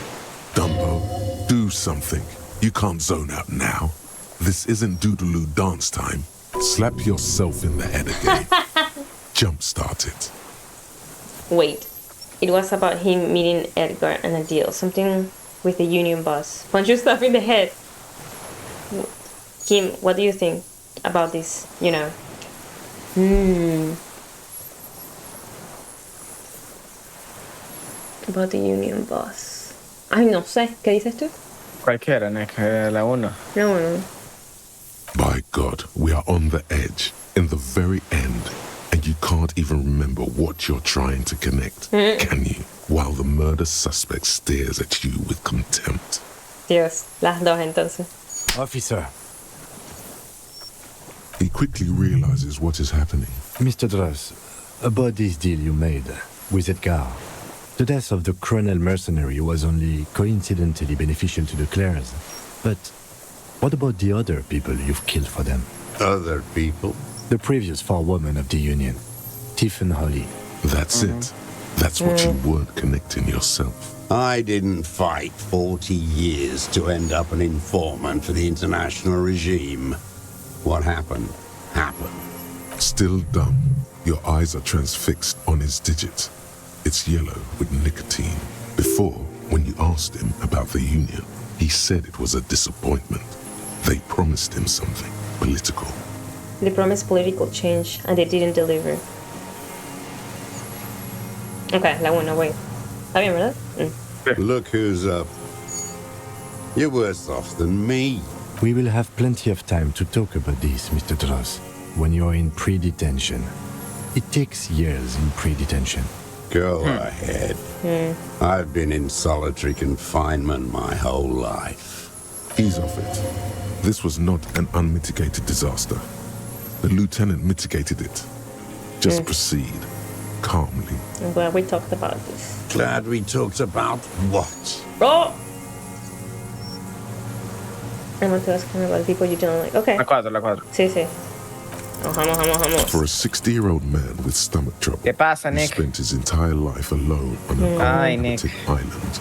Dumbo, do something. You can't zone out now. This isn't Doodaloo dance time. Slap yourself in the head again. Jumpstart it. Wait. It was about him meeting Edgar and a deal. Something with the union boss. Punch yourself in the head. Kim, what do you think about this? You know. About the union boss. Ay, no sé. ¿Qué dices tú? Cualquiera, Nick. La 1. No. By God, we are on the edge, in the very end, and you can't even remember what you're trying to connect, can you? While the murder suspect stares at you with contempt. Dios, las dos entonces. Officer. He quickly realizes what is happening. Mr. Dross, about this deal you made with Edgar, the death of the criminal mercenary was only coincidentally beneficial to the Clares. But what about the other people you've killed for them? Other people? The previous forewoman of the Union, Tiff and Holly. That's it. That's what you weren't connecting yourself. I didn't fight 40 years to end up an informant for the international regime. What happened, happened. Still dumb. Your eyes are transfixed on his digit. It's yellow with nicotine. Before, when you asked him about the Union, he said it was a disappointment. They promised him something political. They promised political change and they didn't deliver. Okay, la 1, wait. Está bien, ¿verdad? Look who's up. You're worse off than me. We will have plenty of time to talk about this, Mr. Dross, when you're in pre-detention. It takes years in pre-detention. Go ahead. I've been in solitary confinement my whole life. Ease off it. This was not an unmitigated disaster. The lieutenant mitigated it. Just proceed, calmly. I'm glad we talked about this. Glad we talked about what? ¡Oh! I want to ask him about people you don't like. Okay. La 4. Sí, sí. Vamos. For a 60-year-old man with stomach trouble, ¿Qué pasa, who Nick? spent his entire life alone on an Ay, uninhabited Nick. island,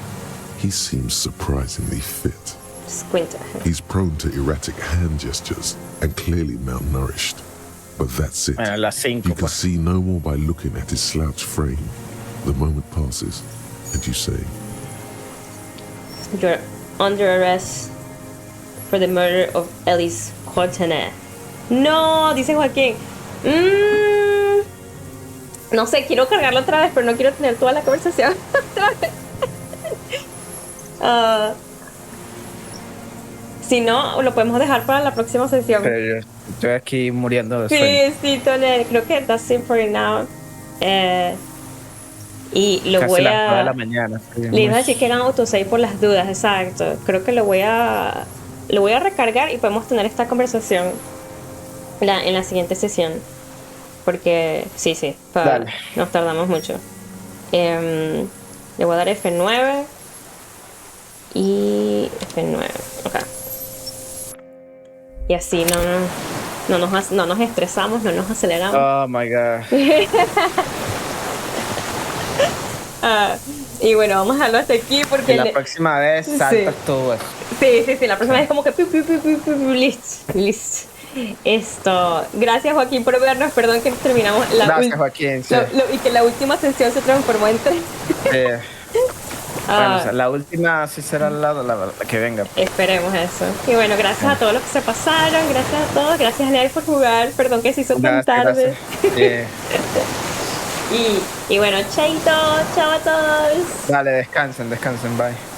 he seems surprisingly fit. Squint at him. He's prone to erratic hand gestures and clearly malnourished. But that's it. Bueno, las 5. You can see no more by looking at his slouched frame. The moment passes, and you say, You're under arrest for the murder of Ellis Courtenay. No, dice Joaquín. No sé, quiero cargarlo otra vez, pero no quiero tener toda la conversación otra vez. Si no, lo podemos dejar para la próxima sesión. Pero yo estoy aquí muriendo de sueño. Sí, Tonel, creo que that's it for now. Y lo Casi voy las 9 de a... la mañana. Le iba a decir que hagan autosave por las dudas, exacto. Creo que lo voy a recargar y podemos tener esta conversación en la siguiente sesión. Porque, sí, Dale. nos tardamos mucho. Le voy a dar F9 y F9, ok. Y así no nos estresamos, no nos aceleramos. Oh my god. Y bueno, vamos a dejarlo hasta aquí porque... Y la próxima vez saltas todo eso. Sí, la próxima vez como que... Listo. Esto. Gracias, Joaquín, por vernos. Perdón que terminamos Gracias, Joaquín. Sí. y que la última sesión se transformó en 3. Bueno, o sea, la última sí será la que venga. Esperemos eso. Y bueno, gracias a todos los que se pasaron. Gracias a todos. Gracias a Leal por jugar. Perdón que se hizo tan tarde. Y bueno, chaito. Chao a todos. Dale, descansen. Bye.